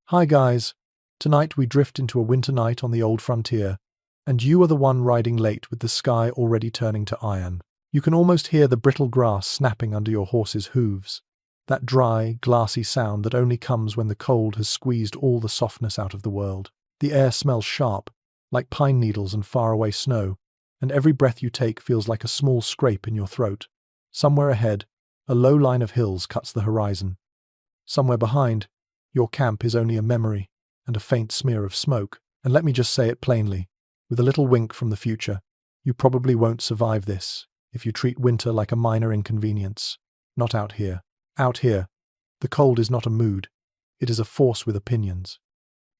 Hi guys, tonight we drift into a winter night on the old frontier, and you are the one riding late with the sky already turning to iron. You can almost hear the brittle grass snapping under your horse's hooves, that dry, glassy sound that only comes when the cold has squeezed all the softness out of the world. The air smells sharp, like pine needles and faraway snow, and every breath you take feels like a small scrape in your throat. Somewhere ahead, a low line of hills cuts the horizon. Somewhere behind, your camp is only a memory and a faint smear of smoke. And let me just say it plainly, with a little wink from the future, you probably won't survive this if you treat winter like a minor inconvenience. Not out here. Out here, the cold is not a mood, it is a force with opinions.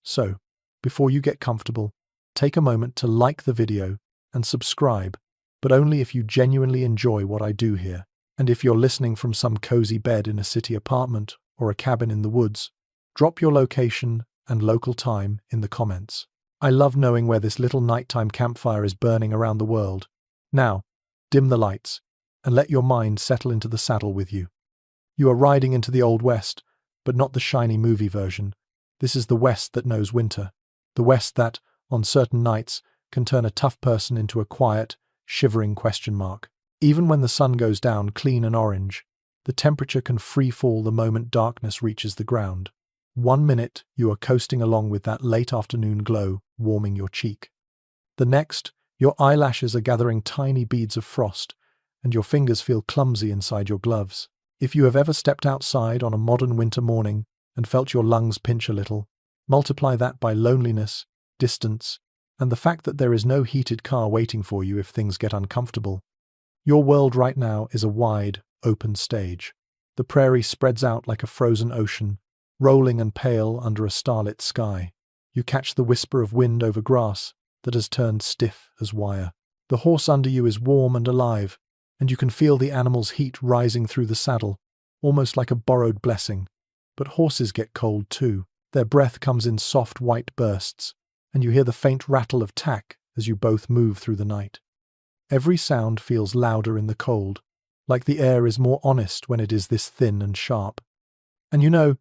So, before you get comfortable, take a moment to like the video and subscribe, but only if you genuinely enjoy what I do here. And if you're listening from some cozy bed in a city apartment or a cabin in the woods, drop your location and local time in the comments. I love knowing where this little nighttime campfire is burning around the world. Now, dim the lights and let your mind settle into the saddle with you. You are riding into the Old West, but not the shiny movie version. This is the West that knows winter. The West that, on certain nights, can turn a tough person into a quiet, shivering question mark. Even when the sun goes down clean and orange, the temperature can free fall the moment darkness reaches the ground. 1 minute, you are coasting along with that late afternoon glow warming your cheek. The next, your eyelashes are gathering tiny beads of frost, and your fingers feel clumsy inside your gloves. If you have ever stepped outside on a modern winter morning and felt your lungs pinch a little, multiply that by loneliness, distance, and the fact that there is no heated car waiting for you if things get uncomfortable. Your world right now is a wide, open stage. The prairie spreads out like a frozen ocean, rolling and pale under a starlit sky. You catch the whisper of wind over grass that has turned stiff as wire. The horse under you is warm and alive, and you can feel the animal's heat rising through the saddle, almost like a borrowed blessing. But horses get cold too. Their breath comes in soft white bursts, and you hear the faint rattle of tack as you both move through the night. Every sound feels louder in the cold, like the air is more honest when it is this thin and sharp. And you know,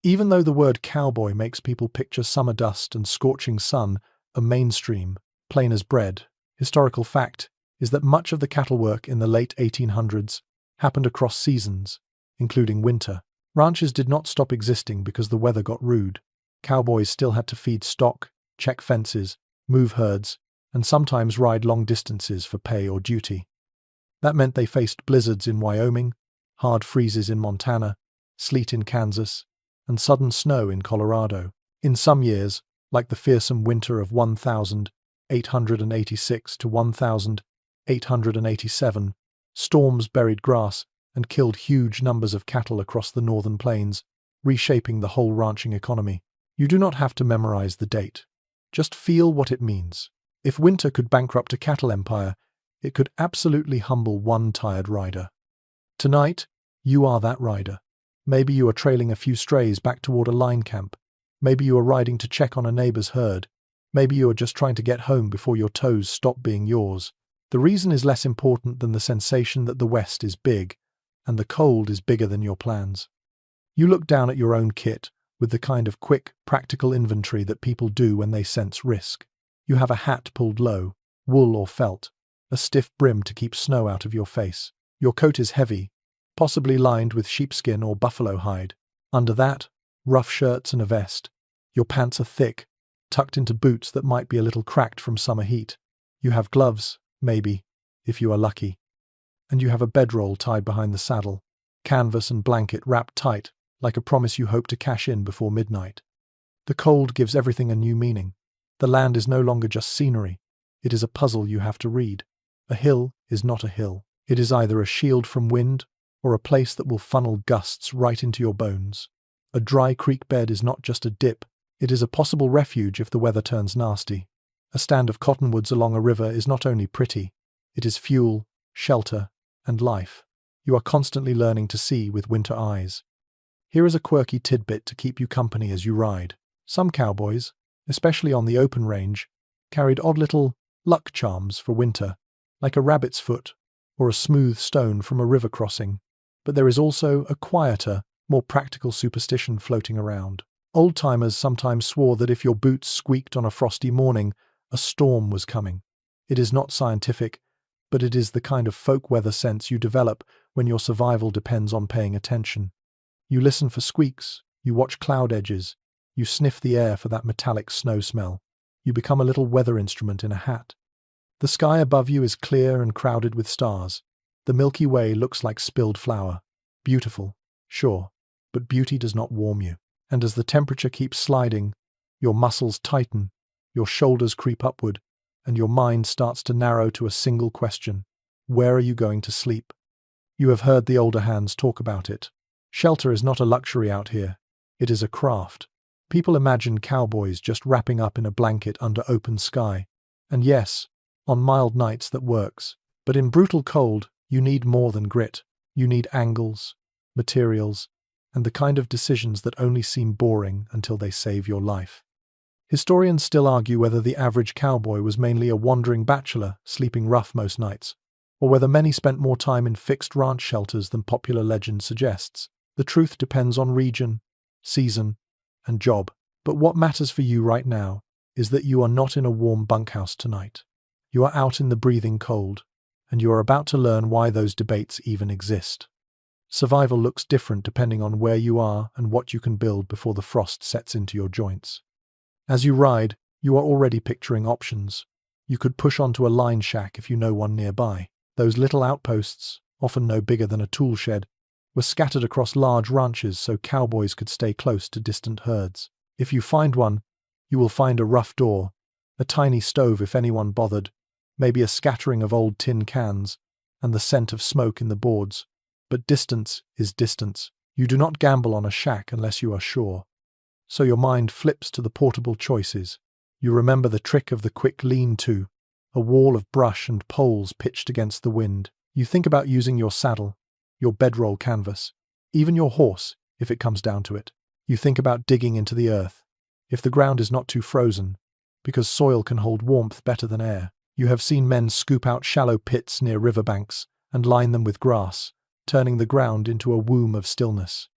even though the word cowboy makes people picture summer dust and scorching sun, a mainstream, plain as bread, historical fact is that much of the cattle work in the late 1800s happened across seasons, including winter. Ranches did not stop existing because the weather got rude. Cowboys still had to feed stock, check fences, move herds, and sometimes ride long distances for pay or duty. That meant they faced blizzards in Wyoming, hard freezes in Montana, sleet in Kansas, and sudden snow in Colorado. In some years, like the fearsome winter of 1886 to 1887, storms buried grass and killed huge numbers of cattle across the northern plains, reshaping the whole ranching economy. You do not have to memorize the date. Just feel what it means. If winter could bankrupt a cattle empire, it could absolutely humble one tired rider. Tonight, you are that rider. Maybe you are trailing a few strays back toward a line camp. Maybe you are riding to check on a neighbor's herd. Maybe you are just trying to get home before your toes stop being yours. The reason is less important than the sensation that the West is big, and the cold is bigger than your plans. You look down at your own kit with the kind of quick, practical inventory that people do when they sense risk. You have a hat pulled low, wool or felt, a stiff brim to keep snow out of your face. Your coat is heavy, possibly lined with sheepskin or buffalo hide. Under that, rough shirts and a vest. Your pants are thick, tucked into boots that might be a little cracked from summer heat. You have gloves, maybe, if you are lucky. And you have a bedroll tied behind the saddle, canvas and blanket wrapped tight, like a promise you hope to cash in before midnight. The cold gives everything a new meaning. The land is no longer just scenery. It is a puzzle you have to read. A hill is not a hill. It is either a shield from wind or a place that will funnel gusts right into your bones. A dry creek bed is not just a dip. It is a possible refuge if the weather turns nasty. A stand of cottonwoods along a river is not only pretty, it is fuel, shelter, and life. You are constantly learning to see with winter eyes. Here is a quirky tidbit to keep you company as you ride. Some cowboys, especially on the open range, carried odd little luck charms for winter, like a rabbit's foot or a smooth stone from a river crossing. But there is also a quieter, more practical superstition floating around. Old-timers sometimes swore that if your boots squeaked on a frosty morning, a storm was coming. It is not scientific, but it is the kind of folk weather sense you develop when your survival depends on paying attention. You listen for squeaks, you watch cloud edges, you sniff the air for that metallic snow smell. You become a little weather instrument in a hat. The sky above you is clear and crowded with stars. The Milky Way looks like spilled flour. Beautiful, sure, but beauty does not warm you. And as the temperature keeps sliding, your muscles tighten, your shoulders creep upward, and your mind starts to narrow to a single question. Where are you going to sleep? You have heard the older hands talk about it. Shelter is not a luxury out here. It is a craft. People imagine cowboys just wrapping up in a blanket under open sky. And yes, on mild nights that works. But in brutal cold, you need more than grit. You need angles, materials, and the kind of decisions that only seem boring until they save your life. Historians still argue whether the average cowboy was mainly a wandering bachelor sleeping rough most nights, or whether many spent more time in fixed ranch shelters than popular legend suggests. The truth depends on region, season, and job. But what matters for you right now is that you are not in a warm bunkhouse tonight. You are out in the breathing cold, and you are about to learn why those debates even exist. Survival looks different depending on where you are and what you can build before the frost sets into your joints. As you ride, you are already picturing options. You could push onto a line shack if you know one nearby. Those little outposts, often no bigger than a tool shed, were scattered across large ranches so cowboys could stay close to distant herds. If you find one, you will find a rough door, a tiny stove if anyone bothered, maybe a scattering of old tin cans, and the scent of smoke in the boards. But distance is distance. You do not gamble on a shack unless you are sure. So your mind flips to the portable choices. You remember the trick of the quick lean-to, a wall of brush and poles pitched against the wind. You think about using your saddle, your bedroll canvas, even your horse, if it comes down to it. You think about digging into the earth, if the ground is not too frozen, because soil can hold warmth better than air. You have seen men scoop out shallow pits near riverbanks and line them with grass, turning the ground into a womb of stillness.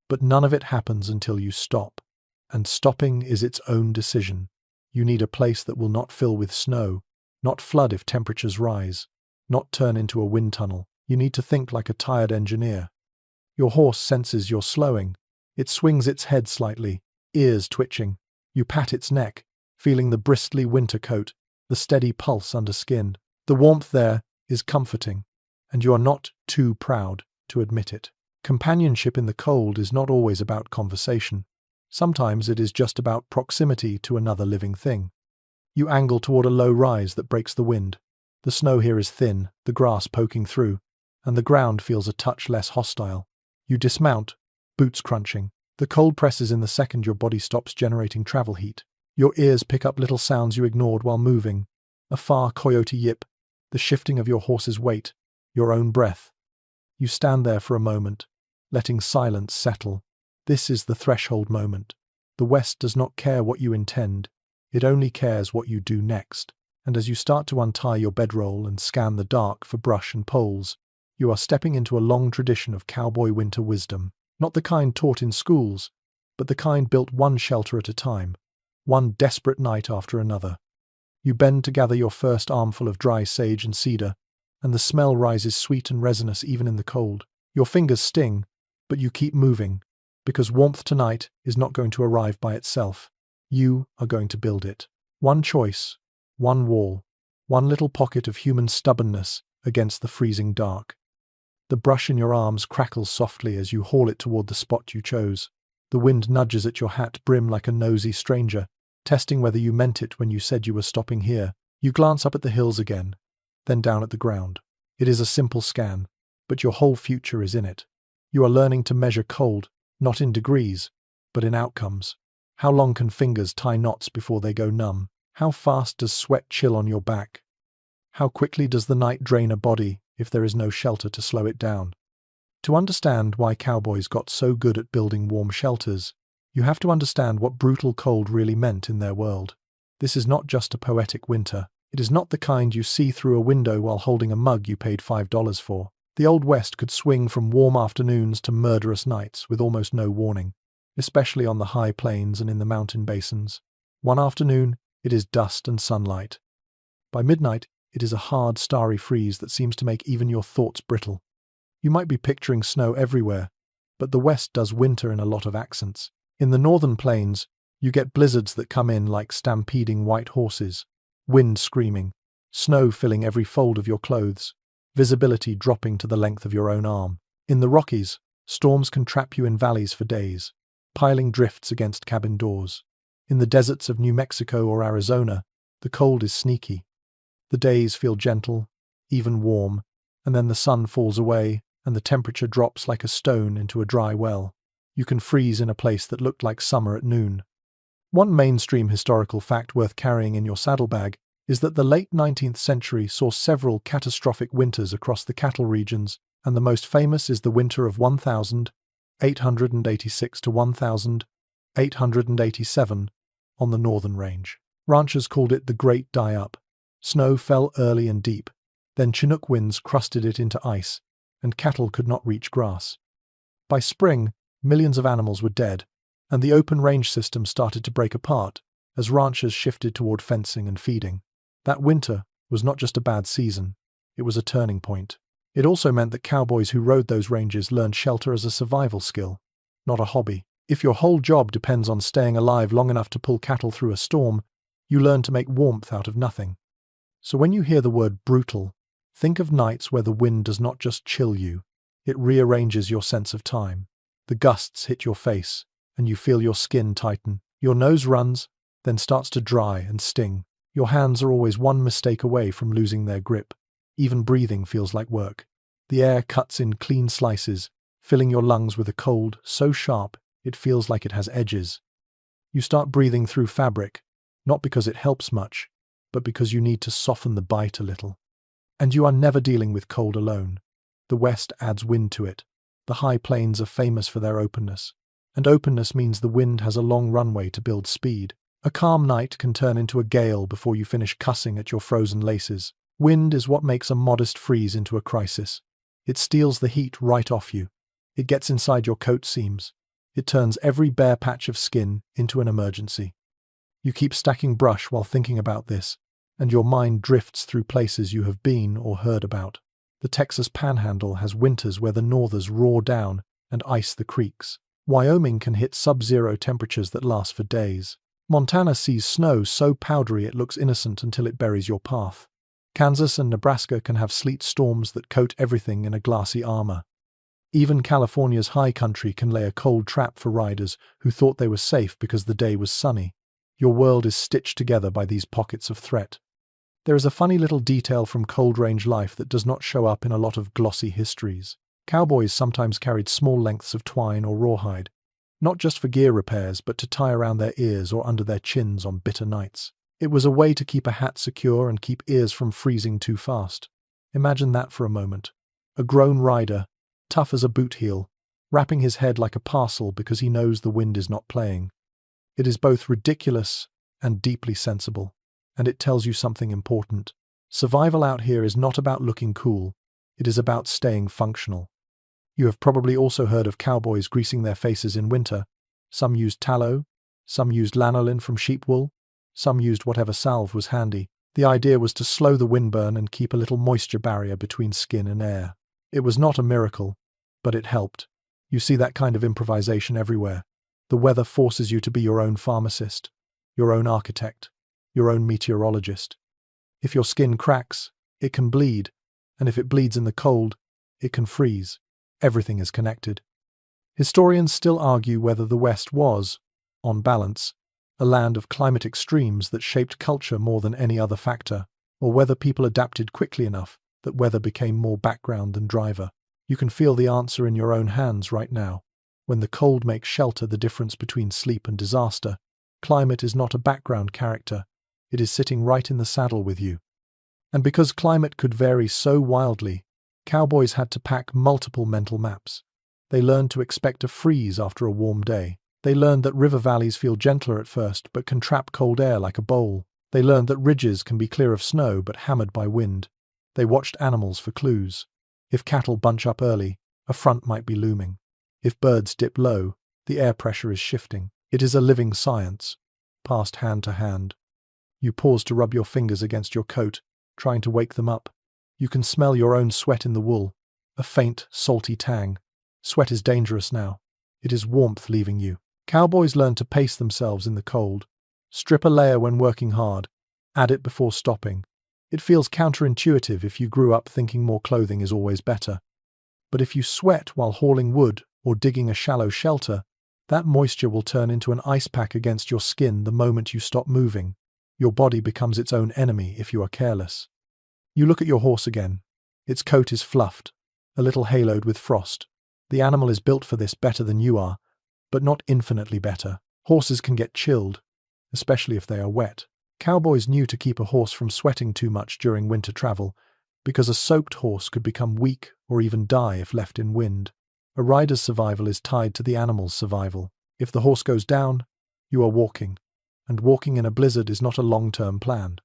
But none of it happens until you stop. And stopping is its own decision. You need a place that will not fill with snow, not flood if temperatures rise, not turn into a wind tunnel. You need to think like a tired engineer. Your horse senses you're slowing. It swings its head slightly, ears twitching. You pat its neck, feeling the bristly winter coat, the steady pulse under skin. The warmth there is comforting, and you are not too proud to admit it. Companionship in the cold is not always about conversation. Sometimes it is just about proximity to another living thing. You angle toward a low rise that breaks the wind. The snow here is thin, the grass poking through, and the ground feels a touch less hostile. You dismount, boots crunching. The cold presses in the second your body stops generating travel heat. Your ears pick up little sounds you ignored while moving. A far coyote yip, the shifting of your horse's weight, your own breath. You stand there for a moment, letting silence settle. This is the threshold moment. The West does not care what you intend. It only cares what you do next. And as you start to untie your bedroll and scan the dark for brush and poles, you are stepping into a long tradition of cowboy winter wisdom. Not the kind taught in schools, but the kind built one shelter at a time, one desperate night after another. You bend to gather your first armful of dry sage and cedar, and the smell rises sweet and resinous even in the cold. Your fingers sting, but you keep moving, because warmth tonight is not going to arrive by itself. You are going to build it. One choice, one wall, one little pocket of human stubbornness against the freezing dark. The brush in your arms crackles softly as you haul it toward the spot you chose. The wind nudges at your hat brim like a nosy stranger, testing whether you meant it when you said you were stopping here. You glance up at the hills again, then down at the ground. It is a simple scan, but your whole future is in it. You are learning to measure cold, not in degrees, but in outcomes. How long can fingers tie knots before they go numb? How fast does sweat chill on your back? How quickly does the night drain a body if there is no shelter to slow it down? To understand why cowboys got so good at building warm shelters, you have to understand what brutal cold really meant in their world. This is not just a poetic winter. It is not the kind you see through a window while holding a mug you paid $5 for. The Old West could swing from warm afternoons to murderous nights with almost no warning. especially on the high plains and in the mountain basins. One afternoon, it is dust and sunlight. By midnight, it is a hard, starry freeze that seems to make even your thoughts brittle. You might be picturing snow everywhere, but the West does winter in a lot of accents. In the northern plains, you get blizzards that come in like stampeding white horses, wind screaming, snow filling every fold of your clothes, visibility dropping to the length of your own arm. In the Rockies, storms can trap you in valleys for days, piling drifts against cabin doors. In the deserts of New Mexico or Arizona, the cold is sneaky. The days feel gentle, even warm, and then the sun falls away and the temperature drops like a stone into a dry well. You can freeze in a place that looked like summer at noon. One mainstream historical fact worth carrying in your saddlebag is that the late 19th century saw several catastrophic winters across the cattle regions, and the most famous is the winter of 1886 to 1887 on the northern range. Ranchers called it the Great Die-Up. Snow fell early and deep, then Chinook winds crusted it into ice, and cattle could not reach grass. By spring, millions of animals were dead, and the open range system started to break apart as ranchers shifted toward fencing and feeding. That winter was not just a bad season, it was a turning point. It also meant that cowboys who rode those ranges learned shelter as a survival skill, not a hobby. If your whole job depends on staying alive long enough to pull cattle through a storm, you learn to make warmth out of nothing. So when you hear the word brutal, think of nights where the wind does not just chill you, it rearranges your sense of time. The gusts hit your face, and you feel your skin tighten. Your nose runs, then starts to dry and sting. Your hands are always one mistake away from losing their grip. Even breathing feels like work. The air cuts in clean slices, filling your lungs with a cold so sharp it feels like it has edges. You start breathing through fabric, not because it helps much, but because you need to soften the bite a little. And you are never dealing with cold alone. The West adds wind to it. The high plains are famous for their openness. And openness means the wind has a long runway to build speed. A calm night can turn into a gale before you finish cussing at your frozen laces. Wind is what makes a modest freeze into a crisis. It steals the heat right off you. It gets inside your coat seams. It turns every bare patch of skin into an emergency. You keep stacking brush while thinking about this, and your mind drifts through places you have been or heard about. The Texas Panhandle has winters where the northers roar down and ice the creeks. Wyoming can hit sub-zero temperatures that last for days. Montana sees snow so powdery it looks innocent until it buries your path. Kansas and Nebraska can have sleet storms that coat everything in a glassy armor. Even California's high country can lay a cold trap for riders who thought they were safe because the day was sunny. Your world is stitched together by these pockets of threat. There is a funny little detail from cold range life that does not show up in a lot of glossy histories. Cowboys sometimes carried small lengths of twine or rawhide, not just for gear repairs but to tie around their ears or under their chins on bitter nights. It was a way to keep a hat secure and keep ears from freezing too fast. Imagine that for a moment. A grown rider, tough as a boot heel, wrapping his head like a parcel because he knows the wind is not playing. It is both ridiculous and deeply sensible, and it tells you something important. Survival out here is not about looking cool, it is about staying functional. You have probably also heard of cowboys greasing their faces in winter. Some used tallow, some used lanolin from sheep wool, some used whatever salve was handy. The idea was to slow the windburn and keep a little moisture barrier between skin and air. It was not a miracle, but it helped. You see that kind of improvisation everywhere. The weather forces you to be your own pharmacist, your own architect, your own meteorologist. If your skin cracks, it can bleed, and if it bleeds in the cold, it can freeze. Everything is connected. Historians still argue whether the West was, on balance, a land of climate extremes that shaped culture more than any other factor, or whether people adapted quickly enough that weather became more background than driver. You can feel the answer in your own hands right now. When the cold makes shelter the difference between sleep and disaster, climate is not a background character, it is sitting right in the saddle with you. And because climate could vary so wildly, cowboys had to pack multiple mental maps. They learned to expect a freeze after a warm day. They learned that river valleys feel gentler at first but can trap cold air like a bowl. They learned that ridges can be clear of snow but hammered by wind. They watched animals for clues. If cattle bunch up early, a front might be looming. If birds dip low, The air pressure is shifting. It is a living science, passed hand to hand. You pause to rub your fingers against your coat, trying to wake them up. You can smell your own sweat in the wool, a faint, salty tang. Sweat is dangerous now. It is warmth leaving you. Cowboys learn to pace themselves in the cold. Strip a layer when working hard. Add it before stopping. It feels counterintuitive if you grew up thinking more clothing is always better. But if you sweat while hauling wood or digging a shallow shelter, that moisture will turn into an ice pack against your skin the moment you stop moving. Your body becomes its own enemy if you are careless. You look at your horse again. Its coat is fluffed, a little haloed with frost. The animal is built for this better than you are, but not infinitely better. Horses can get chilled, especially if they are wet. Cowboys knew to keep a horse from sweating too much during winter travel, because a soaked horse could become weak or even die if left in wind. A rider's survival is tied to the animal's survival. If the horse goes down, you are walking, and walking in a blizzard is not a long-term plan.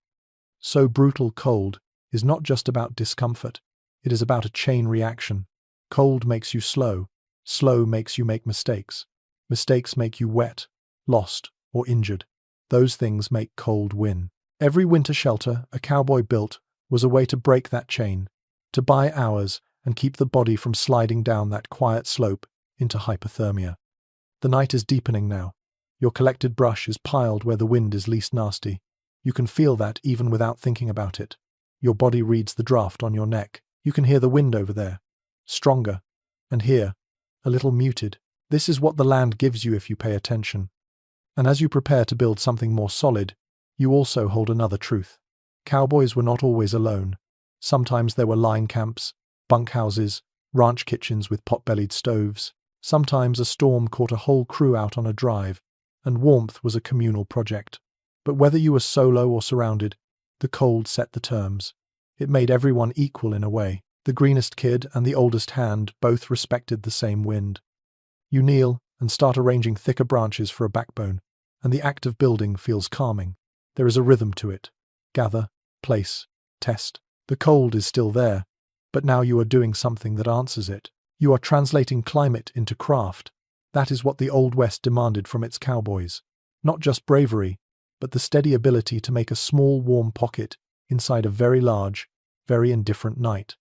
So brutal cold is not just about discomfort, it is about a chain reaction. Cold makes you slow, slow makes you make mistakes. Mistakes make you wet, lost, or injured. Those things make cold win. Every winter shelter a cowboy built was a way to break that chain, to buy hours and keep the body from sliding down that quiet slope into hypothermia. The night is deepening now. Your collected brush is piled where the wind is least nasty. You can feel that even without thinking about it. Your body reads the draft on your neck. You can hear the wind over there, stronger, and here, a little muted. This is what the land gives you if you pay attention. And as you prepare to build something more solid, you also hold another truth. Cowboys were not always alone. Sometimes there were line camps, bunkhouses, ranch kitchens with pot-bellied stoves. Sometimes a storm caught a whole crew out on a drive, and warmth was a communal project. But whether you were solo or surrounded, the cold set the terms. It made everyone equal in a way. The greenest kid and the oldest hand both respected the same wind. You kneel and start arranging thicker branches for a backbone, and the act of building feels calming. There is a rhythm to it. Gather, place, test. The cold is still there, but now you are doing something that answers it. You are translating climate into craft. That is what the Old West demanded from its cowboys. Not just bravery, but the steady ability to make a small warm pocket inside a very large, very indifferent night.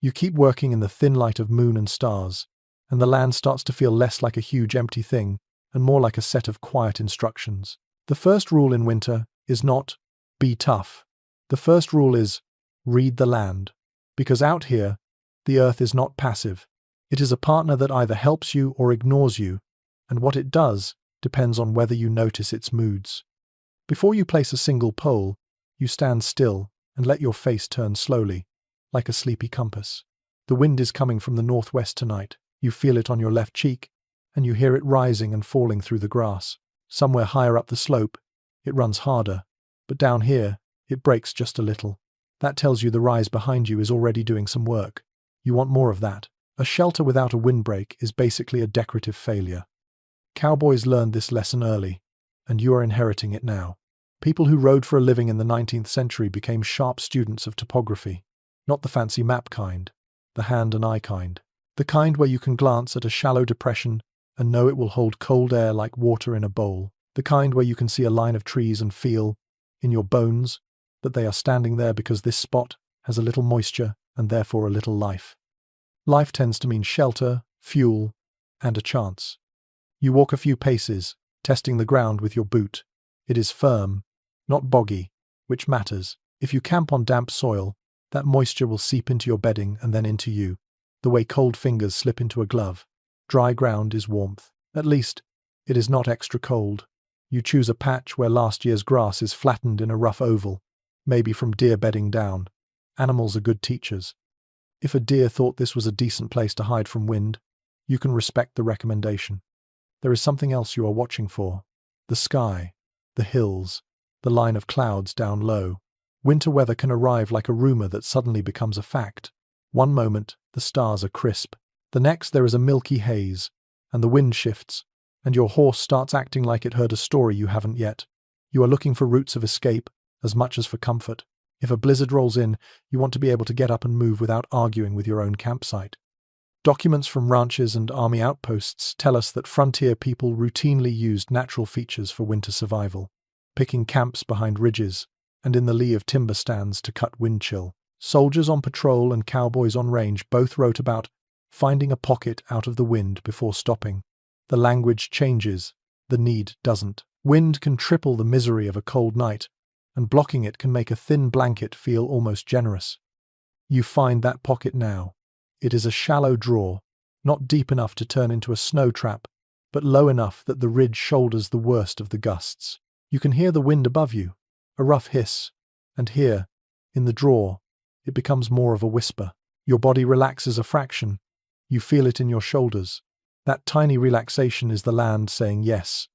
You keep working in the thin light of moon and stars, and the land starts to feel less like a huge empty thing and more like a set of quiet instructions. The first rule in winter is not, be tough. The first rule is, read the land. Because out here, the earth is not passive. It is a partner that either helps you or ignores you, and what it does depends on whether you notice its moods. Before you place a single pole, you stand still and let your face turn slowly, like a sleepy compass. The wind is coming from the northwest tonight. You feel it on your left cheek, and you hear it rising and falling through the grass. Somewhere higher up the slope, it runs harder, but down here, it breaks just a little. That tells you the rise behind you is already doing some work. You want more of that. A shelter without a windbreak is basically a decorative failure. Cowboys learned this lesson early, and you are inheriting it now. People who rode for a living in the 19th century became sharp students of topography. Not the fancy map kind, the hand and eye kind. The kind where you can glance at a shallow depression and know it will hold cold air like water in a bowl. The kind where you can see a line of trees and feel, in your bones, that they are standing there because this spot has a little moisture and therefore a little life. Life tends to mean shelter, fuel, and a chance. You walk a few paces, testing the ground with your boot. It is firm, not boggy, which matters. If you camp on damp soil, that moisture will seep into your bedding and then into you, the way cold fingers slip into a glove. Dry ground is warmth. At least, it is not extra cold. You choose a patch where last year's grass is flattened in a rough oval, maybe from deer bedding down. Animals are good teachers. If a deer thought this was a decent place to hide from wind, you can respect the recommendation. There is something else you are watching for. The sky, the hills, the line of clouds down low. Winter weather can arrive like a rumor that suddenly becomes a fact. One moment, the stars are crisp. The next, there is a milky haze, and the wind shifts, and your horse starts acting like it heard a story you haven't yet. You are looking for routes of escape, as much as for comfort. If a blizzard rolls in, you want to be able to get up and move without arguing with your own campsite. Documents from ranches and army outposts tell us that frontier people routinely used natural features for winter survival, picking camps behind ridges and in the lee of timber stands to cut wind chill. Soldiers on patrol and cowboys on range both wrote about finding a pocket out of the wind before stopping. The language changes, the need doesn't. Wind can triple the misery of a cold night, and blocking it can make a thin blanket feel almost generous. You find that pocket now. It is a shallow draw, not deep enough to turn into a snow trap, but low enough that the ridge shoulders the worst of the gusts. You can hear the wind above you, a rough hiss, and here, in the draw, it becomes more of a whisper. Your body relaxes a fraction. You feel it in your shoulders. That tiny relaxation is the land saying yes.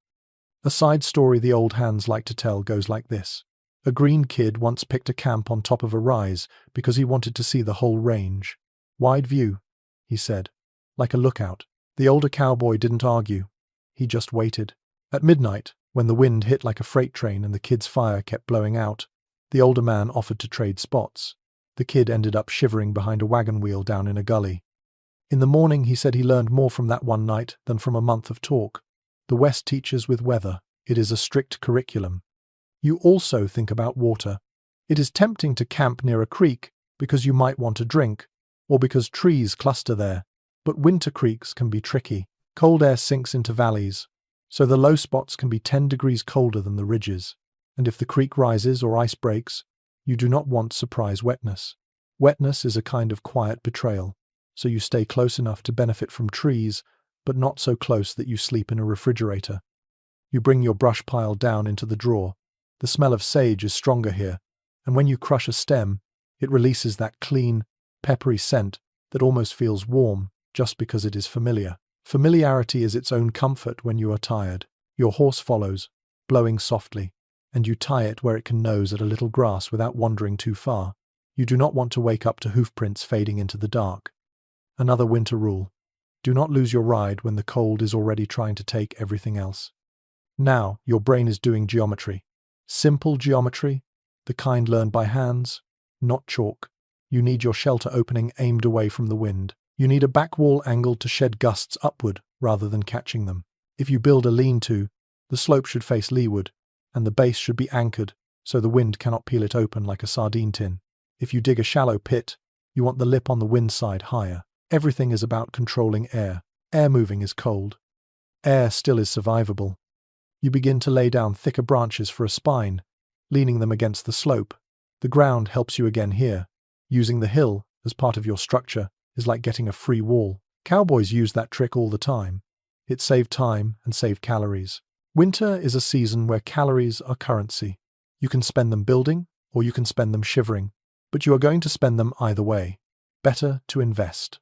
A side story the old hands like to tell goes like this. A green kid once picked a camp on top of a rise because he wanted to see the whole range. Wide view, he said, like a lookout. The older cowboy didn't argue. He just waited. At midnight, when the wind hit like a freight train and the kid's fire kept blowing out, the older man offered to trade spots. The kid ended up shivering behind a wagon wheel down in a gully. In the morning, he said he learned more from that one night than from a month of talk. The West teaches with weather. It is a strict curriculum. You also think about water. It is tempting to camp near a creek because you might want a drink, or because trees cluster there. But winter creeks can be tricky. Cold air sinks into valleys, so the low spots can be 10 degrees colder than the ridges. And if the creek rises or ice breaks, you do not want surprise wetness. Wetness is a kind of quiet betrayal, so you stay close enough to benefit from trees, but not so close that you sleep in a refrigerator. You bring your brush pile down into the drawer. The smell of sage is stronger here, and when you crush a stem, it releases that clean, peppery scent that almost feels warm just because it is familiar. Familiarity is its own comfort when you are tired. Your horse follows, blowing softly, and you tie it where it can nose at a little grass without wandering too far. You do not want to wake up to hoofprints fading into the dark. Another winter rule. Do not lose your ride when the cold is already trying to take everything else. Now, your brain is doing geometry. Simple geometry, the kind learned by hands, not chalk. You need your shelter opening aimed away from the wind. You need a back wall angled to shed gusts upward rather than catching them. If you build a lean-to, the slope should face leeward, and the base should be anchored so the wind cannot peel it open like a sardine tin. If you dig a shallow pit, you want the lip on the wind side higher. Everything is about controlling air. Air moving is cold. Air still is survivable. You begin to lay down thicker branches for a spine, leaning them against the slope. The ground helps you again here. Using the hill as part of your structure is like getting a free wall. Cowboys use that trick all the time. It saved time and saved calories. Winter is a season where calories are currency. You can spend them building, or you can spend them shivering, but you are going to spend them either way. Better to invest.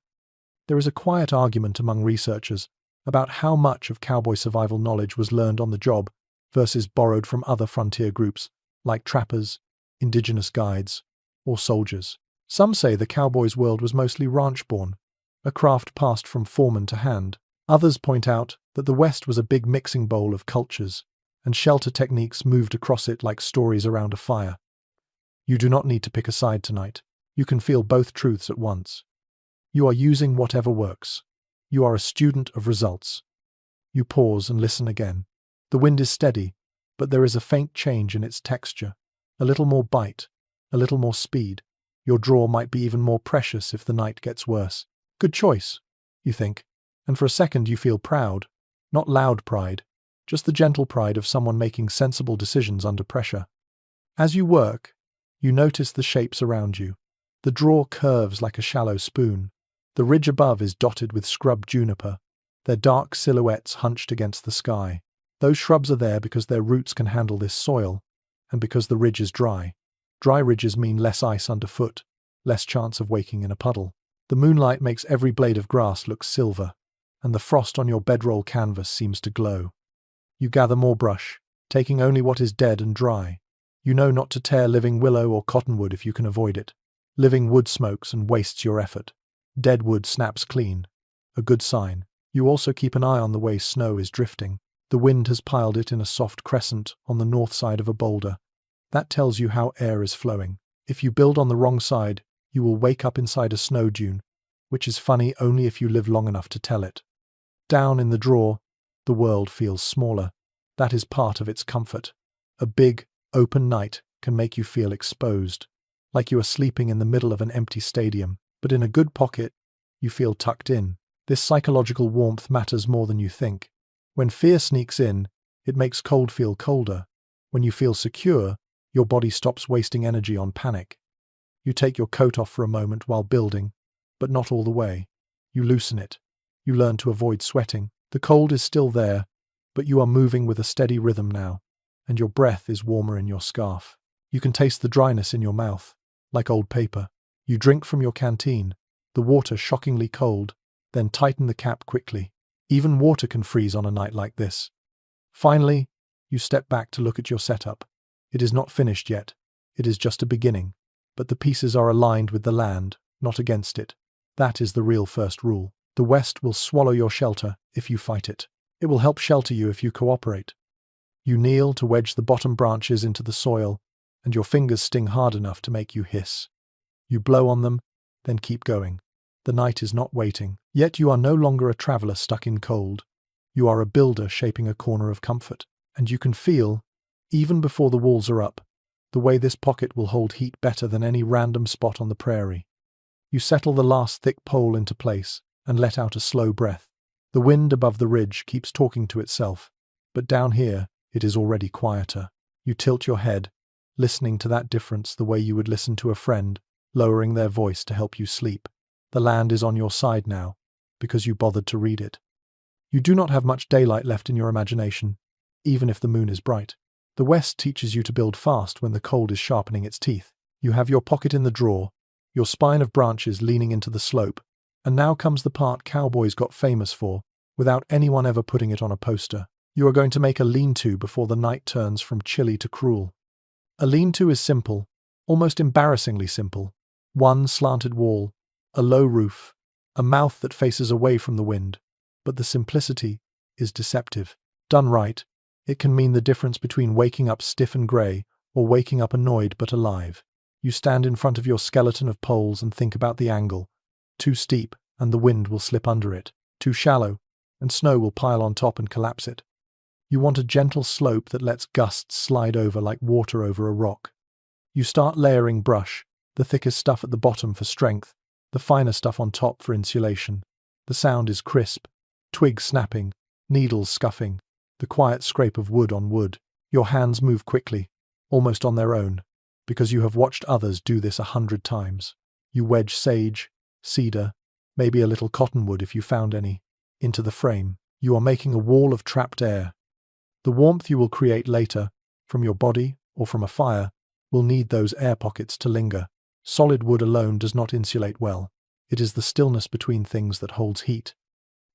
There is a quiet argument among researchers about how much of cowboy survival knowledge was learned on the job versus borrowed from other frontier groups like trappers, indigenous guides, or soldiers. Some say the cowboy's world was mostly ranch-born, a craft passed from foreman to hand. Others point out that the West was a big mixing bowl of cultures, and shelter techniques moved across it like stories around a fire. You do not need to pick a side tonight. You can feel both truths at once. You are using whatever works. You are a student of results. You pause and listen again. The wind is steady, but there is a faint change in its texture. A little more bite, a little more speed. Your draw might be even more precious if the night gets worse. Good choice, you think, and for a second you feel proud. Not loud pride, just the gentle pride of someone making sensible decisions under pressure. As you work, you notice the shapes around you. The draw curves like a shallow spoon. The ridge above is dotted with scrub juniper, their dark silhouettes hunched against the sky. Those shrubs are there because their roots can handle this soil, and because the ridge is dry. Dry ridges mean less ice underfoot, less chance of waking in a puddle. The moonlight makes every blade of grass look silver, and the frost on your bedroll canvas seems to glow. You gather more brush, taking only what is dead and dry. You know not to tear living willow or cottonwood if you can avoid it. Living wood smokes and wastes your effort. Dead wood snaps clean. A good sign. You also keep an eye on the way snow is drifting. The wind has piled it in a soft crescent on the north side of a boulder. That tells you how air is flowing. If you build on the wrong side, you will wake up inside a snow dune, which is funny only if you live long enough to tell it. Down in the drawer, the world feels smaller. That is part of its comfort. A big, open night can make you feel exposed, like you are sleeping in the middle of an empty stadium, but in a good pocket, you feel tucked in. This psychological warmth matters more than you think. When fear sneaks in, it makes cold feel colder. When you feel secure, your body stops wasting energy on panic. You take your coat off for a moment while building, but not all the way. You loosen it. You learn to avoid sweating. The cold is still there, but you are moving with a steady rhythm now, and your breath is warmer in your scarf. You can taste the dryness in your mouth, like old paper. You drink from your canteen, the water shockingly cold, then tighten the cap quickly. Even water can freeze on a night like this. Finally, you step back to look at your setup. It is not finished yet. It is just a beginning, but the pieces are aligned with the land, not against it. That is the real first rule. The West will swallow your shelter if you fight it. It will help shelter you if you cooperate. You kneel to wedge the bottom branches into the soil, and your fingers sting hard enough to make you hiss. You blow on them, then keep going. The night is not waiting. Yet you are no longer a traveler stuck in cold. You are a builder shaping a corner of comfort. And you can feel, even before the walls are up, the way this pocket will hold heat better than any random spot on the prairie. You settle the last thick pole into place and let out a slow breath. The wind above the ridge keeps talking to itself, but down here it is already quieter. You tilt your head, listening to that difference the way you would listen to a friend, lowering their voice to help you sleep. The land is on your side now, because you bothered to read it. You do not have much daylight left in your imagination, even if the moon is bright. The West teaches you to build fast when the cold is sharpening its teeth. You have your pocket in the drawer, your spine of branches leaning into the slope, and now comes the part Cowboys got famous for, without anyone ever putting it on a poster. You are going to make a lean-to before the night turns from chilly to cruel. A lean-to is simple, almost embarrassingly simple. One slanted wall, a low roof, a mouth that faces away from the wind. But the simplicity is deceptive. Done right, it can mean the difference between waking up stiff and grey or waking up annoyed but alive. You stand in front of your skeleton of poles and think about the angle. Too steep, and the wind will slip under it. Too shallow, and snow will pile on top and collapse it. You want a gentle slope that lets gusts slide over like water over a rock. You start layering brush, the thickest stuff at the bottom for strength, the finer stuff on top for insulation. The sound is crisp, twigs snapping, needles scuffing, the quiet scrape of wood on wood. Your hands move quickly, almost on their own, because you have watched others do this 100 times. You wedge sage, cedar, maybe a little cottonwood if you found any, into the frame. You are making a wall of trapped air. The warmth you will create later, from your body or from a fire, will need those air pockets to linger. Solid wood alone does not insulate well. It is the stillness between things that holds heat.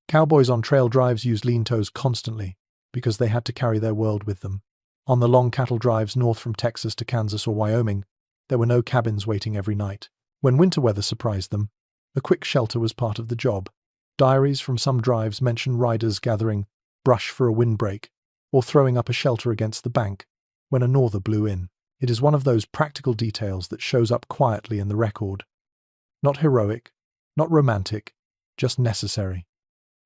Cowboys on trail drives used lean-tos constantly, because they had to carry their world with them. On the long cattle drives north from Texas to Kansas or Wyoming, there were no cabins waiting every night. When winter weather surprised them, a quick shelter was part of the job. Diaries from some drives mention riders gathering brush for a windbreak, or throwing up a shelter against the bank when a norther blew in. It is one of those practical details that shows up quietly in the record. Not heroic, not romantic, just necessary.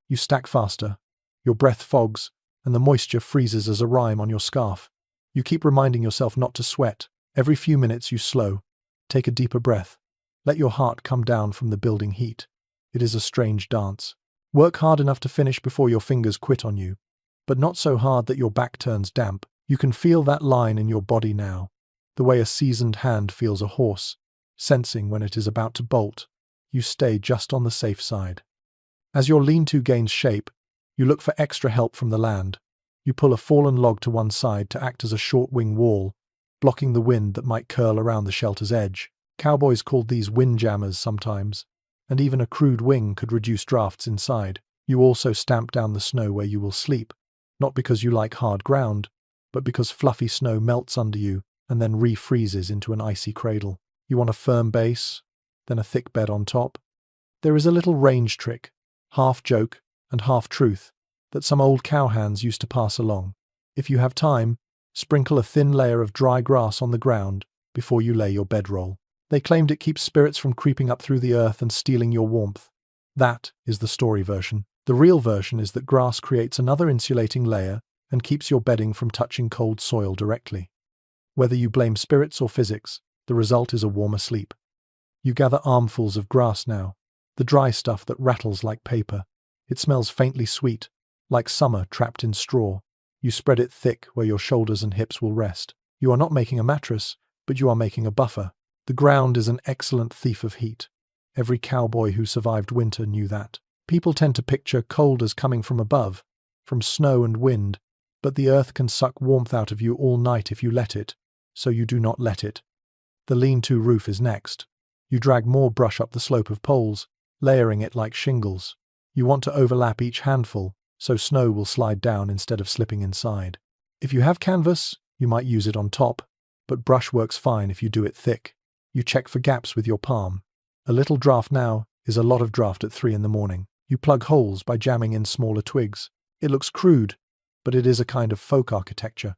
You stack faster, your breath fogs, and the moisture freezes as a rime on your scarf. You keep reminding yourself not to sweat. Every few minutes you slow, take a deeper breath, let your heart come down from the building heat. It is a strange dance. Work hard enough to finish before your fingers quit on you, but not so hard that your back turns damp. You can feel that line in your body now, the way a seasoned hand feels a horse, sensing when it is about to bolt. You stay just on the safe side. As your lean-to gains shape, you look for extra help from the land. You pull a fallen log to one side to act as a short wing wall, blocking the wind that might curl around the shelter's edge. Cowboys called these wind jammers sometimes, and even a crude wing could reduce drafts inside. You also stamp down the snow where you will sleep, not because you like hard ground, but because fluffy snow melts under you and then refreezes into an icy cradle. You want a firm base, then a thick bed on top. There is a little range trick, half joke and half truth, that some old cowhands used to pass along. If you have time, sprinkle a thin layer of dry grass on the ground before you lay your bedroll. They claimed it keeps spirits from creeping up through the earth and stealing your warmth. That is the story version. The real version is that grass creates another insulating layer and keeps your bedding from touching cold soil directly. Whether you blame spirits or physics, the result is a warmer sleep. You gather armfuls of grass now, the dry stuff that rattles like paper. It smells faintly sweet, like summer trapped in straw. You spread it thick where your shoulders and hips will rest. You are not making a mattress, but you are making a buffer. The ground is an excellent thief of heat. Every cowboy who survived winter knew that. People tend to picture cold as coming from above, from snow and wind, but the earth can suck warmth out of you all night if you let it, so you do not let it. The lean-to roof is next. You drag more brush up the slope of poles, layering it like shingles. You want to overlap each handful, so snow will slide down instead of slipping inside. If you have canvas, you might use it on top, but brush works fine if you do it thick. You check for gaps with your palm. A little draft now is a lot of draft at 3 in the morning. You plug holes by jamming in smaller twigs. It looks crude, but it is a kind of folk architecture.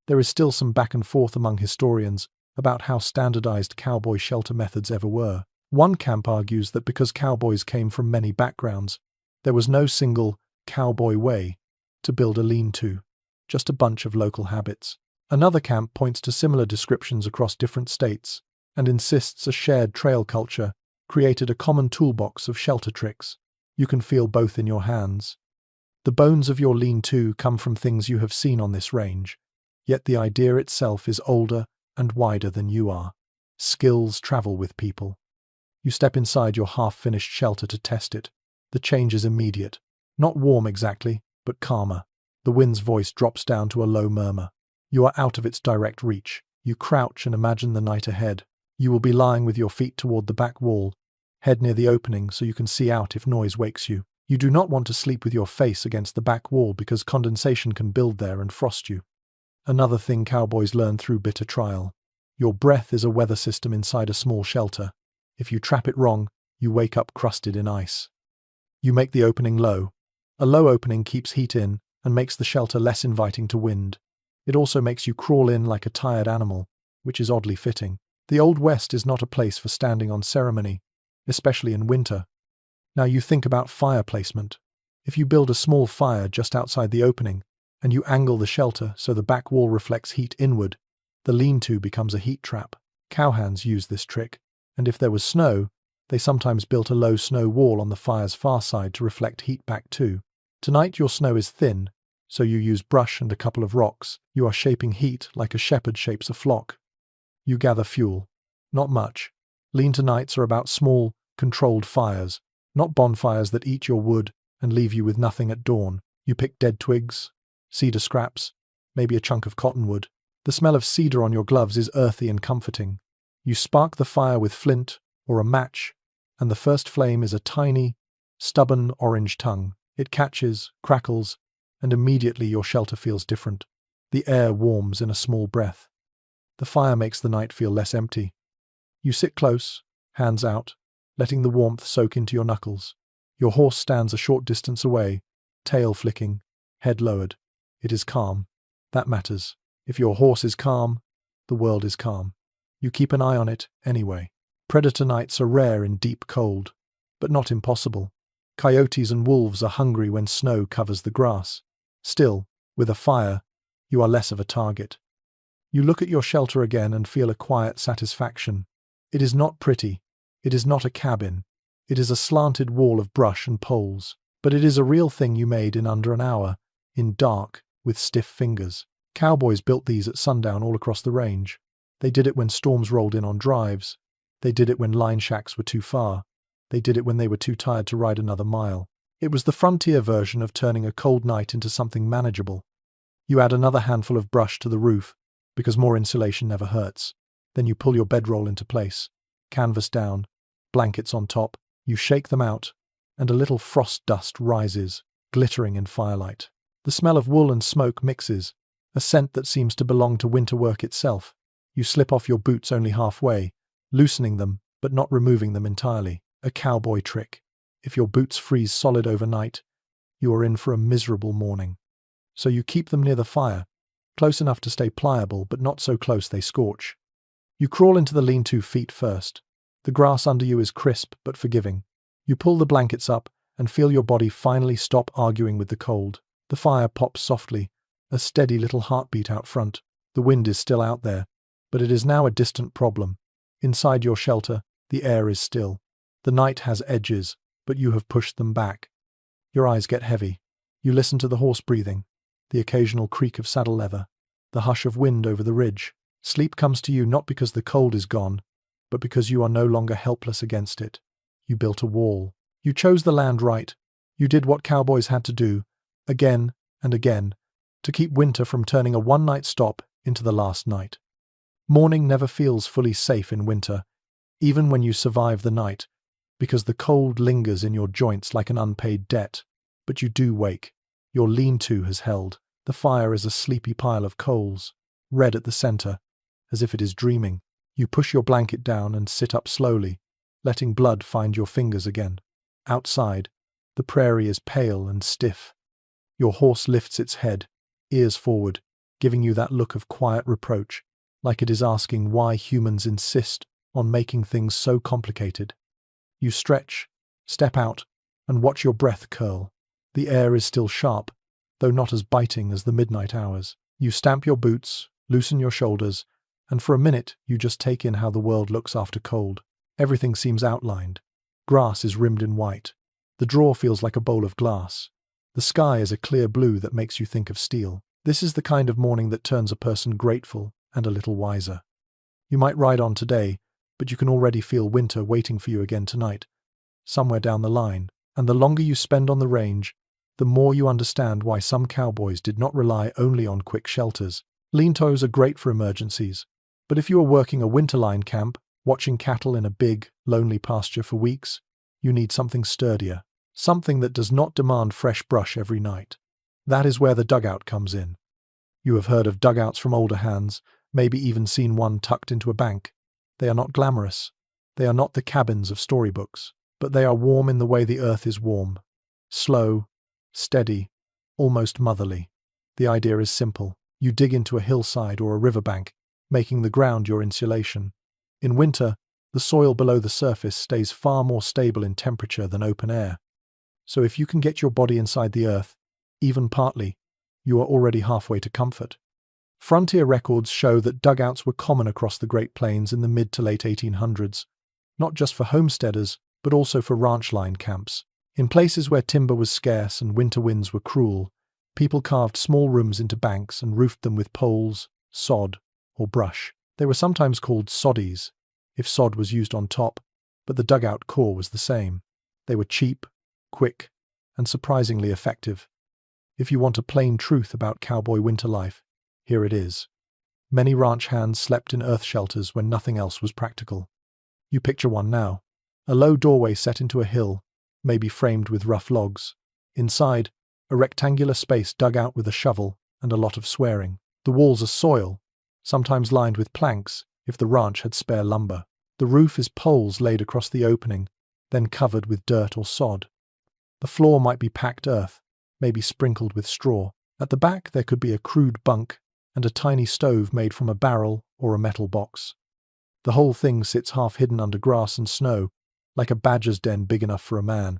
There is still some back and forth among historians about how standardized cowboy shelter methods ever were. One camp argues that because cowboys came from many backgrounds, there was no single cowboy way to build a lean-to, just a bunch of local habits. Another camp points to similar descriptions across different states and insists a shared trail culture created a common toolbox of shelter tricks. You can feel both in your hands. The bones of your lean-to come from things you have seen on this range, yet the idea itself is older and wider than you are. Skills travel with people. You step inside your half-finished shelter to test it. The change is immediate. Not warm exactly, but calmer. The wind's voice drops down to a low murmur. You are out of its direct reach. You crouch and imagine the night ahead. You will be lying with your feet toward the back wall, head near the opening so you can see out if noise wakes you. You do not want to sleep with your face against the back wall because condensation can build there and frost you. Another thing cowboys learn through bitter trial. Your breath is a weather system inside a small shelter. If you trap it wrong, you wake up crusted in ice. You make the opening low. A low opening keeps heat in and makes the shelter less inviting to wind. It also makes you crawl in like a tired animal, which is oddly fitting. The Old West is not a place for standing on ceremony, especially in winter. Now you think about fire placement. If you build a small fire just outside the opening, and you angle the shelter so the back wall reflects heat inward, the lean-to becomes a heat trap. Cowhands use this trick, and if there was snow, they sometimes built a low snow wall on the fire's far side to reflect heat back too. Tonight your snow is thin, so you use brush and a couple of rocks. You are shaping heat like a shepherd shapes a flock. You gather fuel. Not much. Lean-to nights are about small, controlled fires, not bonfires that eat your wood and leave you with nothing at dawn. You pick dead twigs, cedar scraps, maybe a chunk of cottonwood. The smell of cedar on your gloves is earthy and comforting. You spark the fire with flint or a match, and the first flame is a tiny, stubborn orange tongue. It catches, crackles, and immediately your shelter feels different. The air warms in a small breath. The fire makes the night feel less empty. You sit close, hands out, letting the warmth soak into your knuckles. Your horse stands a short distance away, tail flicking, head lowered. It is calm. That matters. If your horse is calm, the world is calm. You keep an eye on it anyway. Predator nights are rare in deep cold, but not impossible. Coyotes and wolves are hungry when snow covers the grass. Still, with a fire, you are less of a target. You look at your shelter again and feel a quiet satisfaction. It is not pretty. It is not a cabin. It is a slanted wall of brush and poles. But it is a real thing you made in under an hour, in dark, with stiff fingers. Cowboys built these at sundown all across the range. They did it when storms rolled in on drives. They did it when line shacks were too far. They did it when they were too tired to ride another mile. It was the frontier version of turning a cold night into something manageable. You add another handful of brush to the roof, because more insulation never hurts. Then you pull your bedroll into place. Canvas down, blankets on top. You shake them out, and a little frost dust rises, glittering in firelight. The smell of wool and smoke mixes, a scent that seems to belong to winter work itself. You slip off your boots only halfway, loosening them, but not removing them entirely. A cowboy trick. If your boots freeze solid overnight, you are in for a miserable morning. So you keep them near the fire, close enough to stay pliable, but not so close they scorch. You crawl into the lean-to feet first. The grass under you is crisp but forgiving. You pull the blankets up and feel your body finally stop arguing with the cold. The fire pops softly, a steady little heartbeat out front. The wind is still out there, but it is now a distant problem. Inside your shelter, the air is still. The night has edges, but you have pushed them back. Your eyes get heavy. You listen to the horse breathing, the occasional creak of saddle leather, the hush of wind over the ridge. Sleep comes to you not because the cold is gone, but because you are no longer helpless against it. You built a wall. You chose the land right. You did what cowboys had to do, again and again, to keep winter from turning a one-night stop into the last night. Morning never feels fully safe in winter, even when you survive the night, because the cold lingers in your joints like an unpaid debt. But you do wake. Your lean-to has held. The fire is a sleepy pile of coals, red at the center, as if it is dreaming. You push your blanket down and sit up slowly, letting blood find your fingers again. Outside, the prairie is pale and stiff. Your horse lifts its head, ears forward, giving you that look of quiet reproach, like it is asking why humans insist on making things so complicated. You stretch, step out, and watch your breath curl. The air is still sharp, though not as biting as the midnight hours. You stamp your boots, loosen your shoulders, and for a minute you just take in how the world looks after cold. Everything seems outlined. Grass is rimmed in white. The draw feels like a bowl of glass. The sky is a clear blue that makes you think of steel. This is the kind of morning that turns a person grateful and a little wiser. You might ride on today, but you can already feel winter waiting for you again tonight, somewhere down the line. And the longer you spend on the range, the more you understand why some cowboys did not rely only on quick shelters. Lean-tos are great for emergencies, but if you are working a winterline camp, watching cattle in a big, lonely pasture for weeks, you need something sturdier, something that does not demand fresh brush every night. That is where the dugout comes in. You have heard of dugouts from older hands, maybe even seen one tucked into a bank. They are not glamorous. They are not the cabins of storybooks, but they are warm in the way the earth is warm. Slow, steady, almost motherly. The idea is simple. You dig into a hillside or a riverbank, making the ground your insulation. In winter, the soil below the surface stays far more stable in temperature than open air. So if you can get your body inside the earth, even partly, you are already halfway to comfort. Frontier records show that dugouts were common across the Great Plains in the mid to late 1800s, not just for homesteaders, but also for ranch-line camps. In places where timber was scarce and winter winds were cruel, people carved small rooms into banks and roofed them with poles, sod, or brush. They were sometimes called soddies, if sod was used on top, but the dugout core was the same. They were cheap, quick, and surprisingly effective. If you want a plain truth about cowboy winter life, here it is. Many ranch hands slept in earth shelters when nothing else was practical. You picture one now. A low doorway set into a hill, maybe framed with rough logs. Inside, a rectangular space dug out with a shovel and a lot of swearing. The walls are soil, sometimes lined with planks if the ranch had spare lumber. The roof is poles laid across the opening, then covered with dirt or sod. The floor might be packed earth, maybe sprinkled with straw. At the back there could be a crude bunk and a tiny stove made from a barrel or a metal box. The whole thing sits half hidden under grass and snow, like a badger's den big enough for a man.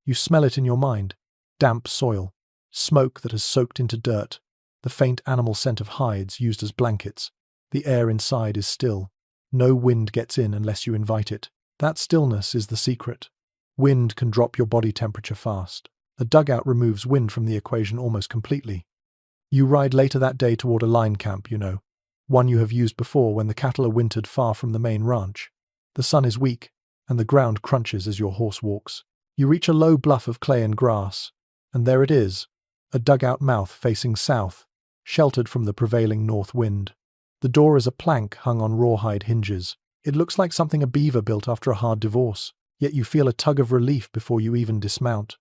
You smell it in your mind. Damp soil, smoke that has soaked into dirt, the faint animal scent of hides used as blankets. The air inside is still. No wind gets in unless you invite it. That stillness is the secret. Wind can drop your body temperature fast. A dugout removes wind from the equation almost completely. You ride later that day toward a line camp, one you have used before when the cattle are wintered far from the main ranch. The sun is weak, and the ground crunches as your horse walks. You reach a low bluff of clay and grass, and there it is, a dugout mouth facing south, sheltered from the prevailing north wind. The door is a plank hung on rawhide hinges. It looks like something a beaver built after a hard divorce, yet you feel a tug of relief before you even dismount.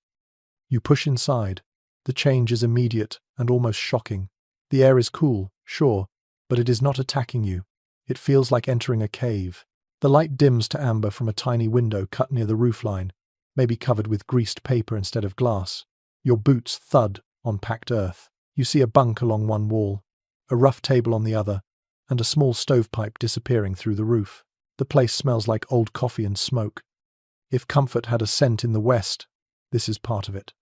You push inside. The change is immediate and almost shocking. The air is cool, sure, but it is not attacking you. It feels like entering a cave. The light dims to amber from a tiny window cut near the roofline, maybe covered with greased paper instead of glass. Your boots thud on packed earth. You see a bunk along one wall, a rough table on the other, and a small stovepipe disappearing through the roof. The place smells like old coffee and smoke. If comfort had a scent in the West, this is part of it.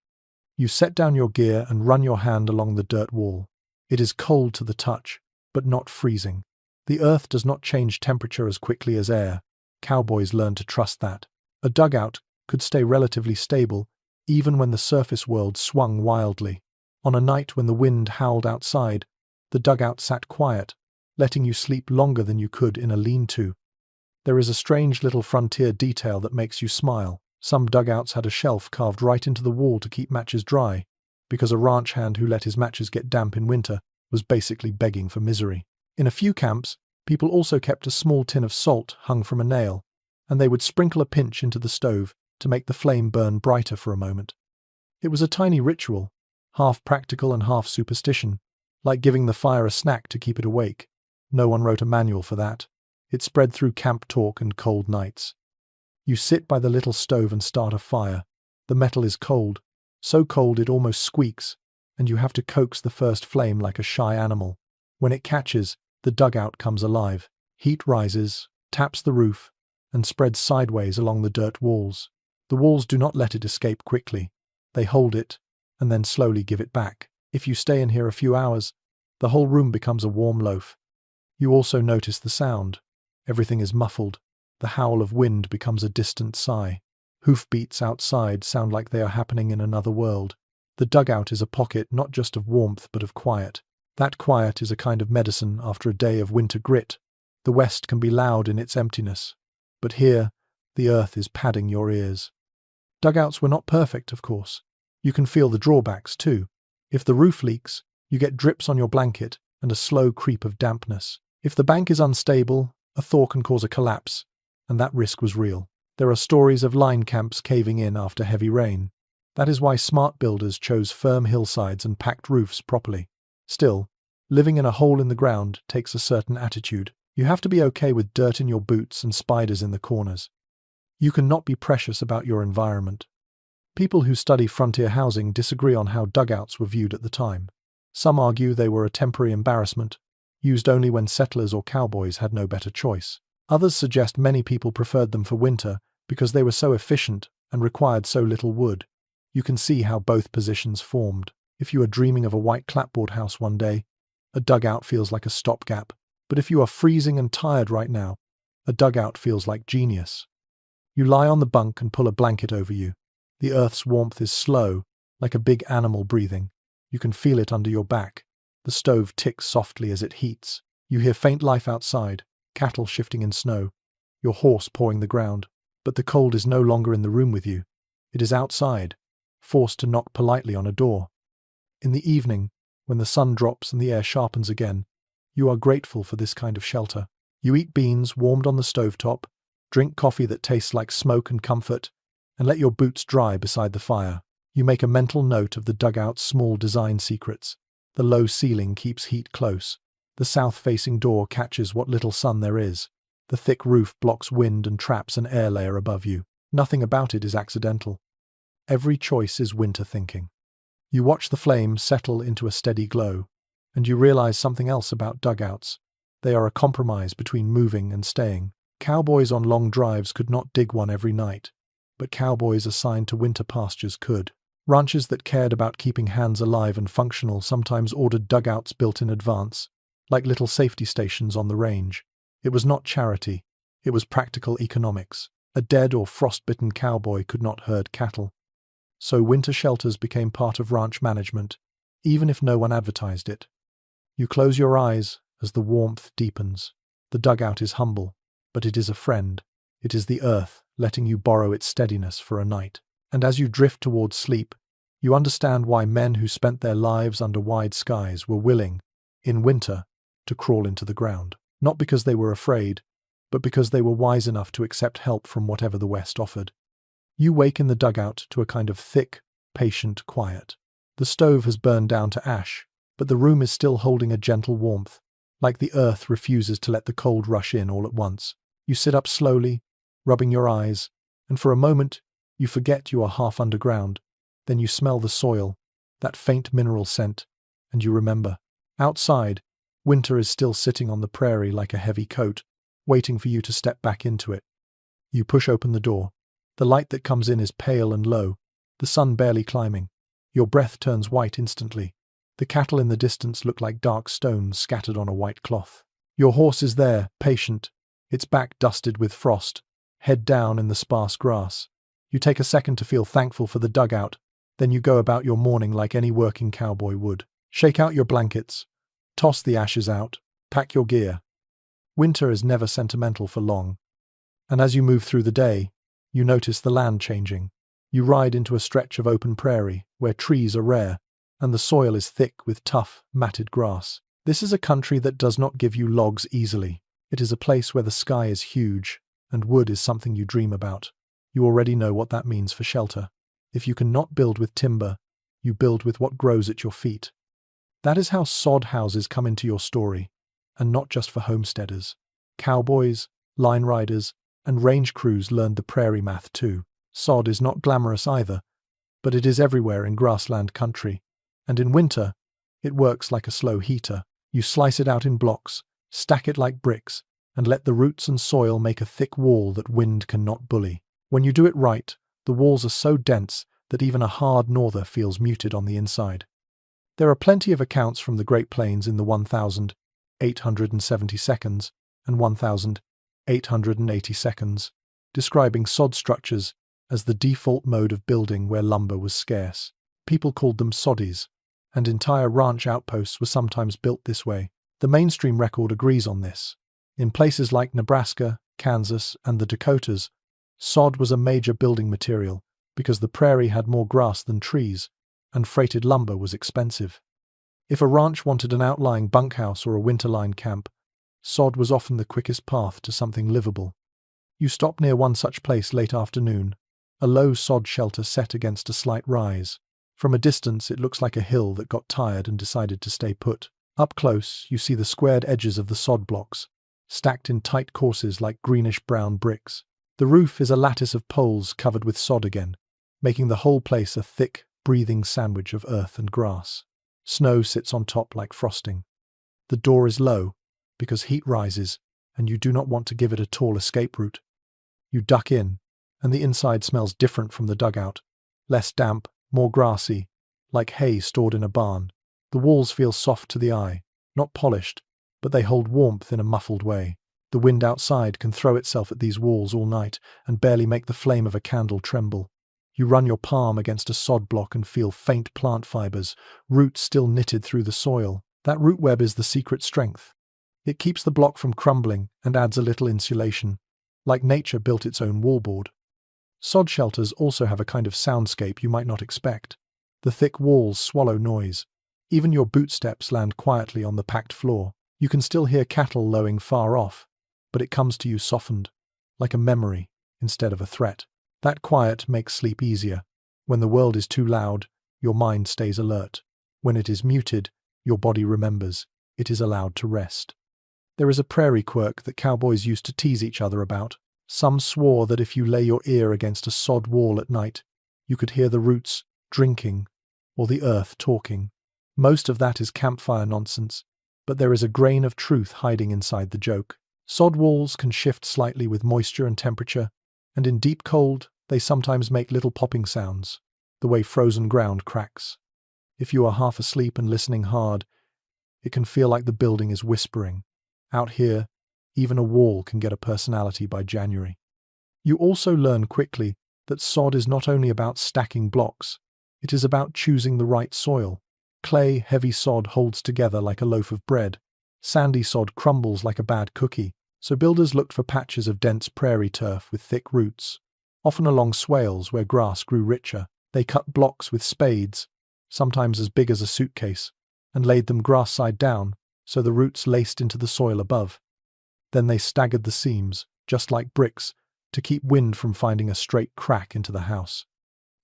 You set down your gear and run your hand along the dirt wall. It is cold to the touch, but not freezing. The earth does not change temperature as quickly as air. Cowboys learn to trust that. A dugout could stay relatively stable, even when the surface world swung wildly. On a night when the wind howled outside, the dugout sat quiet, letting you sleep longer than you could in a lean-to. There is a strange little frontier detail that makes you smile. Some dugouts had a shelf carved right into the wall to keep matches dry, because a ranch hand who let his matches get damp in winter was basically begging for misery. In a few camps, people also kept a small tin of salt hung from a nail, and they would sprinkle a pinch into the stove to make the flame burn brighter for a moment. It was a tiny ritual, half practical and half superstition, like giving the fire a snack to keep it awake. No one wrote a manual for that. It spread through camp talk and cold nights. You sit by the little stove and start a fire. The metal is cold, so cold it almost squeaks, and you have to coax the first flame like a shy animal. When it catches, the dugout comes alive. Heat rises, taps the roof, and spreads sideways along the dirt walls. The walls do not let it escape quickly. They hold it, and then slowly give it back. If you stay in here a few hours, the whole room becomes a warm loaf. You also notice the sound. Everything is muffled. The howl of wind becomes a distant sigh. Hoofbeats outside sound like they are happening in another world. The dugout is a pocket not just of warmth but of quiet. That quiet is a kind of medicine after a day of winter grit. The West can be loud in its emptiness, but here, the earth is padding your ears. Dugouts were not perfect, of course. You can feel the drawbacks, too. If the roof leaks, you get drips on your blanket and a slow creep of dampness. If the bank is unstable, a thaw can cause a collapse, and that risk was real. There are stories of line camps caving in after heavy rain. That is why smart builders chose firm hillsides and packed roofs properly. Still, living in a hole in the ground takes a certain attitude. You have to be okay with dirt in your boots and spiders in the corners. You cannot be precious about your environment. People who study frontier housing disagree on how dugouts were viewed at the time. Some argue they were a temporary embarrassment, used only when settlers or cowboys had no better choice. Others suggest many people preferred them for winter because they were so efficient and required so little wood. You can see how both positions formed. If you are dreaming of a white clapboard house one day, a dugout feels like a stopgap. But if you are freezing and tired right now, a dugout feels like genius. You lie on the bunk and pull a blanket over you. The earth's warmth is slow, like a big animal breathing. You can feel it under your back. The stove ticks softly as it heats. You hear faint life outside, cattle shifting in snow, your horse pawing the ground. But the cold is no longer in the room with you. It is outside, forced to knock politely on a door. In the evening, when the sun drops and the air sharpens again, you are grateful for this kind of shelter. You eat beans warmed on the stovetop, drink coffee that tastes like smoke and comfort, and let your boots dry beside the fire. You make a mental note of the dugout's small design secrets. The low ceiling keeps heat close. The south-facing door catches what little sun there is. The thick roof blocks wind and traps an air layer above you. Nothing about it is accidental. Every choice is winter thinking. You watch the flame settle into a steady glow, and you realize something else about dugouts. They are a compromise between moving and staying. Cowboys on long drives could not dig one every night, but cowboys assigned to winter pastures could. Ranches that cared about keeping hands alive and functional sometimes ordered dugouts built in advance, like little safety stations on the range. It was not charity, it was practical economics. A dead or frostbitten cowboy could not herd cattle. So winter shelters became part of ranch management, even if no one advertised it. You close your eyes as the warmth deepens. The dugout is humble, but it is a friend. It is the earth letting you borrow its steadiness for a night. And as you drift towards sleep, you understand why men who spent their lives under wide skies were willing, in winter, to crawl into the ground. Not because they were afraid, but because they were wise enough to accept help from whatever the West offered. You wake in the dugout to a kind of thick, patient quiet. The stove has burned down to ash, but the room is still holding a gentle warmth, like the earth refuses to let the cold rush in all at once. You sit up slowly, rubbing your eyes, and for a moment, you forget you are half underground. Then you smell the soil, that faint mineral scent, and you remember. Outside, winter is still sitting on the prairie like a heavy coat, waiting for you to step back into it. You push open the door. The light that comes in is pale and low, the sun barely climbing. Your breath turns white instantly. The cattle in the distance look like dark stones scattered on a white cloth. Your horse is there, patient, its back dusted with frost, head down in the sparse grass. You take a second to feel thankful for the dugout, then you go about your morning like any working cowboy would. Shake out your blankets, toss the ashes out, pack your gear. Winter is never sentimental for long. And as you move through the day, you notice the land changing. You ride into a stretch of open prairie, where trees are rare, and the soil is thick with tough, matted grass. This is a country that does not give you logs easily. It is a place where the sky is huge, and wood is something you dream about. You already know what that means for shelter. If you cannot build with timber, you build with what grows at your feet. That is how sod houses come into your story, and not just for homesteaders. Cowboys, line riders, and range crews learned the prairie math too. Sod is not glamorous either, but it is everywhere in grassland country, and in winter, it works like a slow heater. You slice it out in blocks, stack it like bricks, and let the roots and soil make a thick wall that wind cannot bully. When you do it right, the walls are so dense that even a hard norther feels muted on the inside. There are plenty of accounts from the Great Plains in the 1,870 seconds and 1,880 seconds, describing sod structures as the default mode of building where lumber was scarce. People called them soddies, and entire ranch outposts were sometimes built this way. The mainstream record agrees on this. In places like Nebraska, Kansas, and the Dakotas, sod was a major building material because the prairie had more grass than trees, and freighted lumber was expensive. If a ranch wanted an outlying bunkhouse or a winterline camp, sod was often the quickest path to something livable. You stop near one such place late afternoon, a low sod shelter set against a slight rise. From a distance it looks like a hill that got tired and decided to stay put. Up close, you see the squared edges of the sod blocks, stacked in tight courses like greenish-brown bricks. The roof is a lattice of poles covered with sod again, making the whole place a thick, breathing sandwich of earth and grass. Snow sits on top like frosting. The door is low, because heat rises, and you do not want to give it a tall escape route. You duck in, and the inside smells different from the dugout. Less damp, more grassy, like hay stored in a barn. The walls feel soft to the eye, not polished, but they hold warmth in a muffled way. The wind outside can throw itself at these walls all night and barely make the flame of a candle tremble. You run your palm against a sod block and feel faint plant fibers, roots still knitted through the soil. That root web is the secret strength. It keeps the block from crumbling and adds a little insulation, like nature built its own wallboard. Sod shelters also have a kind of soundscape you might not expect. The thick walls swallow noise. Even your bootsteps land quietly on the packed floor. You can still hear cattle lowing far off, but it comes to you softened, like a memory instead of a threat. That quiet makes sleep easier. When the world is too loud, your mind stays alert. When it is muted, your body remembers. It is allowed to rest. There is a prairie quirk that cowboys used to tease each other about. Some swore that if you lay your ear against a sod wall at night, you could hear the roots drinking or the earth talking. Most of that is campfire nonsense, but there is a grain of truth hiding inside the joke. Sod walls can shift slightly with moisture and temperature, and in deep cold, they sometimes make little popping sounds, the way frozen ground cracks. If you are half asleep and listening hard, it can feel like the building is whispering. Out here, even a wall can get a personality by January. You also learn quickly that sod is not only about stacking blocks, it is about choosing the right soil. Clay, heavy sod holds together like a loaf of bread. Sandy sod crumbles like a bad cookie. So builders looked for patches of dense prairie turf with thick roots, often along swales where grass grew richer. They cut blocks with spades, sometimes as big as a suitcase, and laid them grass side down so the roots laced into the soil above. Then they staggered the seams, just like bricks, to keep wind from finding a straight crack into the house.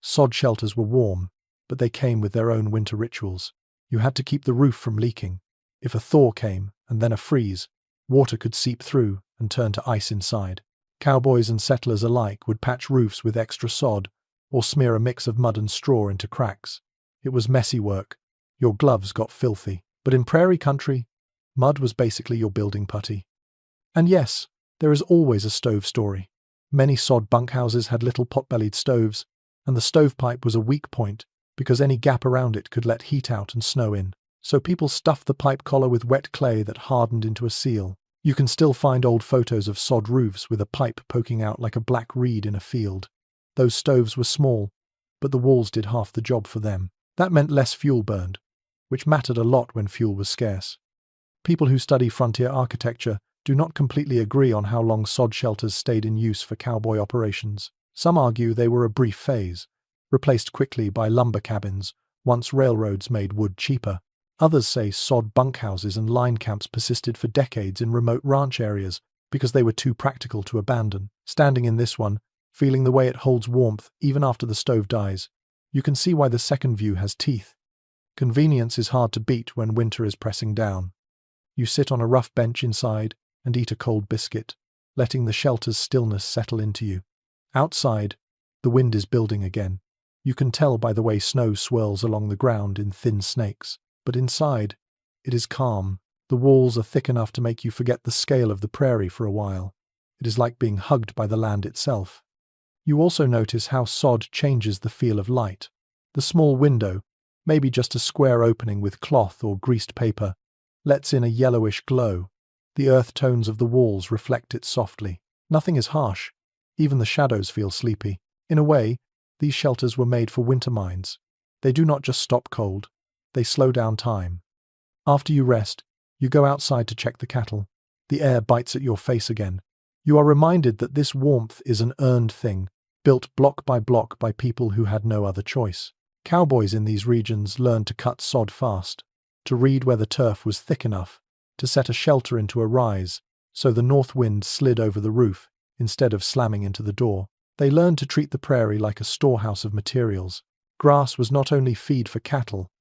Sod shelters were warm, but they came with their own winter rituals. You had to keep the roof from leaking. If a thaw came, and then a freeze, water could seep through and turn to ice inside. Cowboys and settlers alike would patch roofs with extra sod or smear a mix of mud and straw into cracks. It was messy work. Your gloves got filthy. But in prairie country, mud was basically your building putty. And yes, there is always a stove story. Many sod bunkhouses had little pot-bellied stoves, and the stovepipe was a weak point because any gap around it could let heat out and snow in. So people stuffed the pipe collar with wet clay that hardened into a seal. You can still find old photos of sod roofs with a pipe poking out like a black reed in a field. Those stoves were small, but the walls did half the job for them. That meant less fuel burned, which mattered a lot when fuel was scarce. People who study frontier architecture do not completely agree on how long sod shelters stayed in use for cowboy operations. Some argue they were a brief phase, replaced quickly by lumber cabins once railroads made wood cheaper. Others say sod bunkhouses and line camps persisted for decades in remote ranch areas because they were too practical to abandon. Standing in this one, feeling the way it holds warmth even after the stove dies, you can see why the second view has teeth. Convenience is hard to beat when winter is pressing down. You sit on a rough bench inside and eat a cold biscuit, letting the shelter's stillness settle into you. Outside, the wind is building again. You can tell by the way snow swirls along the ground in thin snakes. But inside, it is calm. The walls are thick enough to make you forget the scale of the prairie for a while. It is like being hugged by the land itself. You also notice how sod changes the feel of light. The small window, maybe just a square opening with cloth or greased paper, lets in a yellowish glow. The earth tones of the walls reflect it softly. Nothing is harsh. Even the shadows feel sleepy. In a way, these shelters were made for winter minds. They do not just stop cold. They slow down time. After you rest, you go outside to check the cattle. The air bites at your face again. You are reminded that this warmth is an earned thing, built block by people who had no other choice. Cowboys in these regions learned to cut sod fast, to read where the turf was thick enough, to set a shelter into a rise, so the north wind slid over the roof instead of slamming into the door. They learned to treat the prairie like a storehouse of materials. Grass was not only feed for cattle,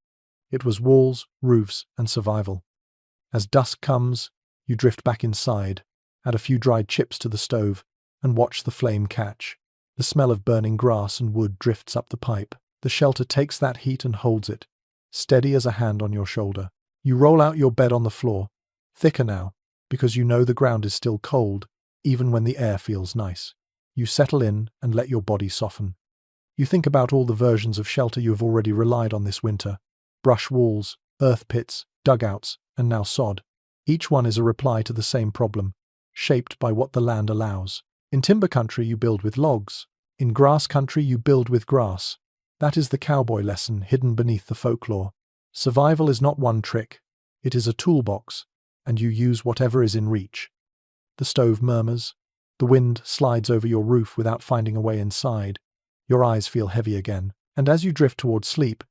it was walls, roofs, and survival. As dusk comes, you drift back inside, add a few dried chips to the stove, and watch the flame catch. The smell of burning grass and wood drifts up the pipe. The shelter takes that heat and holds it, steady as a hand on your shoulder. You roll out your bed on the floor, thicker now, because you know the ground is still cold, even when the air feels nice. You settle in and let your body soften. You think about all the versions of shelter you have already relied on this winter. Brush walls, earth pits, dugouts, and now sod. Each one is a reply to the same problem, shaped by what the land allows. In timber country, you build with logs. In grass country, you build with grass. That is the cowboy lesson hidden beneath the folklore. Survival is not one trick. It is a toolbox, and you use whatever is in reach. The stove murmurs. The wind slides over your roof without finding a way inside. Your eyes feel heavy again, and as you drift towards sleep,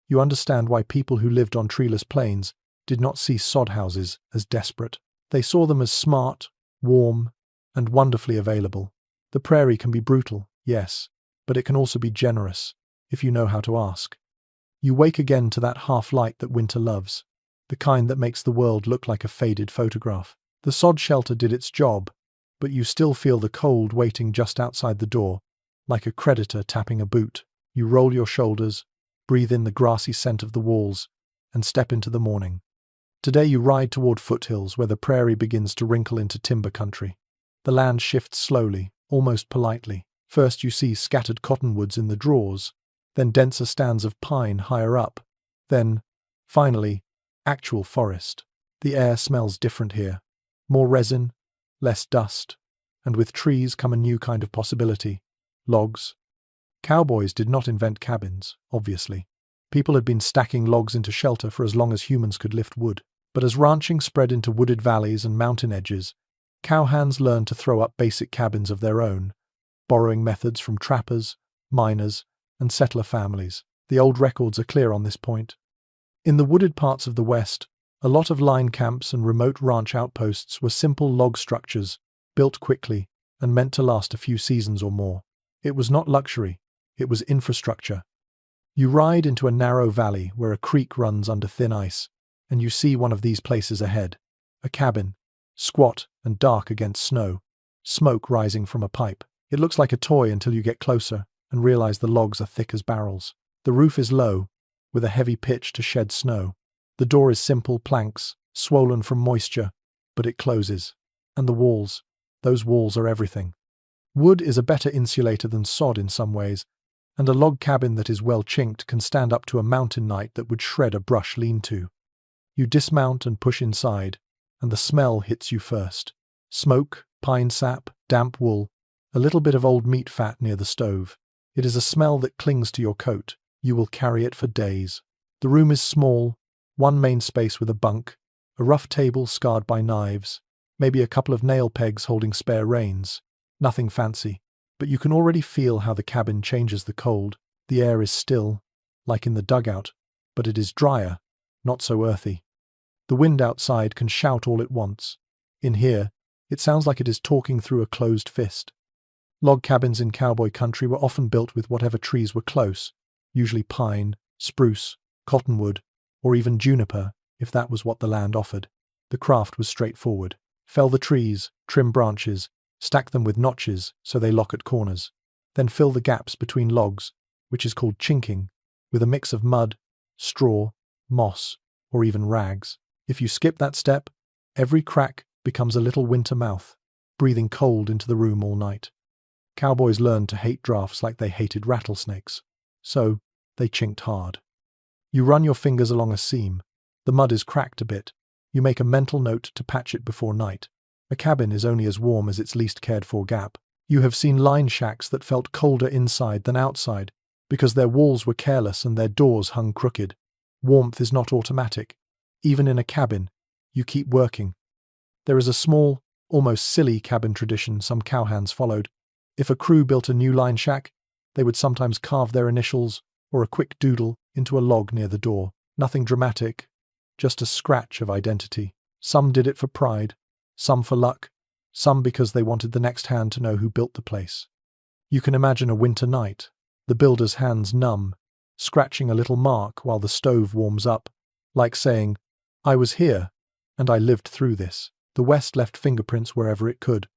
you understand why people who lived on treeless plains did not see sod houses as desperate. They saw them as smart, warm, and wonderfully available. The prairie can be brutal, yes, but it can also be generous, if you know how to ask. You wake again to that half-light that winter loves, the kind that makes the world look like a faded photograph. The sod shelter did its job, but you still feel the cold waiting just outside the door, like a creditor tapping a boot. You roll your shoulders, breathe in the grassy scent of the walls, and step into the morning. Today you ride toward foothills where the prairie begins to wrinkle into timber country. The land shifts slowly, almost politely. First you see scattered cottonwoods in the draws, then denser stands of pine higher up, then, finally, actual forest. The air smells different here. More resin, less dust, and with trees come a new kind of possibility. Logs. Cowboys did not invent cabins, obviously. People had been stacking logs into shelter for as long as humans could lift wood. But as ranching spread into wooded valleys and mountain edges, cowhands learned to throw up basic cabins of their own, borrowing methods from trappers, miners, and settler families. The old records are clear on this point. In the wooded parts of the West, a lot of line camps and remote ranch outposts were simple log structures, built quickly and meant to last a few seasons or more. It was not luxury, it was infrastructure. You ride into a narrow valley where a creek runs under thin ice, and you see one of these places ahead. A cabin, squat and dark against snow, smoke rising from a pipe. It looks like a toy until you get closer and realize the logs are thick as barrels. The roof is low, with a heavy pitch to shed snow. The door is simple planks, swollen from moisture, but it closes. And the walls, those walls are everything. Wood is a better insulator than sod in some ways, and a log cabin that is well chinked can stand up to a mountain night that would shred a brush lean-to. You dismount and push inside, and the smell hits you first. Smoke, pine sap, damp wool, a little bit of old meat fat near the stove. It is a smell that clings to your coat. You will carry it for days. The room is small, one main space with a bunk, a rough table scarred by knives, maybe a couple of nail pegs holding spare reins. Nothing fancy, but you can already feel how the cabin changes the cold. The air is still, like in the dugout, but it is drier, not so earthy. The wind outside can shout all it wants. In here, it sounds like it is talking through a closed fist. Log cabins in cowboy country were often built with whatever trees were close, usually pine, spruce, cottonwood, or even juniper, if that was what the land offered. The craft was straightforward. Fell the trees, trim branches, stack them with notches so they lock at corners. Then fill the gaps between logs, which is called chinking, with a mix of mud, straw, moss, or even rags. If you skip that step, every crack becomes a little winter mouth, breathing cold into the room all night. Cowboys learned to hate drafts like they hated rattlesnakes, so they chinked hard. You run your fingers along a seam. The mud is cracked a bit. You make a mental note to patch it before night. A cabin is only as warm as its least cared-for gap. You have seen line shacks that felt colder inside than outside because their walls were careless and their doors hung crooked. Warmth is not automatic. Even in a cabin, you keep working. There is a small, almost silly cabin tradition some cowhands followed. If a crew built a new line shack, they would sometimes carve their initials or a quick doodle into a log near the door. Nothing dramatic, just a scratch of identity. Some did it for pride, some for luck, some because they wanted the next hand to know who built the place. You can imagine a winter night, the builder's hands numb, scratching a little mark while the stove warms up, like saying, "I was here, and I lived through this." The West left fingerprints wherever it could.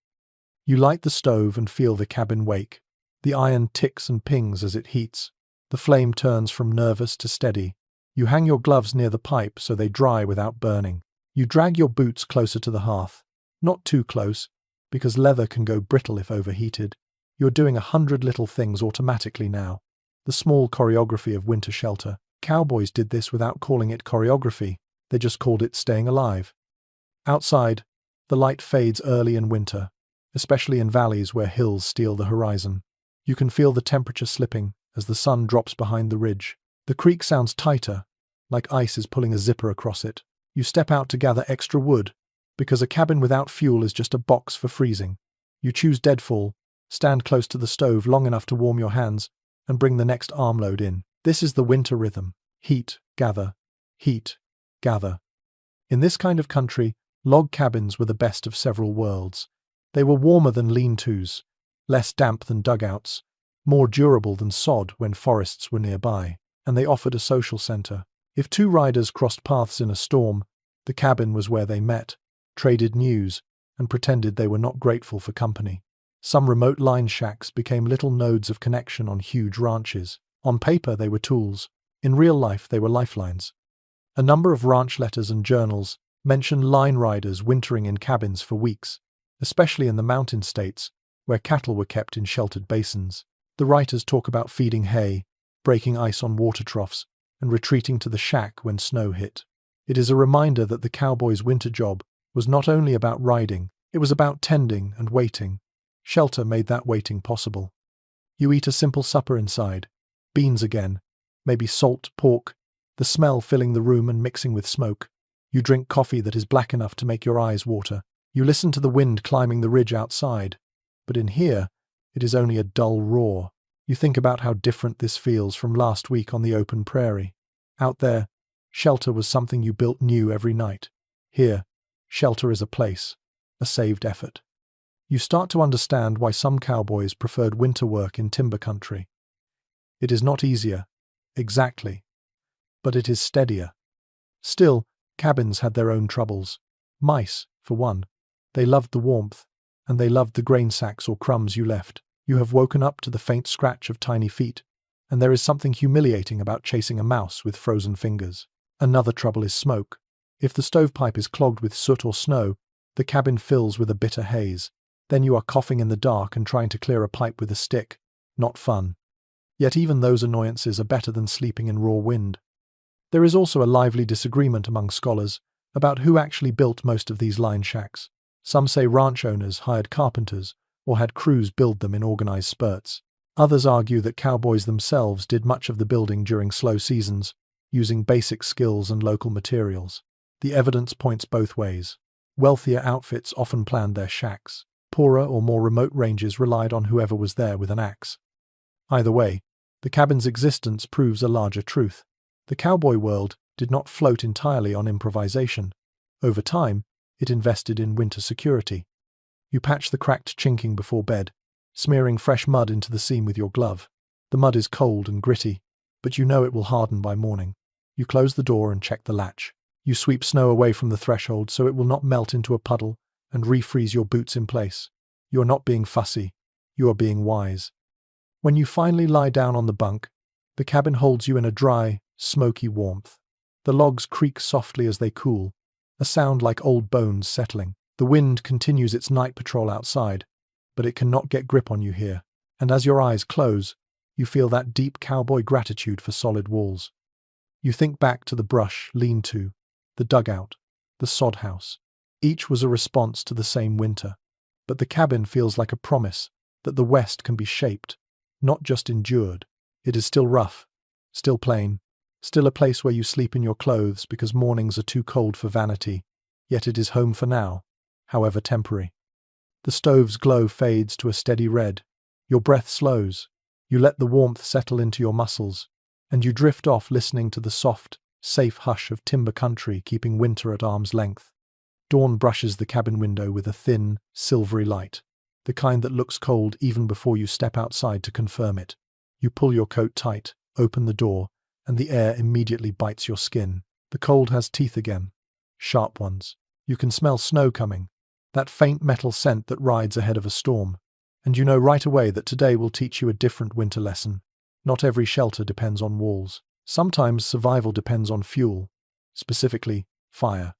You light the stove and feel the cabin wake. The iron ticks and pings as it heats. The flame turns from nervous to steady. You hang your gloves near the pipe so they dry without burning. You drag your boots closer to the hearth. Not too close, because leather can go brittle if overheated. You're doing 100 little things automatically now. The small choreography of winter shelter. Cowboys did this without calling it choreography. They just called it staying alive. Outside, the light fades early in winter, especially in valleys where hills steal the horizon. You can feel the temperature slipping as the sun drops behind the ridge. The creek sounds tighter, like ice is pulling a zipper across it. You step out to gather extra wood, because a cabin without fuel is just a box for freezing. You choose deadfall, stand close to the stove long enough to warm your hands, and bring the next armload in. This is the winter rhythm. Heat, gather. Heat, gather. In this kind of country, log cabins were the best of several worlds. They were warmer than lean-tos, less damp than dugouts, more durable than sod when forests were nearby, and they offered a social center. If two riders crossed paths in a storm, the cabin was where they met, traded news, and pretended they were not grateful for company. Some remote line shacks became little nodes of connection on huge ranches. On paper, they were tools. In real life, they were lifelines. A number of ranch letters and journals mention line riders wintering in cabins for weeks, especially in the mountain states, where cattle were kept in sheltered basins. The writers talk about feeding hay, breaking ice on water troughs, and retreating to the shack when snow hit. It is a reminder that the cowboy's winter job was not only about riding, it was about tending and waiting. Shelter made that waiting possible. You eat a simple supper inside, beans again, maybe salt, pork, the smell filling the room and mixing with smoke. You drink coffee that is black enough to make your eyes water. You listen to the wind climbing the ridge outside, but in here, it is only a dull roar. You think about how different this feels from last week on the open prairie. Out there, shelter was something you built new every night. Here, shelter is a place, a saved effort. You start to understand why some cowboys preferred winter work in timber country. It is not easier, exactly, but it is steadier. Still, cabins had their own troubles. Mice, for one. They loved the warmth, and they loved the grain sacks or crumbs you left. You have woken up to the faint scratch of tiny feet, and there is something humiliating about chasing a mouse with frozen fingers. Another trouble is smoke. If the stovepipe is clogged with soot or snow, the cabin fills with a bitter haze. Then you are coughing in the dark and trying to clear a pipe with a stick. Not fun. Yet even those annoyances are better than sleeping in raw wind. There is also a lively disagreement among scholars about who actually built most of these line shacks. Some say ranch owners hired carpenters or had crews build them in organized spurts. Others argue that cowboys themselves did much of the building during slow seasons, using basic skills and local materials. The evidence points both ways. Wealthier outfits often planned their shacks. Poorer or more remote ranges relied on whoever was there with an axe. Either way, the cabin's existence proves a larger truth. The cowboy world did not float entirely on improvisation. Over time, it invested in winter security. You patch the cracked chinking before bed, smearing fresh mud into the seam with your glove. The mud is cold and gritty, but you know it will harden by morning. You close the door and check the latch. You sweep snow away from the threshold so it will not melt into a puddle and refreeze your boots in place. You are not being fussy, you are being wise. When you finally lie down on the bunk, the cabin holds you in a dry, smoky warmth. The logs creak softly as they cool, a sound like old bones settling. The wind continues its night patrol outside, but it cannot get grip on you here. And as your eyes close, you feel that deep cowboy gratitude for solid walls. You think back to the brush, lean-to, the dugout, the sod house. Each was a response to the same winter. But the cabin feels like a promise that the West can be shaped, not just endured. It is still rough, still plain, still a place where you sleep in your clothes because mornings are too cold for vanity, yet it is home for now, however temporary. The stove's glow fades to a steady red. Your breath slows. You let the warmth settle into your muscles, and you drift off listening to the soft, safe hush of timber country keeping winter at arm's length. Dawn brushes the cabin window with a thin, silvery light, the kind that looks cold even before you step outside to confirm it. You pull your coat tight, open the door, and the air immediately bites your skin. The cold has teeth again, sharp ones. You can smell snow coming, that faint metal scent that rides ahead of a storm. And you know right away that today will teach you a different winter lesson. Not every shelter depends on walls. Sometimes survival depends on fuel, specifically fire.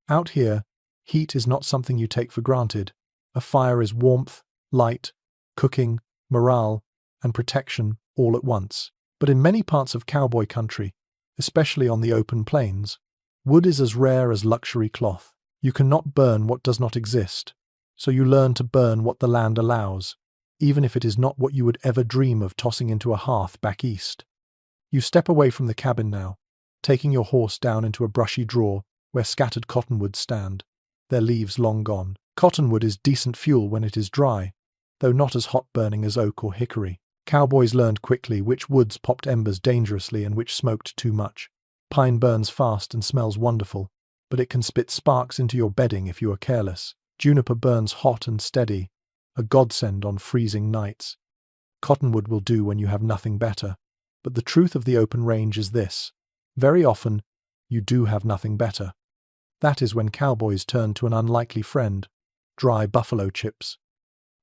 Out here, heat is not something you take for granted. A fire is warmth, light, cooking, morale, and protection all at once. But in many parts of cowboy country, especially on the open plains, wood is as rare as luxury cloth. You cannot burn what does not exist, so you learn to burn what the land allows, even if it is not what you would ever dream of tossing into a hearth back east. You step away from the cabin now, taking your horse down into a brushy draw where scattered cottonwoods stand, their leaves long gone. Cottonwood is decent fuel when it is dry, though not as hot-burning as oak or hickory. Cowboys learned quickly which woods popped embers dangerously and which smoked too much. Pine burns fast and smells wonderful, but it can spit sparks into your bedding if you are careless. Juniper burns hot and steady, a godsend on freezing nights. Cottonwood will do when you have nothing better. But the truth of the open range is this: very often, you do have nothing better. That is when cowboys turn to an unlikely friend: dry buffalo chips.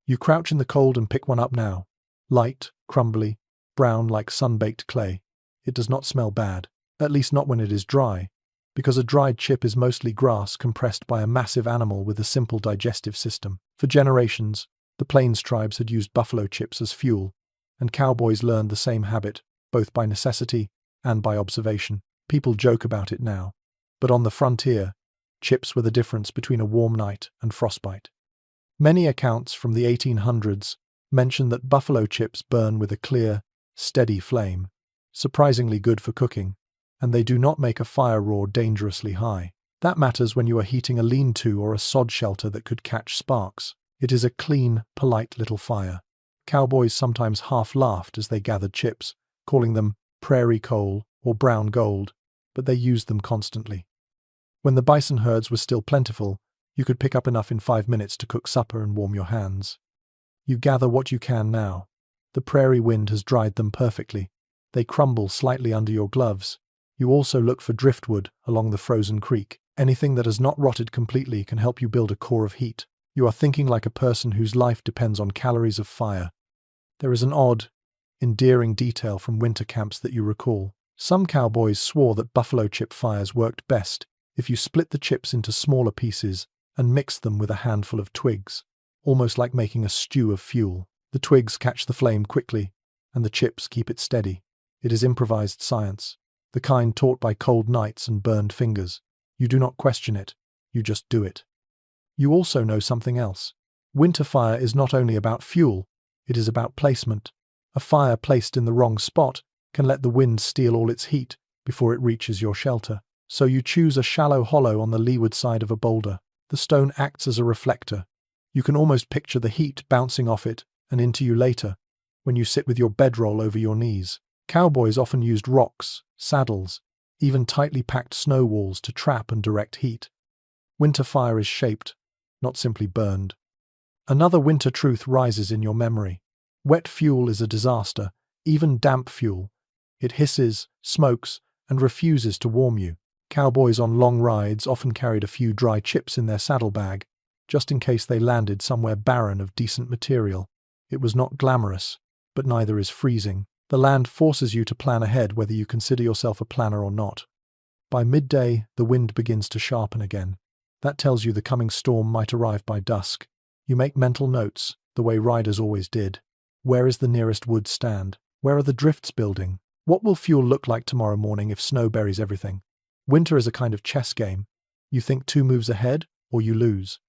You crouch in the cold and pick one up now. Light, crumbly, brown like sun-baked clay. It does not smell bad, at least not when it is dry, because a dried chip is mostly grass compressed by a massive animal with a simple digestive system. For generations, the Plains tribes had used buffalo chips as fuel, and cowboys learned the same habit, both by necessity and by observation. People joke about it now, but on the frontier, chips were the difference between a warm night and frostbite. Many accounts from the 1800s mention that buffalo chips burn with a clear, steady flame, surprisingly good for cooking, and they do not make a fire roar dangerously high. That matters when you are heating a lean-to or a sod shelter that could catch sparks. It is a clean, polite little fire. Cowboys sometimes half laughed as they gathered chips, calling them prairie coal or brown gold, but they used them constantly. When the bison herds were still plentiful, you could pick up enough in 5 minutes to cook supper and warm your hands. You gather what you can now. The prairie wind has dried them perfectly. They crumble slightly under your gloves. You also look for driftwood along the frozen creek. Anything that has not rotted completely can help you build a core of heat. You are thinking like a person whose life depends on calories of fire. There is an odd, endearing detail from winter camps that you recall. Some cowboys swore that buffalo chip fires worked best if you split the chips into smaller pieces and mixed them with a handful of twigs. almost like making a stew of fuel. The twigs catch the flame quickly, and the chips keep it steady. It is improvised science, the kind taught by cold nights and burned fingers. You do not question it, you just do it. You also know something else. Winter fire is not only about fuel, it is about placement. A fire placed in the wrong spot can let the wind steal all its heat before it reaches your shelter. So you choose a shallow hollow on the leeward side of a boulder. The stone acts as a reflector. You can almost picture the heat bouncing off it and into you later, when you sit with your bedroll over your knees. Cowboys often used rocks, saddles, even tightly packed snow walls to trap and direct heat. Winter fire is shaped, not simply burned. Another winter truth rises in your memory. Wet fuel is a disaster, even damp fuel. It hisses, smokes, and refuses to warm you. Cowboys on long rides often carried a few dry chips in their saddlebag, just in case they landed somewhere barren of decent material. It was not glamorous, but neither is freezing. The land forces you to plan ahead whether you consider yourself a planner or not. By midday, the wind begins to sharpen again. That tells you the coming storm might arrive by dusk. You make mental notes, the way riders always did. Where is the nearest wood stand? Where are the drifts building? What will fuel look like tomorrow morning if snow buries everything? Winter is a kind of chess game. You think 2 moves ahead, or you lose.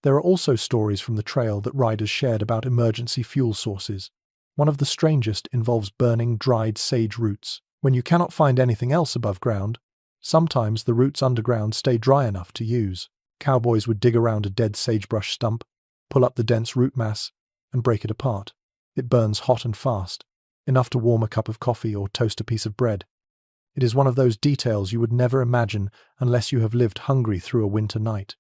There are also stories from the trail that riders shared about emergency fuel sources. One of the strangest involves burning dried sage roots. When you cannot find anything else above ground, sometimes the roots underground stay dry enough to use. Cowboys would dig around a dead sagebrush stump, pull up the dense root mass, and break it apart. It burns hot and fast, enough to warm a cup of coffee or toast a piece of bread. It is one of those details you would never imagine unless you have lived hungry through a winter night.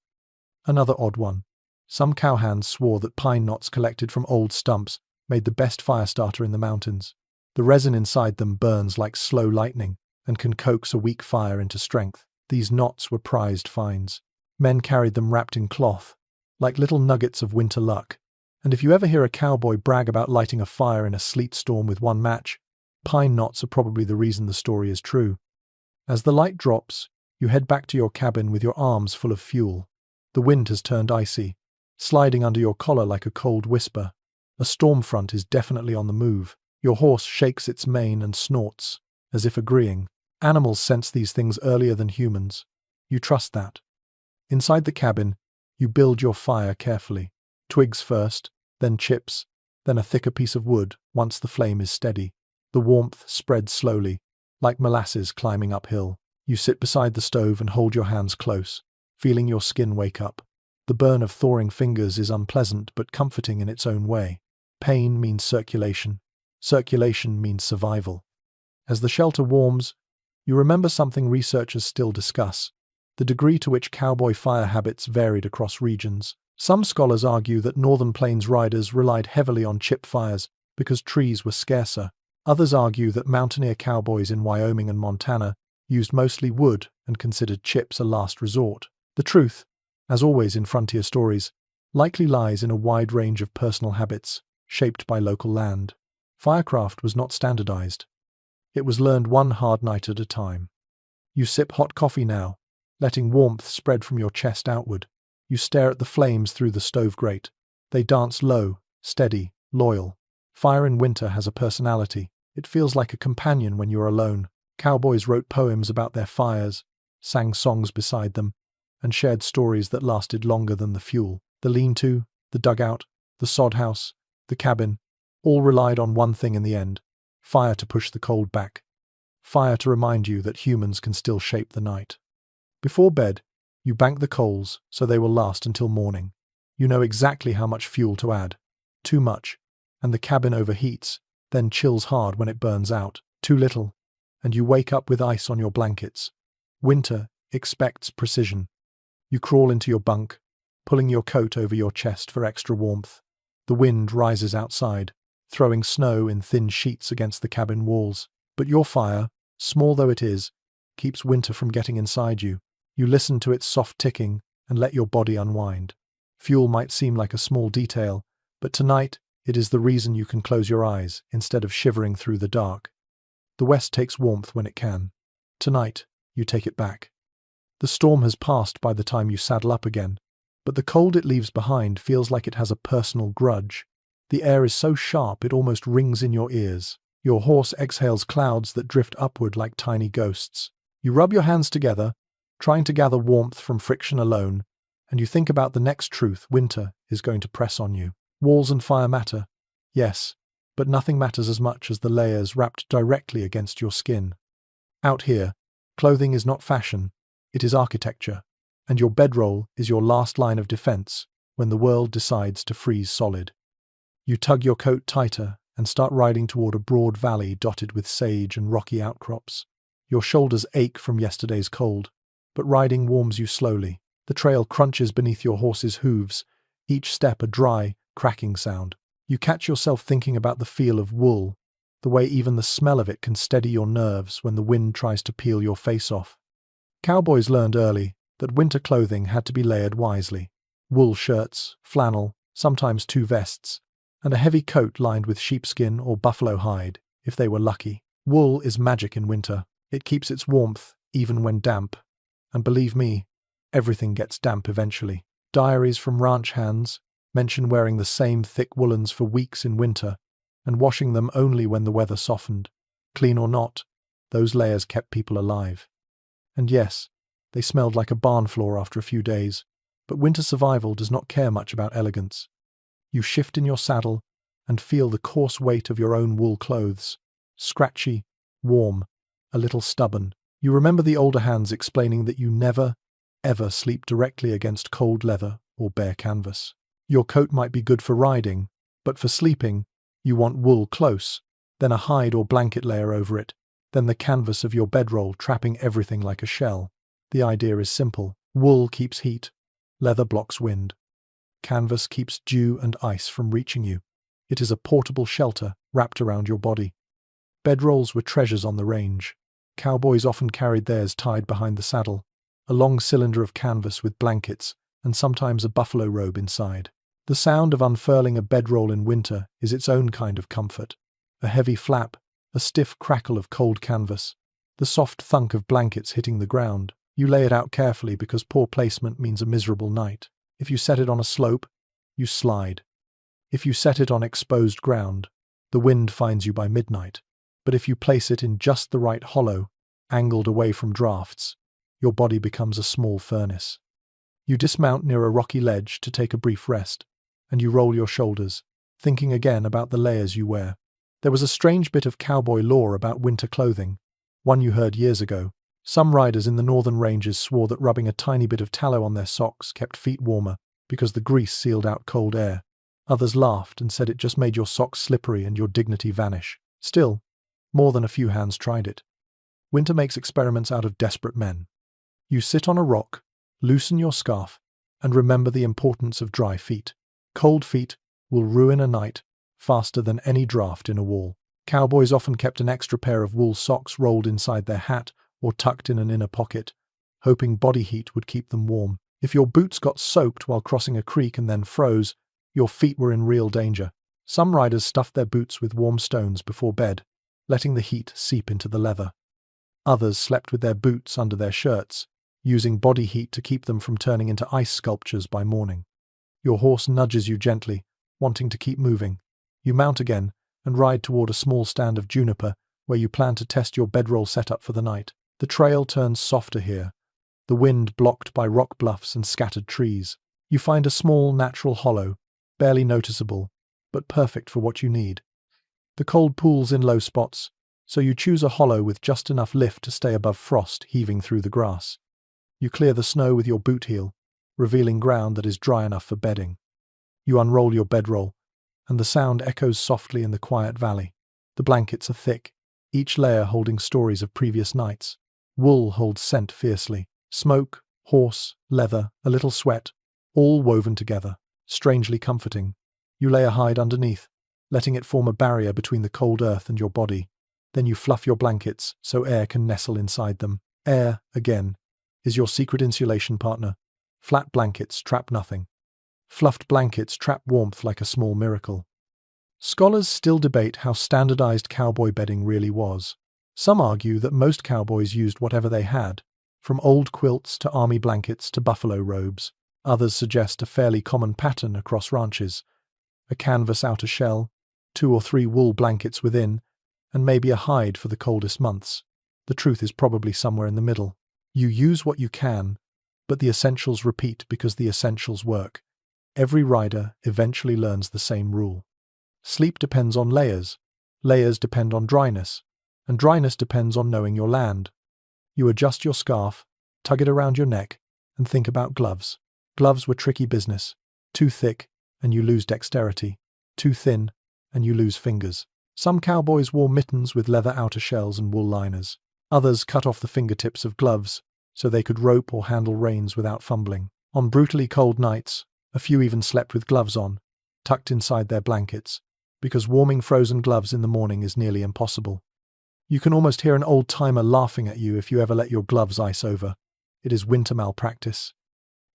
Another odd one. Some cowhands swore that pine knots collected from old stumps made the best fire starter in the mountains. The resin inside them burns like slow lightning and can coax a weak fire into strength. These knots were prized finds. Men carried them wrapped in cloth, like little nuggets of winter luck. And if you ever hear a cowboy brag about lighting a fire in a sleet storm with one match, pine knots are probably the reason the story is true. As the light drops, you head back to your cabin with your arms full of fuel. The wind has turned icy, sliding under your collar like a cold whisper. A storm front is definitely on the move. Your horse shakes its mane and snorts, as if agreeing. Animals sense these things earlier than humans. You trust that. Inside the cabin, you build your fire carefully. Twigs first, then chips, then a thicker piece of wood once the flame is steady. The warmth spreads slowly, like molasses climbing uphill. You sit beside the stove and hold your hands close, feeling your skin wake up. The burn of thawing fingers is unpleasant but comforting in its own way. Pain means circulation. Circulation means survival. As the shelter warms, you remember something researchers still discuss: the degree to which cowboy fire habits varied across regions. Some scholars argue that northern plains riders relied heavily on chip fires because trees were scarcer. Others argue that mountaineer cowboys in Wyoming and Montana used mostly wood and considered chips a last resort. The truth, as always in frontier stories, likely lies in a wide range of personal habits, shaped by local land. Firecraft was not standardized. It was learned one hard night at a time. You sip hot coffee now, letting warmth spread from your chest outward. You stare at the flames through the stove grate. They dance low, steady, loyal. Fire in winter has a personality. It feels like a companion when you're alone. Cowboys wrote poems about their fires, sang songs beside them, and shared stories that lasted longer than the fuel. The lean-to, the dugout, the sod house, the cabin, all relied on one thing in the end: fire to push the cold back. Fire to remind you that humans can still shape the night. Before bed, you bank the coals so they will last until morning. You know exactly how much fuel to add. Too much, and the cabin overheats, then chills hard when it burns out. Too little, and you wake up with ice on your blankets. Winter expects precision. You crawl into your bunk, pulling your coat over your chest for extra warmth. The wind rises outside, throwing snow in thin sheets against the cabin walls. But your fire, small though it is, keeps winter from getting inside you. You listen to its soft ticking and let your body unwind. Fuel might seem like a small detail, but tonight it is the reason you can close your eyes instead of shivering through the dark. The West takes warmth when it can. Tonight, you take it back. The storm has passed by the time you saddle up again, but the cold it leaves behind feels like it has a personal grudge. The air is so sharp it almost rings in your ears. Your horse exhales clouds that drift upward like tiny ghosts. You rub your hands together, trying to gather warmth from friction alone, and you think about the next truth winter is going to press on you. Walls and fire matter, yes, but nothing matters as much as the layers wrapped directly against your skin. Out here, clothing is not fashion, it is architecture, and your bedroll is your last line of defense when the world decides to freeze solid. You tug your coat tighter and start riding toward a broad valley dotted with sage and rocky outcrops. Your shoulders ache from yesterday's cold, but riding warms you slowly. The trail crunches beneath your horse's hooves, each step a dry, cracking sound. You catch yourself thinking about the feel of wool, the way even the smell of it can steady your nerves when the wind tries to peel your face off. Cowboys learned early that winter clothing had to be layered wisely. Wool shirts, flannel, sometimes 2 vests, and a heavy coat lined with sheepskin or buffalo hide, if they were lucky. Wool is magic in winter. It keeps its warmth, even when damp. And believe me, everything gets damp eventually. Diaries from ranch hands mention wearing the same thick woolens for weeks in winter, and washing them only when the weather softened. Clean or not, those layers kept people alive. And yes, they smelled like a barn floor after a few days, but winter survival does not care much about elegance. You shift in your saddle and feel the coarse weight of your own wool clothes. Scratchy, warm, a little stubborn. You remember the older hands explaining that you never, ever sleep directly against cold leather or bare canvas. Your coat might be good for riding, but for sleeping, you want wool close, then a hide or blanket layer over it, then the canvas of your bedroll trapping everything like a shell. The idea is simple. Wool keeps heat, leather blocks wind. Canvas keeps dew and ice from reaching you. It is a portable shelter wrapped around your body. Bedrolls were treasures on the range. Cowboys often carried theirs tied behind the saddle, a long cylinder of canvas with blankets, and sometimes a buffalo robe inside. The sound of unfurling a bedroll in winter is its own kind of comfort. A heavy flap, a stiff crackle of cold canvas, the soft thunk of blankets hitting the ground. You lay it out carefully because poor placement means a miserable night. If you set it on a slope, you slide. If you set it on exposed ground, the wind finds you by midnight. But if you place it in just the right hollow, angled away from drafts, your body becomes a small furnace. You dismount near a rocky ledge to take a brief rest, and you roll your shoulders, thinking again about the layers you wear. There was a strange bit of cowboy lore about winter clothing, one you heard years ago. Some riders in the northern ranges swore that rubbing a tiny bit of tallow on their socks kept feet warmer because the grease sealed out cold air. Others laughed and said it just made your socks slippery and your dignity vanish. Still, more than a few hands tried it. Winter makes experiments out of desperate men. You sit on a rock, loosen your scarf, and remember the importance of dry feet. Cold feet will ruin a night faster than any draft in a wall. Cowboys often kept an extra pair of wool socks rolled inside their hat or tucked in an inner pocket, hoping body heat would keep them warm. If your boots got soaked while crossing a creek and then froze, your feet were in real danger. Some riders stuffed their boots with warm stones before bed, letting the heat seep into the leather. Others slept with their boots under their shirts, using body heat to keep them from turning into ice sculptures by morning. Your horse nudges you gently, wanting to keep moving. You mount again and ride toward a small stand of juniper where you plan to test your bedroll setup for the night. The trail turns softer here, the wind blocked by rock bluffs and scattered trees. You find a small, natural hollow, barely noticeable, but perfect for what you need. The cold pools in low spots, so you choose a hollow with just enough lift to stay above frost heaving through the grass. You clear the snow with your boot heel, revealing ground that is dry enough for bedding. You unroll your bedroll, and the sound echoes softly in the quiet valley. The blankets are thick, each layer holding stories of previous nights. Wool holds scent fiercely. Smoke, horse, leather, a little sweat, all woven together, strangely comforting. You lay a hide underneath, letting it form a barrier between the cold earth and your body. Then you fluff your blankets so air can nestle inside them. Air, again, is your secret insulation partner. Flat blankets trap nothing. Fluffed blankets trap warmth like a small miracle. Scholars still debate how standardized cowboy bedding really was. Some argue that most cowboys used whatever they had, from old quilts to army blankets to buffalo robes. Others suggest a fairly common pattern across ranches: a canvas outer shell, 2 or 3 wool blankets within, and maybe a hide for the coldest months. The truth is probably somewhere in the middle. You use what you can, but the essentials repeat because the essentials work. Every rider eventually learns the same rule. Sleep depends on layers. Layers depend on dryness, and dryness depends on knowing your land. You adjust your scarf, tug it around your neck, and think about gloves. Gloves were tricky business. Too thick, and you lose dexterity. Too thin, and you lose fingers. Some cowboys wore mittens with leather outer shells and wool liners. Others cut off the fingertips of gloves so they could rope or handle reins without fumbling. On brutally cold nights, a few even slept with gloves on, tucked inside their blankets, because warming frozen gloves in the morning is nearly impossible. You can almost hear an old-timer laughing at you if you ever let your gloves ice over. It is winter malpractice.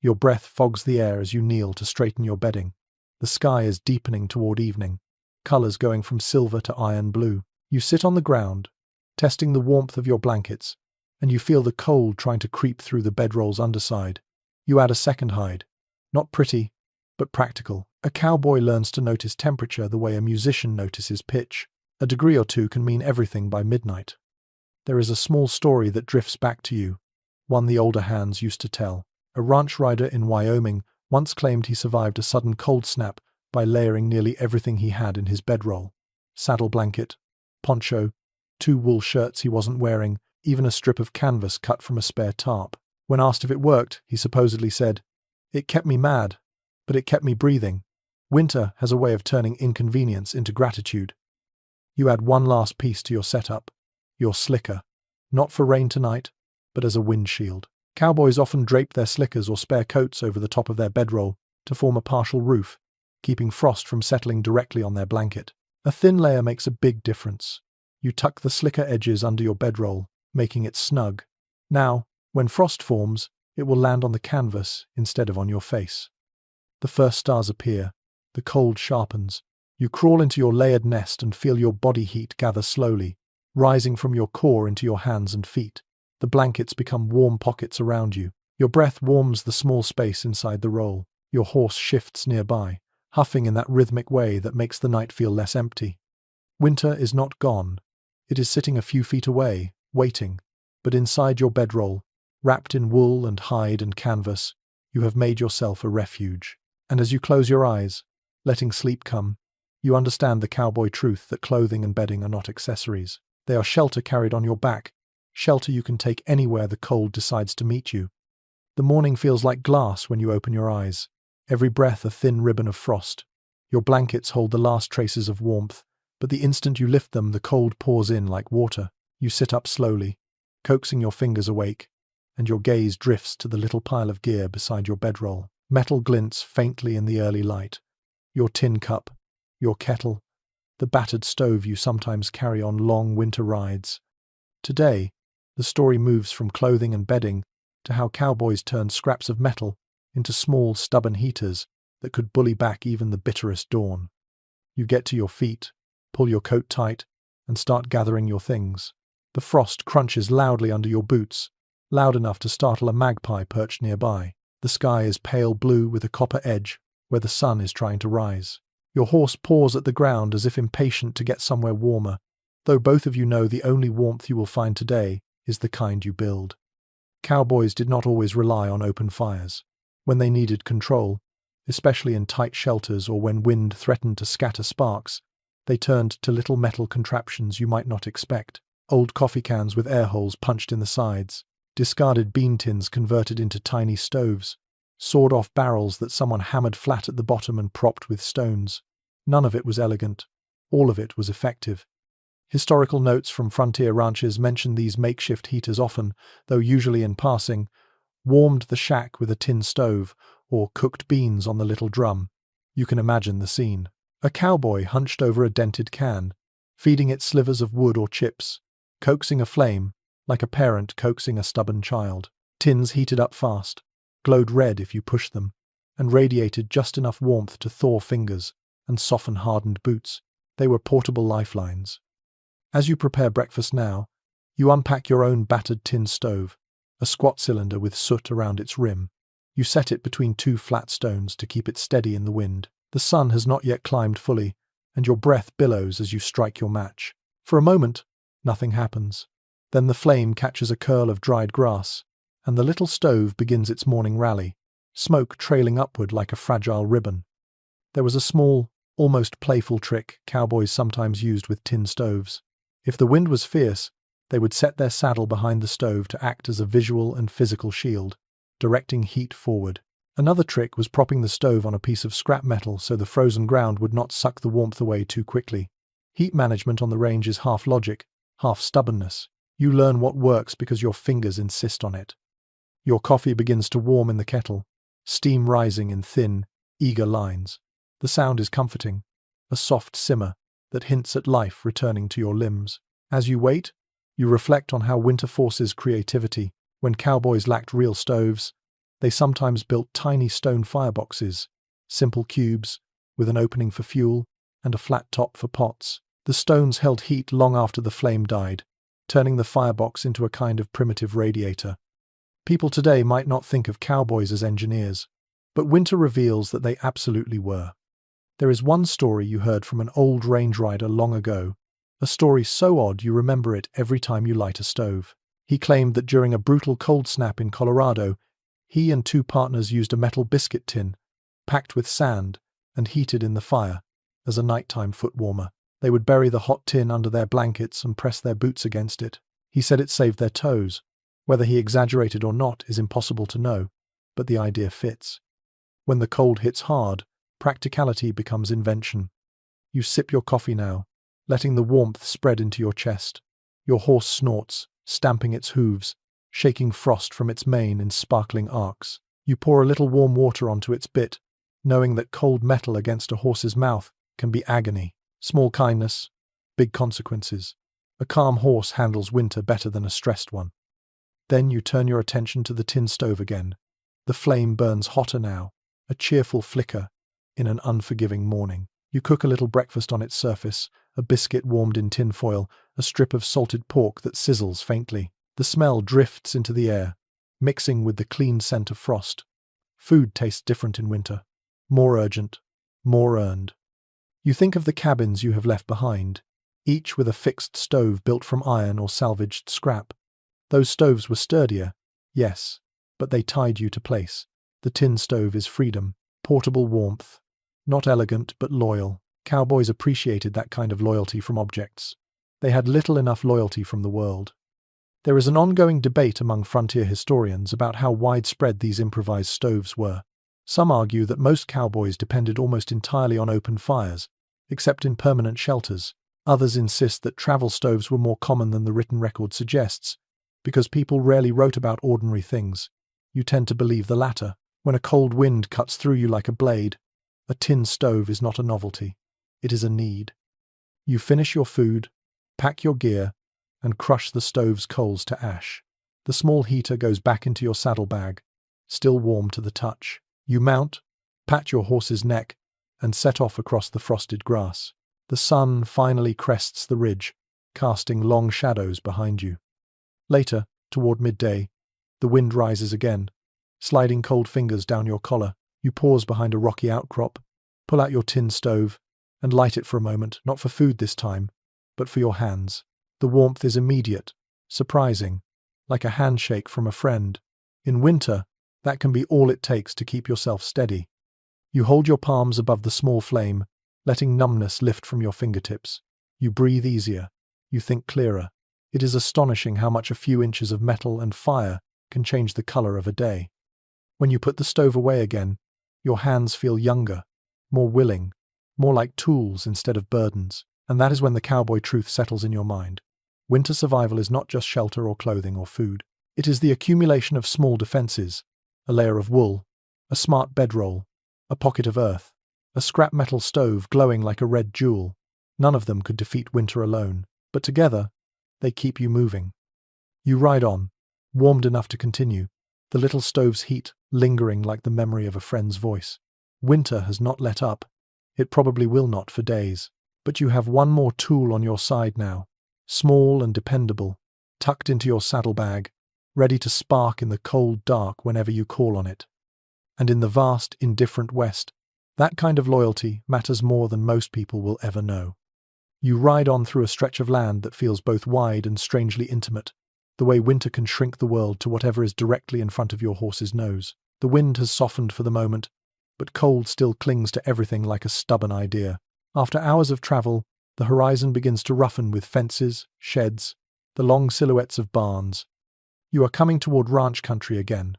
Your breath fogs the air as you kneel to straighten your bedding. The sky is deepening toward evening, colors going from silver to iron blue. You sit on the ground, testing the warmth of your blankets, and you feel the cold trying to creep through the bedroll's underside. You add a second hide. Not pretty, but practical. A cowboy learns to notice temperature the way a musician notices pitch. A degree or two can mean everything by midnight. There is a small story that drifts back to you, one the older hands used to tell. A ranch rider in Wyoming once claimed he survived a sudden cold snap by layering nearly everything he had in his bedroll: saddle blanket, poncho, 2 wool shirts he wasn't wearing, even a strip of canvas cut from a spare tarp. When asked if it worked, he supposedly said, "It kept me mad, but it kept me breathing." Winter has a way of turning inconvenience into gratitude. You add one last piece to your setup: your slicker. Not for rain tonight, but as a windshield. Cowboys often drape their slickers or spare coats over the top of their bedroll to form a partial roof, keeping frost from settling directly on their blanket. A thin layer makes a big difference. You tuck the slicker edges under your bedroll, making it snug. Now, when frost forms, it will land on the canvas instead of on your face. The first stars appear. The cold sharpens. You crawl into your layered nest and feel your body heat gather slowly, rising from your core into your hands and feet. The blankets become warm pockets around you. Your breath warms the small space inside the roll. Your horse shifts nearby, huffing in that rhythmic way that makes the night feel less empty. Winter is not gone. It is sitting a few feet away, waiting. But inside your bedroll, wrapped in wool and hide and canvas, you have made yourself a refuge. And as you close your eyes, letting sleep come, you understand the cowboy truth that clothing and bedding are not accessories. They are shelter carried on your back, shelter you can take anywhere the cold decides to meet you. The morning feels like glass when you open your eyes, every breath a thin ribbon of frost. Your blankets hold the last traces of warmth, but the instant you lift them, the cold pours in like water. You sit up slowly, coaxing your fingers awake, and your gaze drifts to the little pile of gear beside your bedroll. Metal glints faintly in the early light. Your tin cup, your kettle, the battered stove you sometimes carry on long winter rides. Today, the story moves from clothing and bedding to how cowboys turned scraps of metal into small, stubborn heaters that could bully back even the bitterest dawn. You get to your feet, pull your coat tight, and start gathering your things. The frost crunches loudly under your boots, loud enough to startle a magpie perched nearby. The sky is pale blue with a copper edge where the sun is trying to rise. Your horse paws at the ground as if impatient to get somewhere warmer, though both of you know the only warmth you will find today is the kind you build. Cowboys did not always rely on open fires. When they needed control, especially in tight shelters or when wind threatened to scatter sparks, they turned to little metal contraptions you might not expect. Old coffee cans with air holes punched in the sides, discarded bean tins converted into tiny stoves, sawed-off barrels that someone hammered flat at the bottom and propped with stones. None of it was elegant. All of it was effective. Historical notes from frontier ranches mention these makeshift heaters often, though usually in passing, warmed the shack with a tin stove or cooked beans on the little drum. You can imagine the scene. A cowboy hunched over a dented can, feeding it slivers of wood or chips, coaxing a flame, like a parent coaxing a stubborn child. Tins heated up fast, glowed red if you pushed them, and radiated just enough warmth to thaw fingers and soften hardened boots. They were portable lifelines. As you prepare breakfast now, you unpack your own battered tin stove, a squat cylinder with soot around its rim. You set it between two flat stones to keep it steady in the wind. The sun has not yet climbed fully, and your breath billows as you strike your match. For a moment, nothing happens. Then the flame catches a curl of dried grass, and the little stove begins its morning rally, smoke trailing upward like a fragile ribbon. There was a small, almost playful trick cowboys sometimes used with tin stoves. If the wind was fierce, they would set their saddle behind the stove to act as a visual and physical shield, directing heat forward. Another trick was propping the stove on a piece of scrap metal so the frozen ground would not suck the warmth away too quickly. Heat management on the range is half logic, half stubbornness. You learn what works because your fingers insist on it. Your coffee begins to warm in the kettle, steam rising in thin, eager lines. The sound is comforting, a soft simmer that hints at life returning to your limbs. As you wait, you reflect on how winter forces creativity. When cowboys lacked real stoves, they sometimes built tiny stone fireboxes, simple cubes with an opening for fuel and a flat top for pots. The stones held heat long after the flame died, turning the firebox into a kind of primitive radiator. People today might not think of cowboys as engineers, but winter reveals that they absolutely were. There is one story you heard from an old range rider long ago, a story so odd you remember it every time you light a stove. He claimed that during a brutal cold snap in Colorado, he and two partners used a metal biscuit tin, packed with sand, and heated in the fire, as a nighttime foot warmer. They would bury the hot tin under their blankets and press their boots against it. He said it saved their toes. Whether he exaggerated or not is impossible to know, but the idea fits. When the cold hits hard, practicality becomes invention. You sip your coffee now, letting the warmth spread into your chest. Your horse snorts, stamping its hooves, shaking frost from its mane in sparkling arcs. You pour a little warm water onto its bit, knowing that cold metal against a horse's mouth can be agony. Small kindness, big consequences. A calm horse handles winter better than a stressed one. Then you turn your attention to the tin stove again. The flame burns hotter now, a cheerful flicker in an unforgiving morning. You cook a little breakfast on its surface, a biscuit warmed in tin foil, a strip of salted pork that sizzles faintly. The smell drifts into the air, mixing with the clean scent of frost. Food tastes different in winter. More urgent, more earned. You think of the cabins you have left behind, each with a fixed stove built from iron or salvaged scrap. Those stoves were sturdier, yes, but they tied you to place. The tin stove is freedom, portable warmth. Not elegant, but loyal. Cowboys appreciated that kind of loyalty from objects. They had little enough loyalty from the world. There is an ongoing debate among frontier historians about how widespread these improvised stoves were. Some argue that most cowboys depended almost entirely on open fires, except in permanent shelters. Others insist that travel stoves were more common than the written record suggests, because people rarely wrote about ordinary things. You tend to believe the latter. When a cold wind cuts through you like a blade, a tin stove is not a novelty. It is a need. You finish your food, pack your gear, and crush the stove's coals to ash. The small heater goes back into your saddlebag, still warm to the touch. You mount, pat your horse's neck, and set off across the frosted grass. The sun finally crests the ridge, casting long shadows behind you. Later, toward midday, the wind rises again, sliding cold fingers down your collar. You pause behind a rocky outcrop, pull out your tin stove, and light it for a moment, not for food this time, but for your hands. The warmth is immediate, surprising, like a handshake from a friend. In winter, that can be all it takes to keep yourself steady. You hold your palms above the small flame, letting numbness lift from your fingertips. You breathe easier. You think clearer. It is astonishing how much a few inches of metal and fire can change the color of a day. When you put the stove away again, your hands feel younger, more willing, more like tools instead of burdens. And that is when the cowboy truth settles in your mind. Winter survival is not just shelter or clothing or food. It is the accumulation of small defenses, a layer of wool, a smart bedroll, a pocket of earth, a scrap metal stove glowing like a red jewel. None of them could defeat winter alone, but together, they keep you moving. You ride on, warmed enough to continue, the little stove's heat lingering like the memory of a friend's voice. Winter has not let up. It probably will not for days. But you have one more tool on your side now, small and dependable, tucked into your saddlebag, ready to spark in the cold dark whenever you call on it. And in the vast, indifferent West, that kind of loyalty matters more than most people will ever know. You ride on through a stretch of land that feels both wide and strangely intimate, the way winter can shrink the world to whatever is directly in front of your horse's nose. The wind has softened for the moment, but cold still clings to everything like a stubborn idea. After hours of travel, the horizon begins to roughen with fences, sheds, the long silhouettes of barns. You are coming toward ranch country again,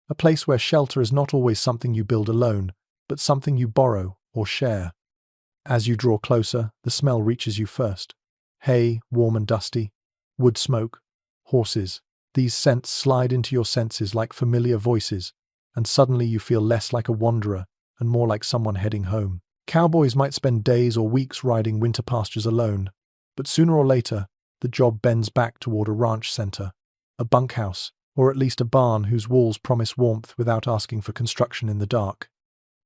a place where shelter is not always something you build alone, but something you borrow or share. As you draw closer, the smell reaches you first. Hay, warm and dusty, wood smoke, horses. These scents slide into your senses like familiar voices, and suddenly you feel less like a wanderer and more like someone heading home. Cowboys might spend days or weeks riding winter pastures alone, but sooner or later, the job bends back toward a ranch center, a bunkhouse, or at least a barn whose walls promise warmth without asking for construction in the dark.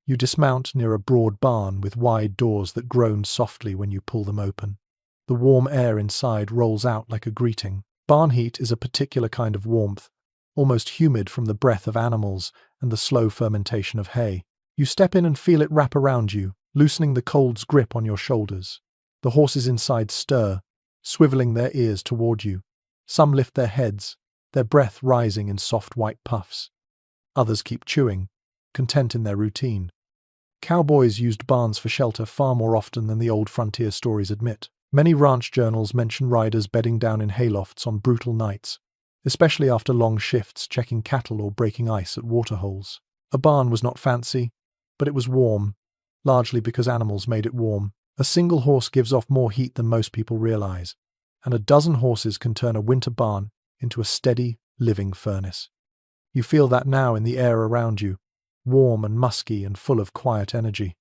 You dismount near a broad barn with wide doors that groan softly when you pull them open. The warm air inside rolls out like a greeting. Barn heat is a particular kind of warmth, almost humid from the breath of animals and the slow fermentation of hay. You step in and feel it wrap around you, loosening the cold's grip on your shoulders. The horses inside stir, swiveling their ears toward you. Some lift their heads, their breath rising in soft white puffs. Others keep chewing, content in their routine. Cowboys used barns for shelter far more often than the old frontier stories admit. Many ranch journals mention riders bedding down in haylofts on brutal nights, especially after long shifts checking cattle or breaking ice at waterholes. A barn was not fancy, but it was warm, largely because animals made it warm. A single horse gives off more heat than most people realize, and a dozen horses can turn a winter barn into a steady, living furnace. You feel that now in the air around you, warm and musky and full of quiet energy.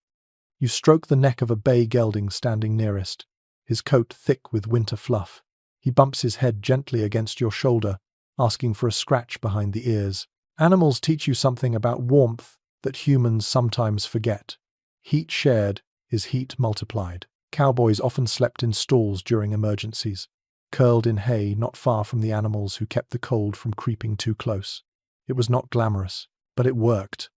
You stroke the neck of a bay gelding standing nearest, his coat thick with winter fluff. He bumps his head gently against your shoulder, asking for a scratch behind the ears. Animals teach you something about warmth that humans sometimes forget. Heat shared is heat multiplied. Cowboys often slept in stalls during emergencies, curled in hay not far from the animals who kept the cold from creeping too close. It was not glamorous, but it worked.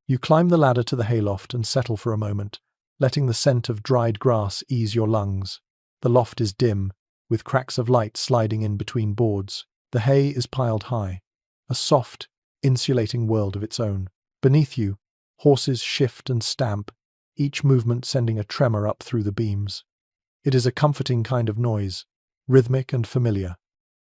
You climb the ladder to the hayloft and settle for a moment, letting the scent of dried grass ease your lungs. The loft is dim, with cracks of light sliding in between boards. The hay is piled high, a soft, insulating world of its own. Beneath you, horses shift and stamp, each movement sending a tremor up through the beams. It is a comforting kind of noise, rhythmic and familiar.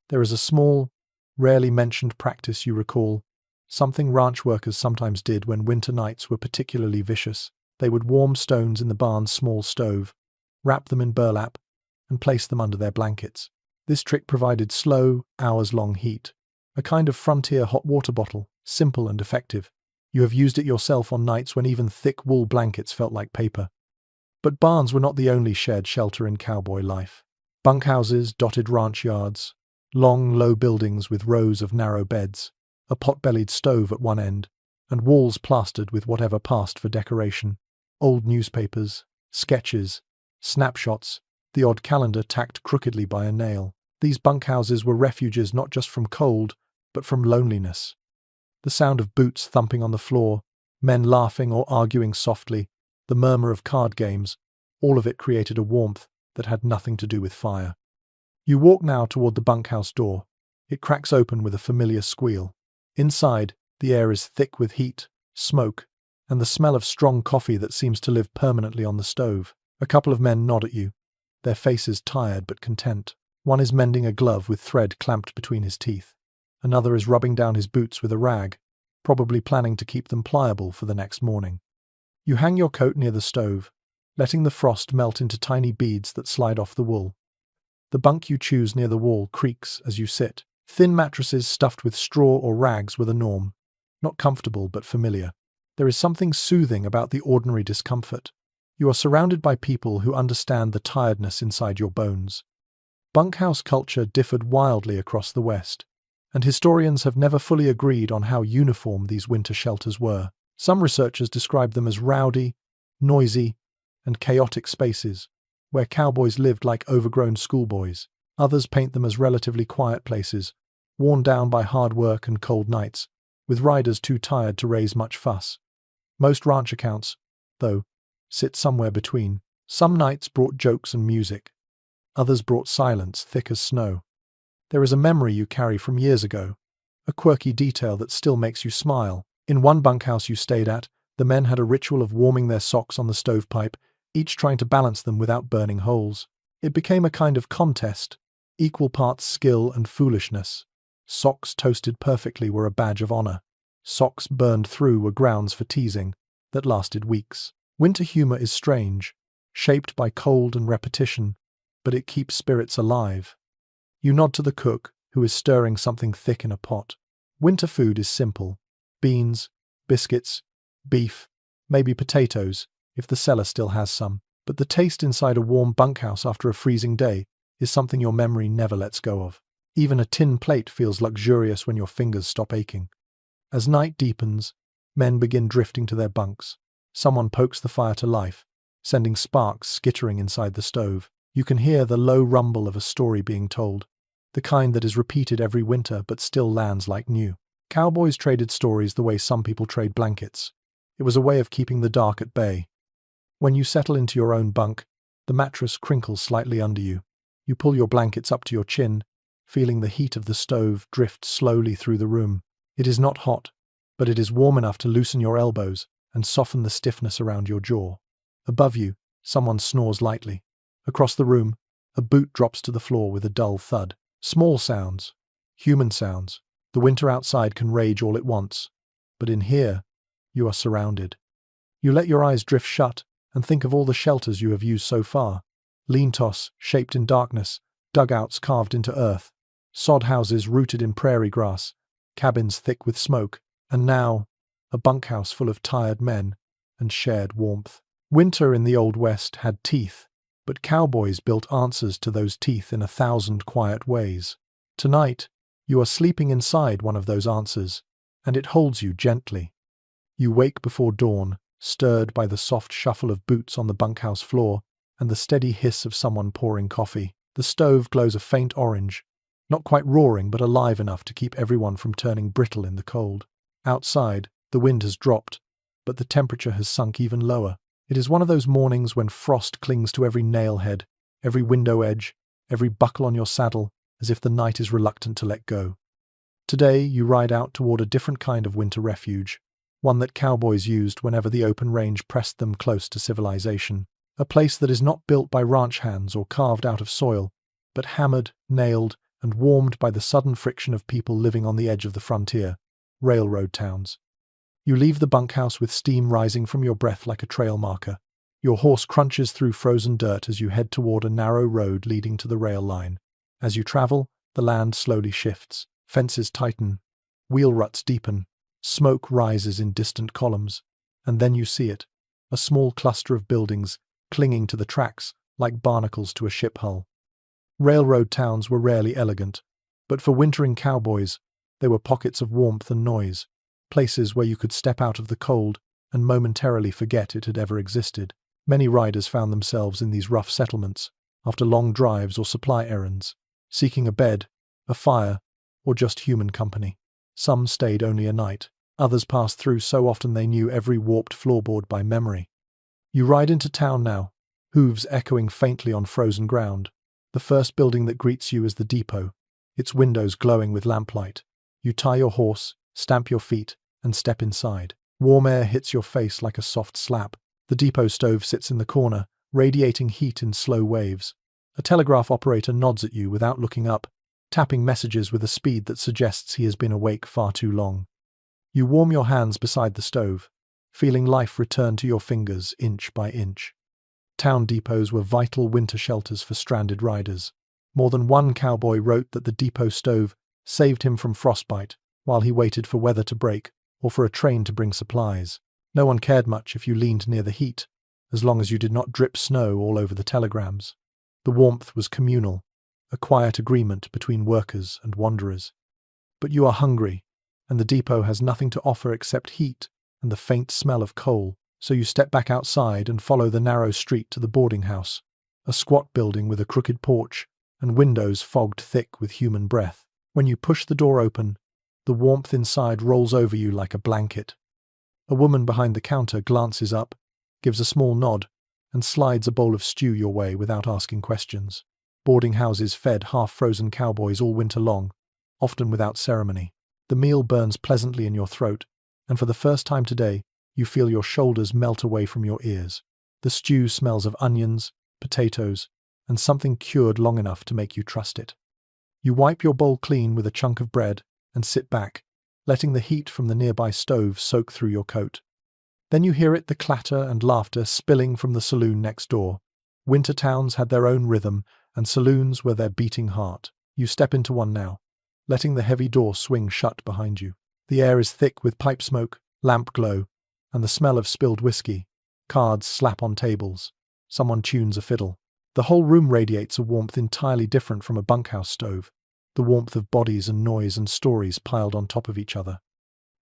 There is a small, rarely mentioned practice you recall, something ranch workers sometimes did when winter nights were particularly vicious. They would warm stones in the barn's small stove, wrap them in burlap, and place them under their blankets. This trick provided slow, hours-long heat, a kind of frontier hot water bottle, simple and effective. You have used it yourself on nights when even thick wool blankets felt like paper. But barns were not the only shared shelter in cowboy life. Bunkhouses dotted ranch yards, long, low buildings with rows of narrow beds, a pot-bellied stove at one end, and walls plastered with whatever passed for decoration. Old newspapers, sketches, snapshots, the odd calendar tacked crookedly by a nail. These bunkhouses were refuges not just from cold, but from loneliness. The sound of boots thumping on the floor, men laughing or arguing softly, the murmur of card games, all of it created a warmth that had nothing to do with fire. You walk now toward the bunkhouse door. It cracks open with a familiar squeal. Inside, the air is thick with heat, smoke, and the smell of strong coffee that seems to live permanently on the stove. A couple of men nod at you, their faces tired but content. One is mending a glove with thread clamped between his teeth. Another is rubbing down his boots with a rag, probably planning to keep them pliable for the next morning. You hang your coat near the stove, letting the frost melt into tiny beads that slide off the wool. The bunk you choose near the wall creaks as you sit. Thin mattresses stuffed with straw or rags were the norm, not comfortable but familiar. There is something soothing about the ordinary discomfort. You are surrounded by people who understand the tiredness inside your bones. Bunkhouse culture differed wildly across the West, and historians have never fully agreed on how uniform these winter shelters were. Some researchers describe them as rowdy, noisy, and chaotic spaces, where cowboys lived like overgrown schoolboys. Others paint them as relatively quiet places, worn down by hard work and cold nights, with riders too tired to raise much fuss. Most ranch accounts, though, sit somewhere between. Some nights brought jokes and music. Others brought silence thick as snow. There is a memory you carry from years ago, a quirky detail that still makes you smile. In one bunkhouse you stayed at, the men had a ritual of warming their socks on the stovepipe, each trying to balance them without burning holes. It became a kind of contest, equal parts skill and foolishness. Socks toasted perfectly were a badge of honor. Socks burned through were grounds for teasing that lasted weeks. Winter humor is strange, shaped by cold and repetition, but it keeps spirits alive. You nod to the cook, who is stirring something thick in a pot. Winter food is simple: beans, biscuits, beef, maybe potatoes, if the cellar still has some. But the taste inside a warm bunkhouse after a freezing day is something your memory never lets go of. Even a tin plate feels luxurious when your fingers stop aching. As night deepens, men begin drifting to their bunks. Someone pokes the fire to life, sending sparks skittering inside the stove. You can hear the low rumble of a story being told, the kind that is repeated every winter but still lands like new. Cowboys traded stories the way some people trade blankets. It was a way of keeping the dark at bay. When you settle into your own bunk, the mattress crinkles slightly under you. You pull your blankets up to your chin, feeling the heat of the stove drift slowly through the room. It is not hot, but it is warm enough to loosen your elbows and soften the stiffness around your jaw. Above you, someone snores lightly. Across the room, a boot drops to the floor with a dull thud. Small sounds, human sounds. The winter outside can rage all at once, but in here, you are surrounded. You let your eyes drift shut and think of all the shelters you have used so far. Lean-tos, shaped in darkness, dugouts carved into earth, sod houses rooted in prairie grass, cabins thick with smoke, and now, a bunkhouse full of tired men and shared warmth. Winter in the Old West had teeth, but cowboys built answers to those teeth in 1,000 quiet ways. Tonight, you are sleeping inside one of those answers, and it holds you gently. You wake before dawn, stirred by the soft shuffle of boots on the bunkhouse floor and the steady hiss of someone pouring coffee. The stove glows a faint orange, not quite roaring but alive enough to keep everyone from turning brittle in the cold. Outside, the wind has dropped, but the temperature has sunk even lower. It is one of those mornings when frost clings to every nail head, every window edge, every buckle on your saddle, as if the night is reluctant to let go. Today, you ride out toward a different kind of winter refuge, one that cowboys used whenever the open range pressed them close to civilization. A place that is not built by ranch hands or carved out of soil, but hammered, nailed, and warmed by the sudden friction of people living on the edge of the frontier, railroad towns. You leave the bunkhouse with steam rising from your breath like a trail marker. Your horse crunches through frozen dirt as you head toward a narrow road leading to the rail line. As you travel, the land slowly shifts. Fences tighten. Wheel ruts deepen. Smoke rises in distant columns. And then you see it, a small cluster of buildings clinging to the tracks like barnacles to a ship hull. Railroad towns were rarely elegant, but for wintering cowboys, they were pockets of warmth and noise, places where you could step out of the cold and momentarily forget it had ever existed. Many riders found themselves in these rough settlements after long drives or supply errands, seeking a bed, a fire, or just human company. Some stayed only a night. Others passed through so often they knew every warped floorboard by memory. You ride into town now, hooves echoing faintly on frozen ground. The first building that greets you is the depot, its windows glowing with lamplight. You tie your horse, stamp your feet, and step inside. Warm air hits your face like a soft slap. The depot stove sits in the corner, radiating heat in slow waves. A telegraph operator nods at you without looking up, tapping messages with a speed that suggests he has been awake far too long. You warm your hands beside the stove, feeling life return to your fingers inch by inch. Town depots were vital winter shelters for stranded riders. More than one cowboy wrote that the depot stove saved him from frostbite while he waited for weather to break or for a train to bring supplies. No one cared much if you leaned near the heat, as long as you did not drip snow all over the telegrams. The warmth was communal, a quiet agreement between workers and wanderers. But you are hungry, and the depot has nothing to offer except heat and the faint smell of coal, so you step back outside and follow the narrow street to the boarding house, a squat building with a crooked porch and windows fogged thick with human breath. When you push the door open, The warmth inside rolls over you like a blanket. A woman behind the counter glances up, gives a small nod, and slides a bowl of stew your way without asking questions. Boarding houses fed half-frozen cowboys all winter long, often without ceremony. The meal burns pleasantly in your throat, and for the first time today, you feel your shoulders melt away from your ears. The stew smells of onions, potatoes, and something cured long enough to make you trust it. You wipe your bowl clean with a chunk of bread and sit back, letting the heat from the nearby stove soak through your coat. Then you hear the clatter and laughter spilling from the saloon next door. Winter towns had their own rhythm, and saloons were their beating heart. You step into one now, letting the heavy door swing shut behind you. The air is thick with pipe smoke, lamp glow, and the smell of spilled whiskey. Cards slap on tables. Someone tunes a fiddle. The whole room radiates a warmth entirely different from a bunkhouse stove, the warmth of bodies and noise and stories piled on top of each other.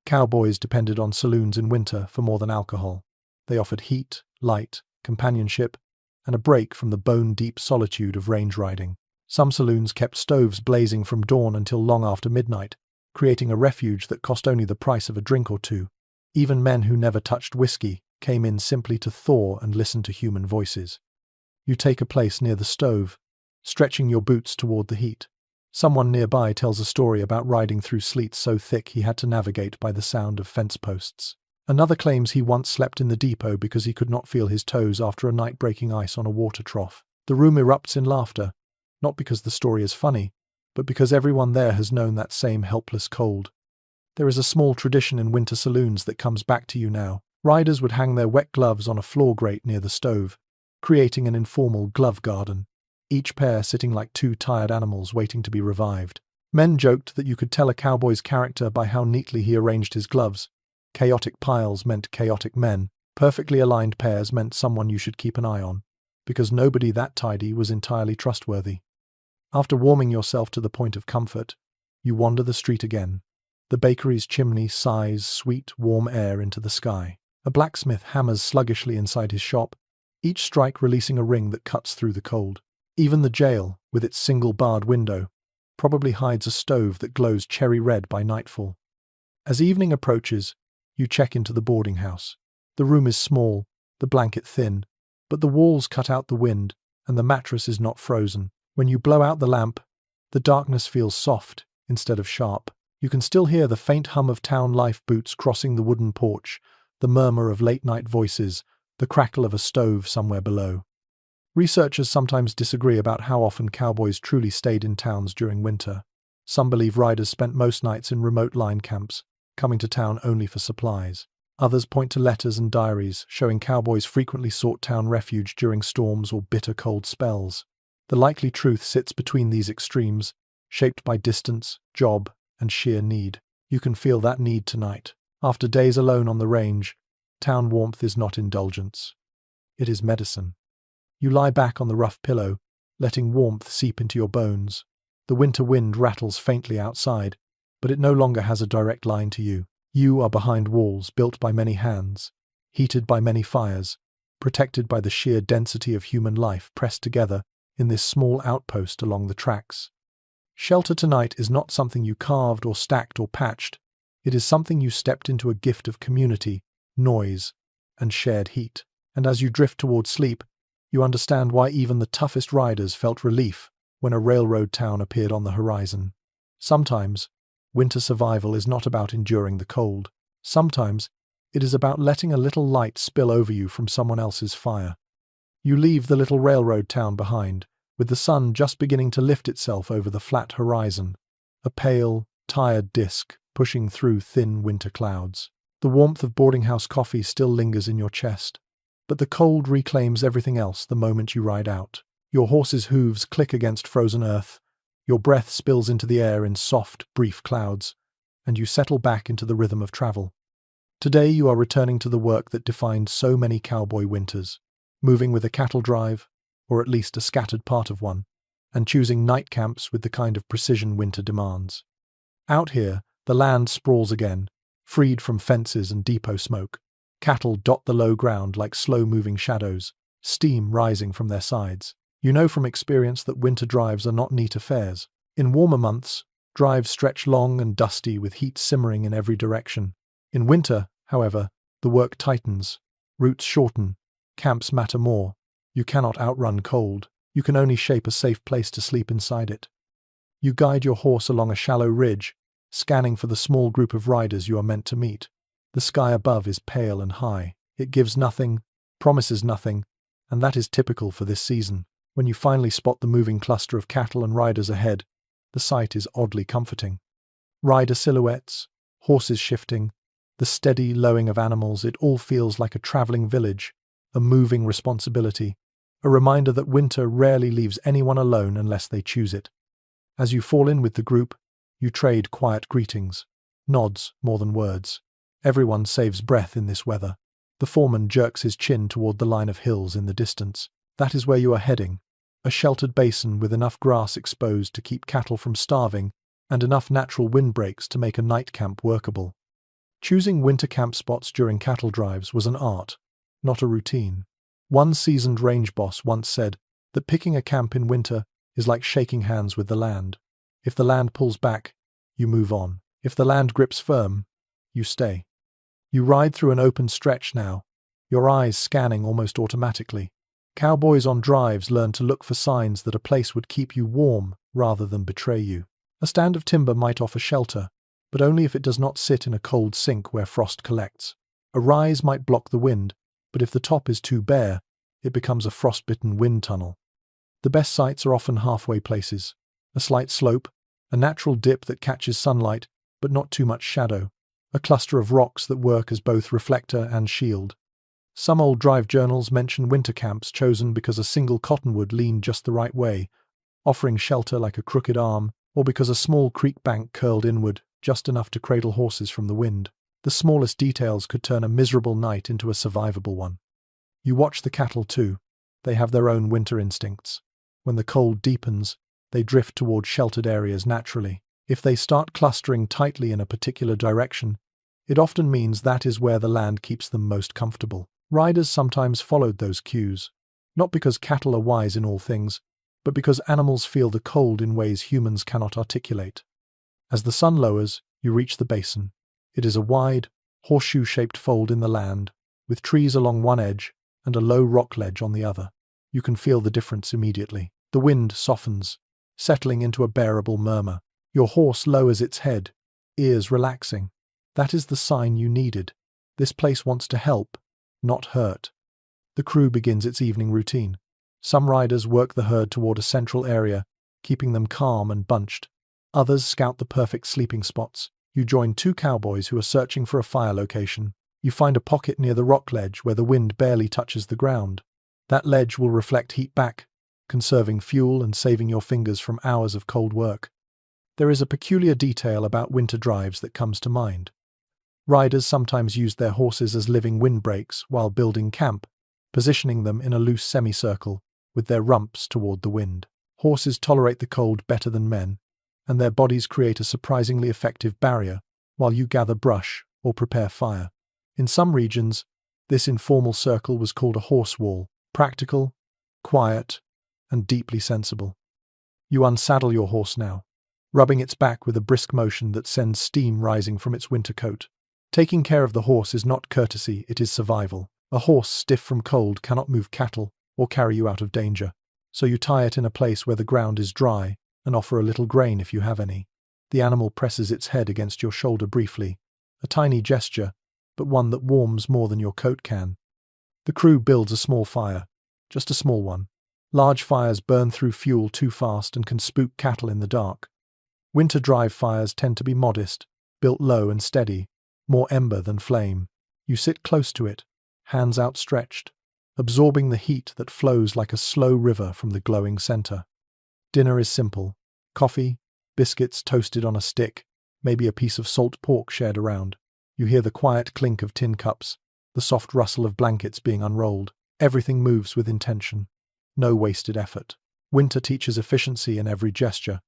Cowboys depended on saloons in winter for more than alcohol. They offered heat, light, companionship, and a break from the bone-deep solitude of range riding. Some saloons kept stoves blazing from dawn until long after midnight, creating a refuge that cost only the price of a drink or two. Even men who never touched whiskey came in simply to thaw and listen to human voices. You take a place near the stove, stretching your boots toward the heat. Someone nearby tells a story about riding through sleet so thick he had to navigate by the sound of fence posts. Another claims he once slept in the depot because he could not feel his toes after a night breaking ice on a water trough. The room erupts in laughter, not because the story is funny, but because everyone there has known that same helpless cold. There is a small tradition in winter saloons that comes back to you now. Riders would hang their wet gloves on a floor grate near the stove, creating an informal glove garden, each pair sitting like two tired animals waiting to be revived. Men joked that you could tell a cowboy's character by how neatly he arranged his gloves. Chaotic piles meant chaotic men. Perfectly aligned pairs meant someone you should keep an eye on, because nobody that tidy was entirely trustworthy. After warming yourself to the point of comfort, you wander the street again. The bakery's chimney sighs sweet, warm air into the sky. A blacksmith hammers sluggishly inside his shop, each strike releasing a ring that cuts through the cold. Even the jail, with its single-barred window, probably hides a stove that glows cherry red by nightfall. As evening approaches, you check into the boarding house. The room is small, the blanket thin, but the walls cut out the wind, and the mattress is not frozen. When you blow out the lamp, the darkness feels soft instead of sharp. You can still hear the faint hum of town life boots crossing the wooden porch, the murmur of late-night voices, the crackle of a stove somewhere below. Researchers sometimes disagree about how often cowboys truly stayed in towns during winter. Some believe riders spent most nights in remote line camps, coming to town only for supplies. Others point to letters and diaries showing cowboys frequently sought town refuge during storms or bitter cold spells. The likely truth sits between these extremes, shaped by distance, job, and sheer need. You can feel that need tonight. After days alone on the range, town warmth is not indulgence. It is medicine. You lie back on the rough pillow, letting warmth seep into your bones. The winter wind rattles faintly outside, but it no longer has a direct line to you. You are behind walls built by many hands, heated by many fires, protected by the sheer density of human life pressed together in this small outpost along the tracks. Shelter tonight is not something you carved or stacked or patched. It is something you stepped into a gift of community, noise, and shared heat. And as you drift toward sleep, you understand why even the toughest riders felt relief when a railroad town appeared on the horizon. Sometimes, winter survival is not about enduring the cold. Sometimes, it is about letting a little light spill over you from someone else's fire. You leave the little railroad town behind, with the sun just beginning to lift itself over the flat horizon, a pale, tired disk pushing through thin winter clouds. The warmth of boarding house coffee still lingers in your chest, but the cold reclaims everything else the moment you ride out. Your horse's hooves click against frozen earth, your breath spills into the air in soft, brief clouds, and you settle back into the rhythm of travel. Today you are returning to the work that defined so many cowboy winters, moving with a cattle drive, or at least a scattered part of one, and choosing night camps with the kind of precision winter demands. Out here, the land sprawls again, freed from fences and depot smoke. Cattle dot the low ground like slow-moving shadows, steam rising from their sides. You know from experience that winter drives are not neat affairs. In warmer months, Drives stretch long and dusty with heat simmering in every direction. In winter, however, the work tightens. Routes shorten. Camps matter more. You cannot outrun cold. You can only shape a safe place to sleep inside it. You guide your horse along a shallow ridge, scanning for the small group of riders you are meant to meet. The sky above is pale and high. It gives nothing, promises nothing, and that is typical for this season. When you finally spot the moving cluster of cattle and riders ahead, the sight is oddly comforting. Rider silhouettes, horses shifting, the steady lowing of animals, it all feels like a traveling village, a moving responsibility, a reminder that winter rarely leaves anyone alone unless they choose it. As you fall in with the group, you trade quiet greetings, nods more than words. Everyone saves breath in this weather. The foreman jerks his chin toward the line of hills in the distance. That is where you are heading. A sheltered basin with enough grass exposed to keep cattle from starving and enough natural windbreaks to make a night camp workable. Choosing winter camp spots during cattle drives was an art, not a routine. One seasoned range boss once said that picking a camp in winter is like shaking hands with the land. If the land pulls back, you move on. If the land grips firm, you stay. You ride through an open stretch now, your eyes scanning almost automatically. Cowboys on drives learn to look for signs that a place would keep you warm rather than betray you. A stand of timber might offer shelter, but only if it does not sit in a cold sink where frost collects. A rise might block the wind, but if the top is too bare, it becomes a frostbitten wind tunnel. The best sites are often halfway places. A slight slope, a natural dip that catches sunlight, but not too much shadow. A cluster of rocks that work as both reflector and shield. Some old drive journals mention winter camps chosen because a single cottonwood leaned just the right way, offering shelter like a crooked arm, or because a small creek bank curled inward, just enough to cradle horses from the wind. The smallest details could turn a miserable night into a survivable one. You watch the cattle too. They have their own winter instincts. When the cold deepens, they drift toward sheltered areas naturally. If they start clustering tightly in a particular direction, it often means that is where the land keeps them most comfortable. Riders sometimes followed those cues, not because cattle are wise in all things, but because animals feel the cold in ways humans cannot articulate. As the sun lowers, you reach the basin. It is a wide, horseshoe-shaped fold in the land, with trees along one edge and a low rock ledge on the other. You can feel the difference immediately. The wind softens, settling into a bearable murmur. Your horse lowers its head, ears relaxing. That is the sign you needed. This place wants to help, not hurt. The crew begins its evening routine. Some riders work the herd toward a central area, keeping them calm and bunched. Others scout the perfect sleeping spots. You join two cowboys who are searching for a fire location. You find a pocket near the rock ledge where the wind barely touches the ground. That ledge will reflect heat back, conserving fuel and saving your fingers from hours of cold work. There is a peculiar detail about winter drives that comes to mind. Riders sometimes used their horses as living windbreaks while building camp, positioning them in a loose semicircle, with their rumps toward the wind. Horses tolerate the cold better than men, and their bodies create a surprisingly effective barrier while you gather brush or prepare fire. In some regions, this informal circle was called a horse wall, practical, quiet, and deeply sensible. You unsaddle your horse now, rubbing its back with a brisk motion that sends steam rising from its winter coat. Taking care of the horse is not courtesy, it is survival. A horse stiff from cold cannot move cattle or carry you out of danger, so you tie it in a place where the ground is dry and offer a little grain if you have any. The animal presses its head against your shoulder briefly, a tiny gesture, but one that warms more than your coat can. The crew builds a small fire, just a small one. Large fires burn through fuel too fast and can spook cattle in the dark. Winter drive fires tend to be modest, built low and steady, more ember than flame. You sit close to it, hands outstretched, absorbing the heat that flows like a slow river from the glowing center. Dinner is simple. Coffee, biscuits toasted on a stick, maybe a piece of salt pork shared around. You hear the quiet clink of tin cups, the soft rustle of blankets being unrolled. Everything moves with intention. No wasted effort. Winter teaches efficiency in every gesture.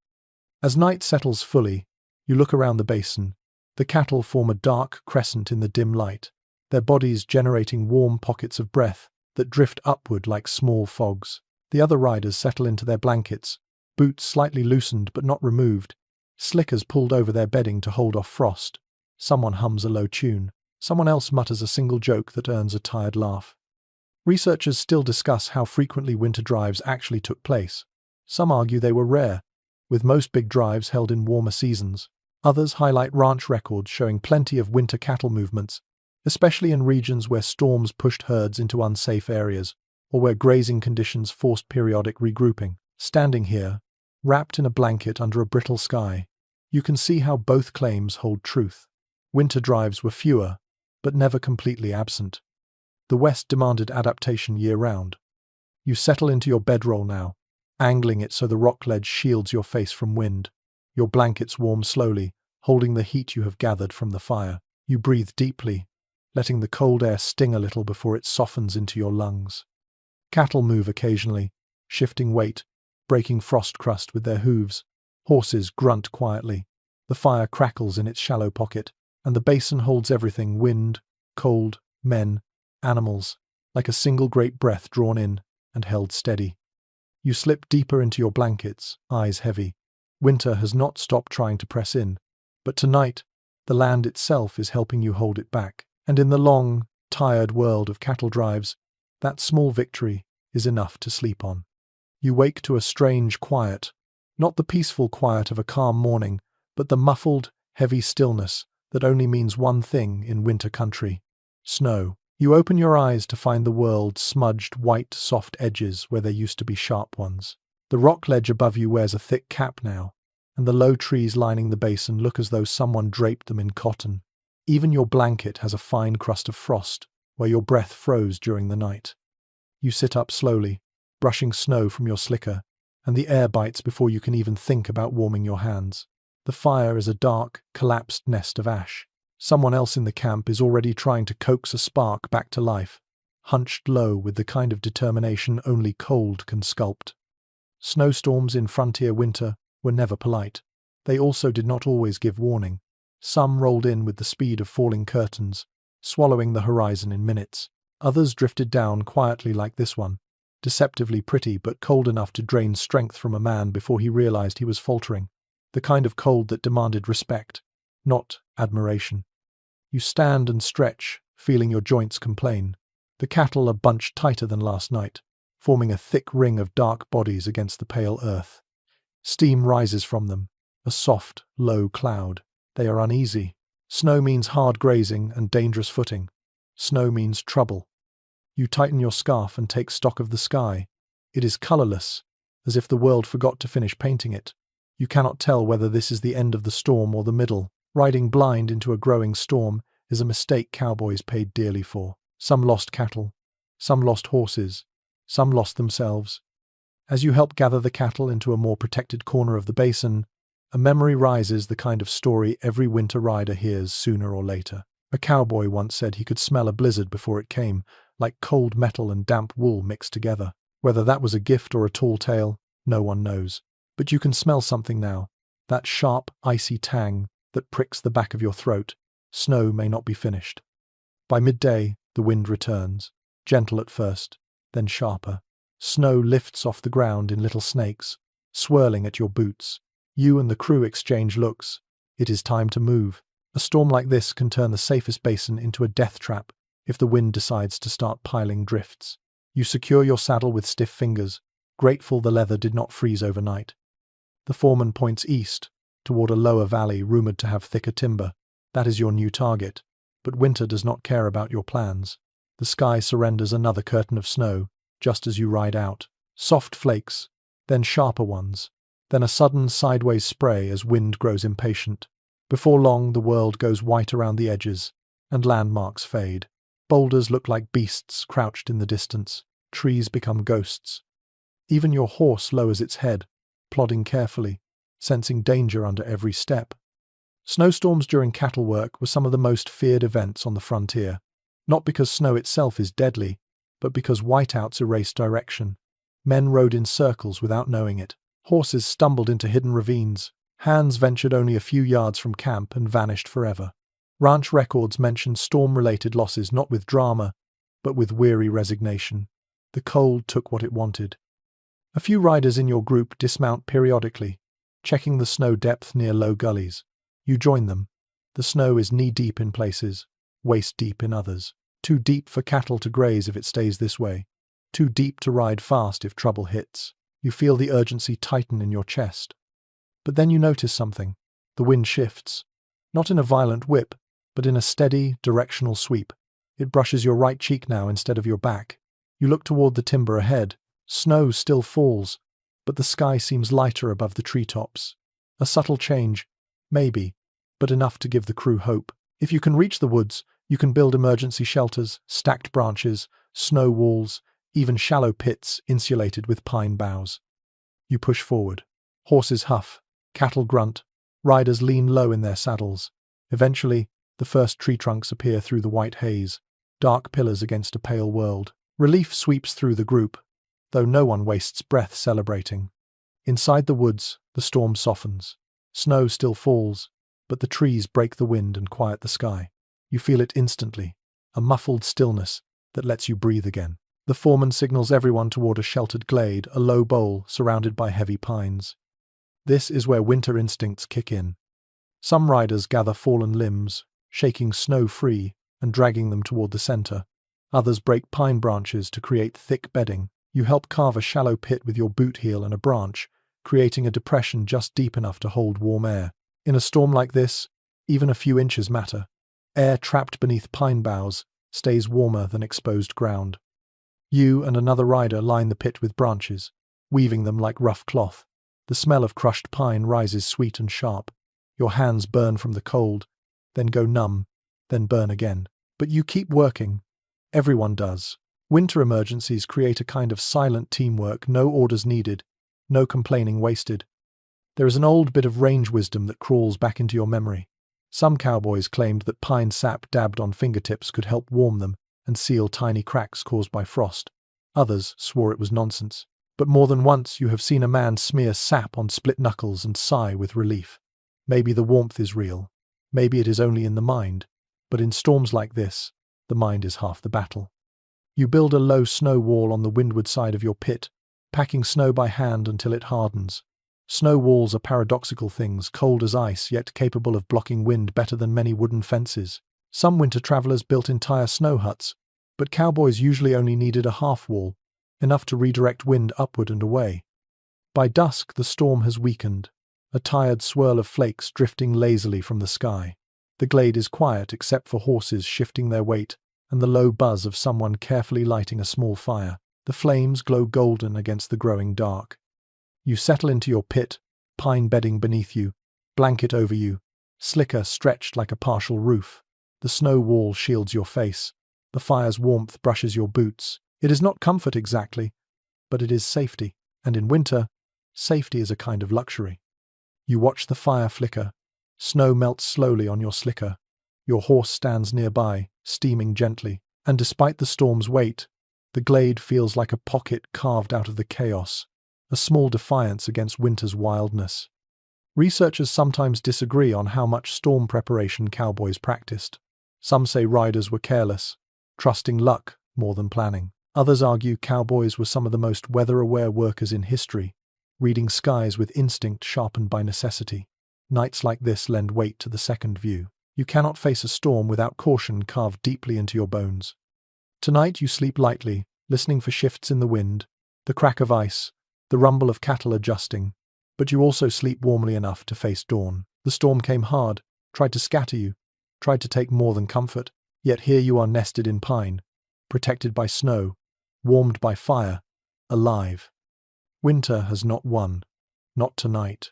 As night settles fully, you look around the basin. The cattle form a dark crescent in the dim light, their bodies generating warm pockets of breath that drift upward like small fogs. The other riders settle into their blankets, boots slightly loosened but not removed, Slickers pulled over their bedding to hold off frost. Someone hums a low tune. Someone else mutters a single joke that earns a tired laugh. Researchers still discuss how frequently winter drives actually took place. Some argue they were rare, with most big drives held in warmer seasons. Others highlight ranch records showing plenty of winter cattle movements, especially in regions where storms pushed herds into unsafe areas, or where grazing conditions forced periodic regrouping. Standing here, wrapped in a blanket under a brittle sky, you can see how both claims hold truth. Winter drives were fewer, but never completely absent. The West demanded adaptation year-round. You settle into your bedroll now, angling it so the rock ledge shields your face from wind. Your blankets warm slowly, holding the heat you have gathered from the fire. You breathe deeply, letting the cold air sting a little before it softens into your lungs. Cattle move occasionally, shifting weight, breaking frost crust with their hooves. Horses grunt quietly. The fire crackles in its shallow pocket, and the basin holds everything: wind, cold, men, animals, like a single great breath drawn in and held steady. You slip deeper into your blankets, eyes heavy. Winter has not stopped trying to press in, but tonight, the land itself is helping you hold it back. And in the long, tired world of cattle drives, that small victory is enough to sleep on. You wake to a strange quiet, not the peaceful quiet of a calm morning, but the muffled, heavy stillness that only means one thing in winter country: snow. You open your eyes to find the world smudged white, soft edges where there used to be sharp ones. The rock ledge above you wears a thick cap now, and the low trees lining the basin look as though someone draped them in cotton. Even your blanket has a fine crust of frost, where your breath froze during the night. You sit up slowly, brushing snow from your slicker, and the air bites before you can even think about warming your hands. The fire is a dark, collapsed nest of ash. Someone else in the camp is already trying to coax a spark back to life, hunched low with the kind of determination only cold can sculpt. Snowstorms in frontier winter were never polite. They also did not always give warning. Some rolled in with the speed of falling curtains, swallowing the horizon in minutes. Others drifted down quietly like this one, deceptively pretty but cold enough to drain strength from a man before he realized he was faltering. The kind of cold that demanded respect, not admiration. You stand and stretch, feeling your joints complain. The cattle are bunched tighter than last night, forming a thick ring of dark bodies against the pale earth. Steam rises from them, a soft, low cloud. They are uneasy. Snow means hard grazing and dangerous footing. Snow means trouble. You tighten your scarf and take stock of the sky. It is colorless, as if the world forgot to finish painting it. You cannot tell whether this is the end of the storm or the middle. Riding blind into a growing storm is a mistake cowboys paid dearly for. Some lost cattle, some lost horses, some lost themselves. As you help gather the cattle into a more protected corner of the basin, a memory rises, the kind of story every winter rider hears sooner or later. A cowboy once said he could smell a blizzard before it came, like cold metal and damp wool mixed together. Whether that was a gift or a tall tale, no one knows. But you can smell something now, that sharp, icy tang that pricks the back of your throat. Snow may not be finished. By midday, the wind returns, gentle at first, then sharper. Snow lifts off the ground in little snakes, swirling at your boots. You and the crew exchange looks. It is time to move. A storm like this can turn the safest basin into a death trap if the wind decides to start piling drifts. You secure your saddle with stiff fingers, grateful the leather did not freeze overnight. The foreman points east, toward a lower valley rumored to have thicker timber. That is your new target, but winter does not care about your plans. The sky surrenders another curtain of snow, just as you ride out. Soft flakes, then sharper ones, then a sudden sideways spray as wind grows impatient. Before long, the world goes white around the edges, and landmarks fade. Boulders look like beasts crouched in the distance. Trees become ghosts. Even your horse lowers its head, plodding carefully, sensing danger under every step. Snowstorms during cattle work were some of the most feared events on the frontier, not because snow itself is deadly, but because whiteouts erase direction. Men rode in circles without knowing it. Horses stumbled into hidden ravines. Hands ventured only a few yards from camp and vanished forever. Ranch records mention storm-related losses not with drama, but with weary resignation. The cold took what it wanted. A few riders in your group dismount periodically, checking the snow depth near low gullies. You join them. The snow is knee-deep in places, waist-deep in others. Too deep for cattle to graze if it stays this way. Too deep to ride fast if trouble hits. You feel the urgency tighten in your chest. But then you notice something. The wind shifts. Not in a violent whip, but in a steady, directional sweep. It brushes your right cheek now instead of your back. You look toward the timber ahead. Snow still falls, but the sky seems lighter above the treetops. A subtle change, maybe, but enough to give the crew hope. If you can reach the woods, you can build emergency shelters, stacked branches, snow walls, even shallow pits insulated with pine boughs. You push forward. Horses huff, cattle grunt, riders lean low in their saddles. Eventually, the first tree trunks appear through the white haze, dark pillars against a pale world. Relief sweeps through the group, though no one wastes breath celebrating. Inside the woods, the storm softens. Snow still falls, but the trees break the wind and quiet the sky. You feel it instantly, a muffled stillness that lets you breathe again. The foreman signals everyone toward a sheltered glade, a low bowl surrounded by heavy pines. This is where winter instincts kick in. Some riders gather fallen limbs, shaking snow free and dragging them toward the center. Others break pine branches to create thick bedding. You help carve a shallow pit with your boot heel and a branch, creating a depression just deep enough to hold warm air. In a storm like this, even a few inches matter. Air trapped beneath pine boughs stays warmer than exposed ground. You and another rider line the pit with branches, weaving them like rough cloth. The smell of crushed pine rises sweet and sharp. Your hands burn from the cold, then go numb, then burn again. But you keep working. Everyone does. Winter emergencies create a kind of silent teamwork, no orders needed, no complaining wasted. There is an old bit of range wisdom that crawls back into your memory. Some cowboys claimed that pine sap dabbed on fingertips could help warm them and seal tiny cracks caused by frost. Others swore it was nonsense. But more than once you have seen a man smear sap on split knuckles and sigh with relief. Maybe the warmth is real. Maybe it is only in the mind. But in storms like this, the mind is half the battle. You build a low snow wall on the windward side of your pit, packing snow by hand until it hardens. Snow walls are paradoxical things, cold as ice, yet capable of blocking wind better than many wooden fences. Some winter travelers built entire snow huts, but cowboys usually only needed a half wall, enough to redirect wind upward and away. By dusk, the storm has weakened, a tired swirl of flakes drifting lazily from the sky. The glade is quiet except for horses shifting their weight and the low buzz of someone carefully lighting a small fire. The flames glow golden against the growing dark. You settle into your pit, pine bedding beneath you, blanket over you, slicker stretched like a partial roof. The snow wall shields your face. The fire's warmth brushes your boots. It is not comfort exactly, but it is safety. And in winter, safety is a kind of luxury. You watch the fire flicker. Snow melts slowly on your slicker. Your horse stands nearby, steaming gently. And despite the storm's weight, the glade feels like a pocket carved out of the chaos, a small defiance against winter's wildness. Researchers sometimes disagree on how much storm preparation cowboys practiced. Some say riders were careless, trusting luck more than planning. Others argue cowboys were some of the most weather-aware workers in history, reading skies with instinct sharpened by necessity. Nights like this lend weight to the second view. You cannot face a storm without caution carved deeply into your bones. Tonight you sleep lightly, listening for shifts in the wind, the crack of ice, the rumble of cattle adjusting, but you also sleep warmly enough to face dawn. The storm came hard, tried to scatter you, tried to take more than comfort, yet here you are nested in pine, protected by snow, warmed by fire, alive. Winter has not won, not tonight.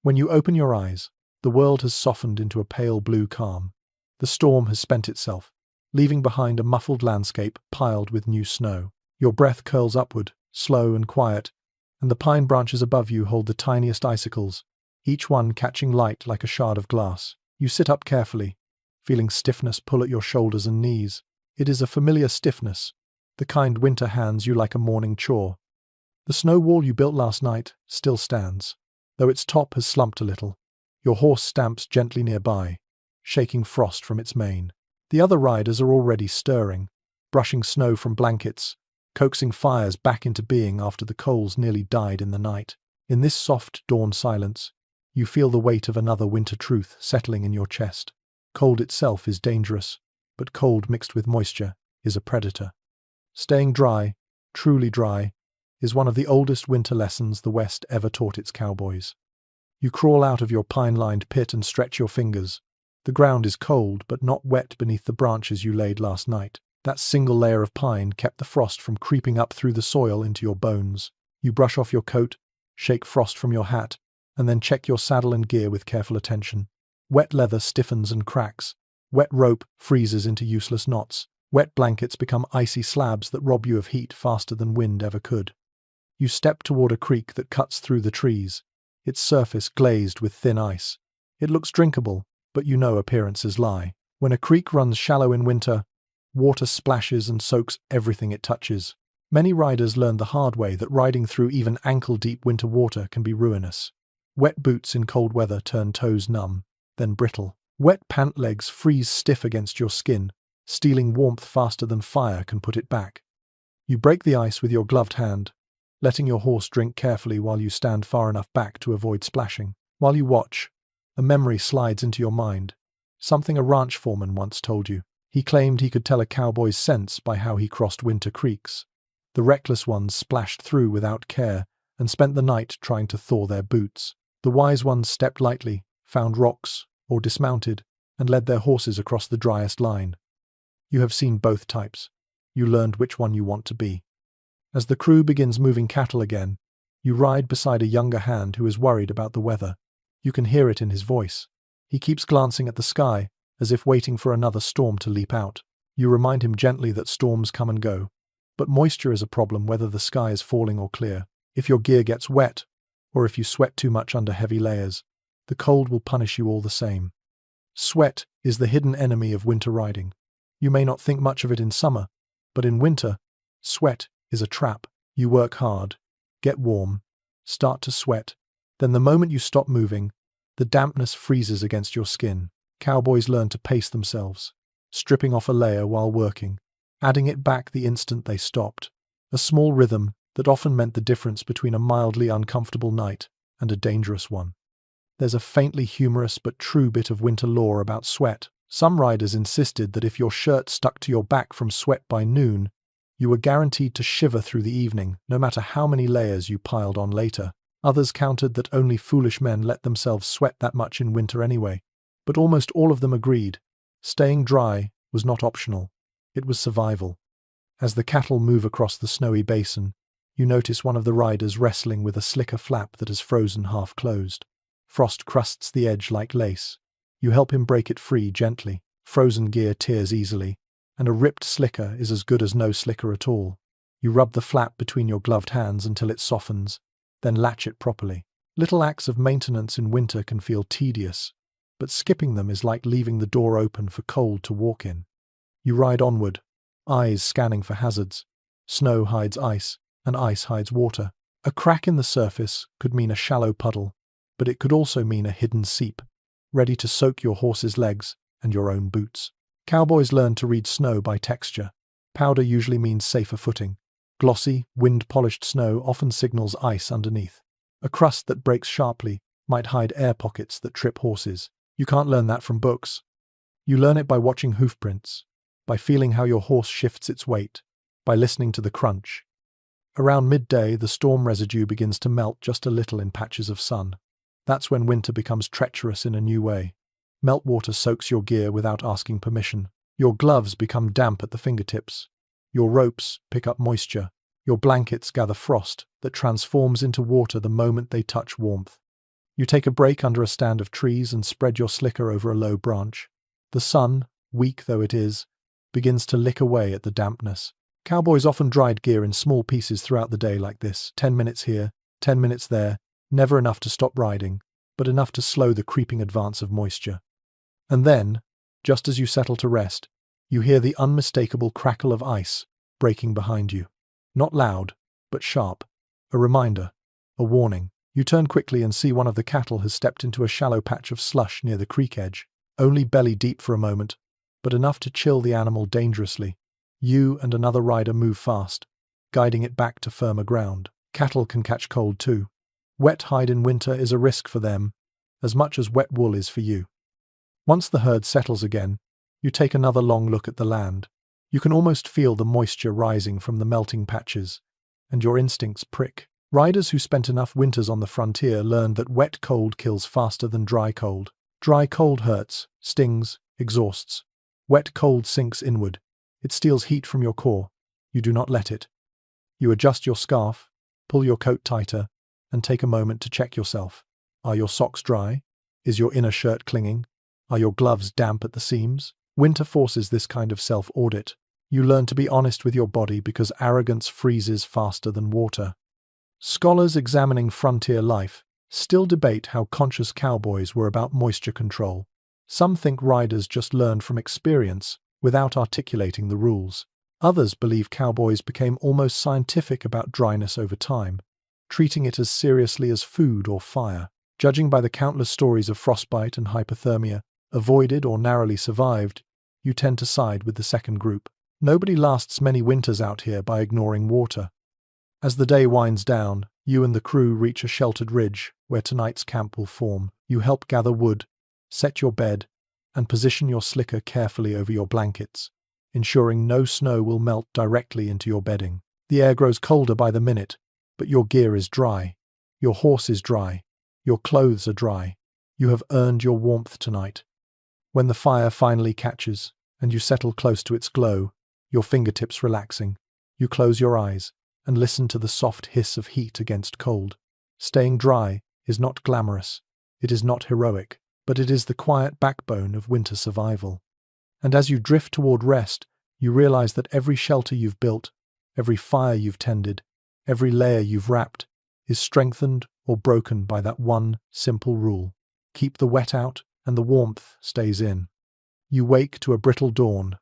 When you open your eyes, the world has softened into a pale blue calm. The storm has spent itself, leaving behind a muffled landscape piled with new snow. Your breath curls upward, slow and quiet, and the pine branches above you hold the tiniest icicles, each one catching light like a shard of glass. You sit up carefully, feeling stiffness pull at your shoulders and knees. It is a familiar stiffness, the kind winter hands you like a morning chore. The snow wall you built last night still stands, though its top has slumped a little. Your horse stamps gently nearby, shaking frost from its mane. The other riders are already stirring, brushing snow from blankets, coaxing fires back into being after the coals nearly died in the night. In this soft dawn silence, you feel the weight of another winter truth settling in your chest. Cold itself is dangerous, but cold mixed with moisture is a predator. Staying dry, truly dry, is one of the oldest winter lessons the West ever taught its cowboys. You crawl out of your pine-lined pit and stretch your fingers. The ground is cold, but not wet beneath the branches you laid last night. That single layer of pine kept the frost from creeping up through the soil into your bones. You brush off your coat, shake frost from your hat, and then check your saddle and gear with careful attention. Wet leather stiffens and cracks. Wet rope freezes into useless knots. Wet blankets become icy slabs that rob you of heat faster than wind ever could. You step toward a creek that cuts through the trees, its surface glazed with thin ice. It looks drinkable, but you know appearances lie. When a creek runs shallow in winter, water splashes and soaks everything it touches. Many riders learn the hard way that riding through even ankle-deep winter water can be ruinous. Wet boots in cold weather turn toes numb, then brittle. Wet pant legs freeze stiff against your skin, stealing warmth faster than fire can put it back. You break the ice with your gloved hand, letting your horse drink carefully while you stand far enough back to avoid splashing. While you watch, a memory slides into your mind, something a ranch foreman once told you. He claimed he could tell a cowboy's sense by how he crossed winter creeks. The reckless ones splashed through without care and spent the night trying to thaw their boots. The wise ones stepped lightly, found rocks, or dismounted, and led their horses across the driest line. You have seen both types. You learned which one you want to be. As the crew begins moving cattle again, you ride beside a younger hand who is worried about the weather. You can hear it in his voice. He keeps glancing at the sky, as if waiting for another storm to leap out. You remind him gently that storms come and go. But moisture is a problem whether the sky is falling or clear. If your gear gets wet, or if you sweat too much under heavy layers, the cold will punish you all the same. Sweat is the hidden enemy of winter riding. You may not think much of it in summer, but in winter, sweat is a trap. You work hard, get warm, start to sweat, then the moment you stop moving, the dampness freezes against your skin. Cowboys learn to pace themselves, stripping off a layer while working, adding it back the instant they stopped. A small rhythm that often meant the difference between a mildly uncomfortable night and a dangerous one. There's a faintly humorous but true bit of winter lore about sweat. Some riders insisted that if your shirt stuck to your back from sweat by noon, you were guaranteed to shiver through the evening, no matter how many layers you piled on later. Others countered that only foolish men let themselves sweat that much in winter anyway. But almost all of them agreed. Staying dry was not optional. It was survival. As the cattle move across the snowy basin, you notice one of the riders wrestling with a slicker flap that has frozen half closed. Frost crusts the edge like lace. You help him break it free gently. Frozen gear tears easily, and a ripped slicker is as good as no slicker at all. You rub the flap between your gloved hands until it softens, then latch it properly. Little acts of maintenance in winter can feel tedious, but skipping them is like leaving the door open for cold to walk in. You ride onward, eyes scanning for hazards. Snow hides ice, and ice hides water. A crack in the surface could mean a shallow puddle, but it could also mean a hidden seep, ready to soak your horse's legs and your own boots. Cowboys learn to read snow by texture. Powder usually means safer footing. Glossy, wind-polished snow often signals ice underneath. A crust that breaks sharply might hide air pockets that trip horses. You can't learn that from books. You learn it by watching hoofprints, by feeling how your horse shifts its weight, by listening to the crunch. Around midday, the storm residue begins to melt just a little in patches of sun. That's when winter becomes treacherous in a new way. Meltwater soaks your gear without asking permission. Your gloves become damp at the fingertips. Your ropes pick up moisture. Your blankets gather frost that transforms into water the moment they touch warmth. You take a break under a stand of trees and spread your slicker over a low branch. The sun, weak though it is, begins to lick away at the dampness. Cowboys often dried gear in small pieces throughout the day like this, 10 minutes here, 10 minutes there, never enough to stop riding, but enough to slow the creeping advance of moisture. And then, just as you settle to rest, you hear the unmistakable crackle of ice breaking behind you. Not loud, but sharp. A reminder, a warning. You turn quickly and see one of the cattle has stepped into a shallow patch of slush near the creek edge, only belly deep for a moment, but enough to chill the animal dangerously. You and another rider move fast, guiding it back to firmer ground. Cattle can catch cold too. Wet hide in winter is a risk for them, as much as wet wool is for you. Once the herd settles again, you take another long look at the land. You can almost feel the moisture rising from the melting patches, and your instincts prick. Riders who spent enough winters on the frontier learned that wet cold kills faster than dry cold. Dry cold hurts, stings, exhausts. Wet cold sinks inward. It steals heat from your core. You do not let it. You adjust your scarf, pull your coat tighter, and take a moment to check yourself. Are your socks dry? Is your inner shirt clinging? Are your gloves damp at the seams? Winter forces this kind of self-audit. You learn to be honest with your body because arrogance freezes faster than water. Scholars examining frontier life still debate how conscious cowboys were about moisture control. Some think riders just learned from experience without articulating the rules. Others believe cowboys became almost scientific about dryness over time, treating it as seriously as food or fire. Judging by the countless stories of frostbite and hypothermia, avoided or narrowly survived, you tend to side with the second group. Nobody lasts many winters out here by ignoring water. As the day winds down, you and the crew reach a sheltered ridge where tonight's camp will form. You help gather wood, set your bed, and position your slicker carefully over your blankets, ensuring no snow will melt directly into your bedding. The air grows colder by the minute, but your gear is dry. Your horse is dry. Your clothes are dry. You have earned your warmth tonight. When the fire finally catches, and you settle close to its glow, your fingertips relaxing, you close your eyes and listen to the soft hiss of heat against cold. Staying dry is not glamorous. It is not heroic, but it is the quiet backbone of winter survival. And as you drift toward rest, you realize that every shelter you've built, every fire you've tended, every layer you've wrapped, is strengthened or broken by that one simple rule. Keep the wet out and the warmth stays in. You wake to a brittle dawn,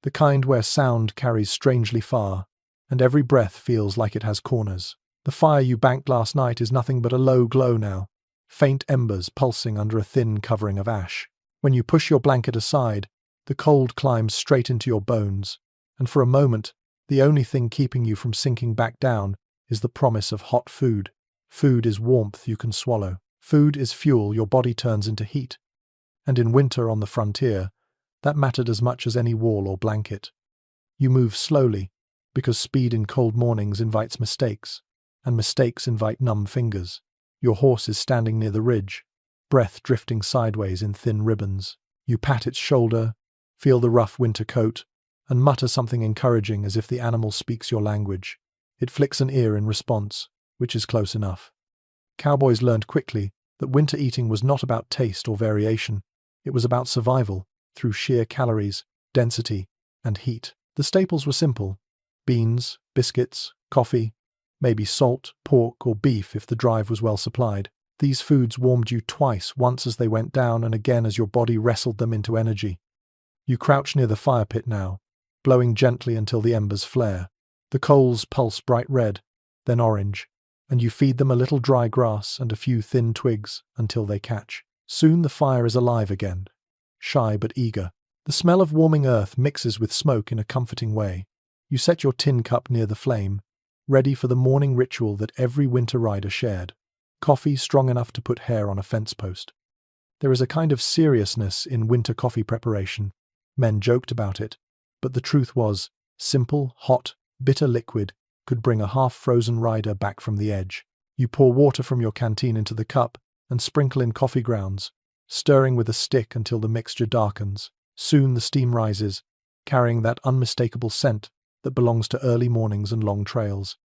the kind where sound carries strangely far, and every breath feels like it has corners. The fire you banked last night is nothing but a low glow now, faint embers pulsing under a thin covering of ash. When you push your blanket aside, the cold climbs straight into your bones, and for a moment, the only thing keeping you from sinking back down is the promise of hot food. Food is warmth you can swallow. Food is fuel your body turns into heat. And in winter on the frontier, that mattered as much as any wall or blanket. You move slowly, because speed in cold mornings invites mistakes, and mistakes invite numb fingers. Your horse is standing near the ridge, breath drifting sideways in thin ribbons. You pat its shoulder, feel the rough winter coat, and mutter something encouraging as if the animal speaks your language. It flicks an ear in response, which is close enough. Cowboys learned quickly that winter eating was not about taste or variation. It was about survival, through sheer calories, density, and heat. The staples were simple: beans, biscuits, coffee, maybe salt, pork, or beef if the drive was well supplied. These foods warmed you twice, once as they went down and again as your body wrestled them into energy. You crouch near the fire pit now, blowing gently until the embers flare. The coals pulse bright red, then orange, and you feed them a little dry grass and a few thin twigs until they catch. Soon the fire is alive again, shy but eager. The smell of warming earth mixes with smoke in a comforting way. You set your tin cup near the flame, ready for the morning ritual that every winter rider shared. Coffee strong enough to put hair on a fence post. There is a kind of seriousness in winter coffee preparation. Men joked about it, but the truth was, simple, hot, bitter liquid could bring a half-frozen rider back from the edge. You pour water from your canteen into the cup and sprinkle in coffee grounds, stirring with a stick until the mixture darkens. Soon the steam rises, carrying that unmistakable scent that belongs to early mornings and long trails.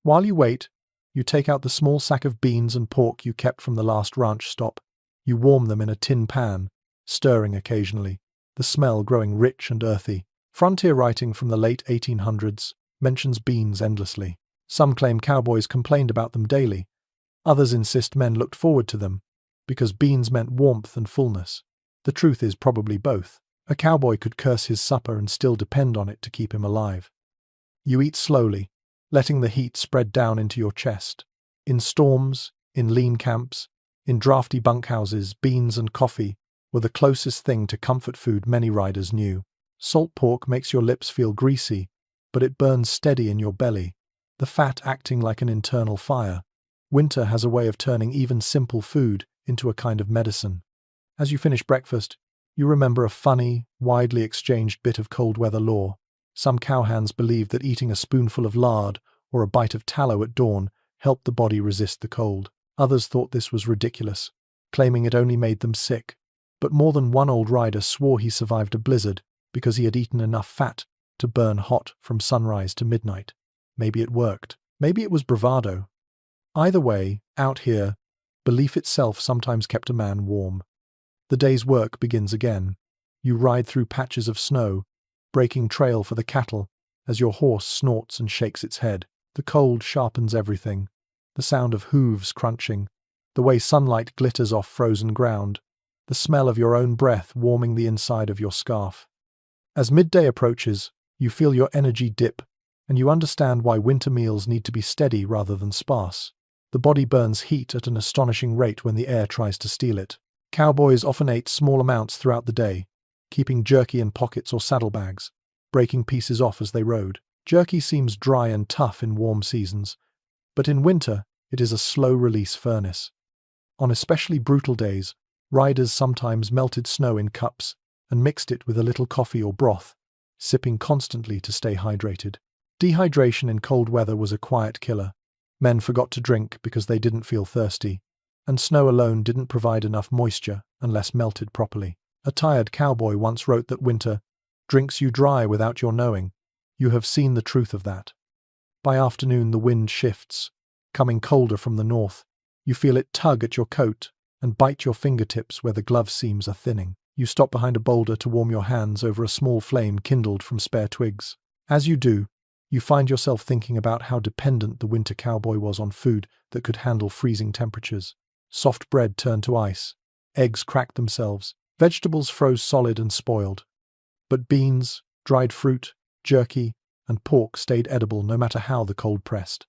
While you wait, you take out the small sack of beans and pork you kept from the last ranch stop. You warm them in a tin pan, stirring occasionally, the smell growing rich and earthy. Frontier writing from the late 1800s mentions beans endlessly. Some claim cowboys complained about them daily. Others insist men looked forward to them, because beans meant warmth and fullness. The truth is probably both. A cowboy could curse his supper and still depend on it to keep him alive. You eat slowly, letting the heat spread down into your chest. In storms, in lean camps, in drafty bunkhouses, beans and coffee were the closest thing to comfort food many riders knew. Salt pork makes your lips feel greasy, but it burns steady in your belly, the fat acting like an internal fire. Winter has a way of turning even simple food into a kind of medicine. As you finish breakfast, you remember a funny, widely exchanged bit of cold weather lore. Some cowhands believed that eating a spoonful of lard or a bite of tallow at dawn helped the body resist the cold. Others thought this was ridiculous, claiming it only made them sick. But more than one old rider swore he survived a blizzard because he had eaten enough fat to burn hot from sunrise to midnight. Maybe it worked. Maybe it was bravado. Either way, out here, belief itself sometimes kept a man warm. The day's work begins again. You ride through patches of snow, breaking trail for the cattle as your horse snorts and shakes its head. The cold sharpens everything. The sound of hooves crunching, the way sunlight glitters off frozen ground, the smell of your own breath warming the inside of your scarf. As midday approaches, you feel your energy dip, and you understand why winter meals need to be steady rather than sparse. The body burns heat at an astonishing rate when the air tries to steal it. Cowboys often ate small amounts throughout the day, keeping jerky in pockets or saddlebags, breaking pieces off as they rode. Jerky seems dry and tough in warm seasons, but in winter it is a slow-release furnace. On especially brutal days, riders sometimes melted snow in cups and mixed it with a little coffee or broth, sipping constantly to stay hydrated. Dehydration in cold weather was a quiet killer. Men forgot to drink because they didn't feel thirsty, and snow alone didn't provide enough moisture unless melted properly. A tired cowboy once wrote that winter drinks you dry without your knowing. You have seen the truth of that. By afternoon the wind shifts, coming colder from the north. You feel it tug at your coat and bite your fingertips where the glove seams are thinning. You stop behind a boulder to warm your hands over a small flame kindled from spare twigs. As you do, you find yourself thinking about how dependent the winter cowboy was on food that could handle freezing temperatures. Soft bread turned to ice, eggs cracked themselves, vegetables froze solid and spoiled. But beans, dried fruit, jerky, and pork stayed edible no matter how the cold pressed.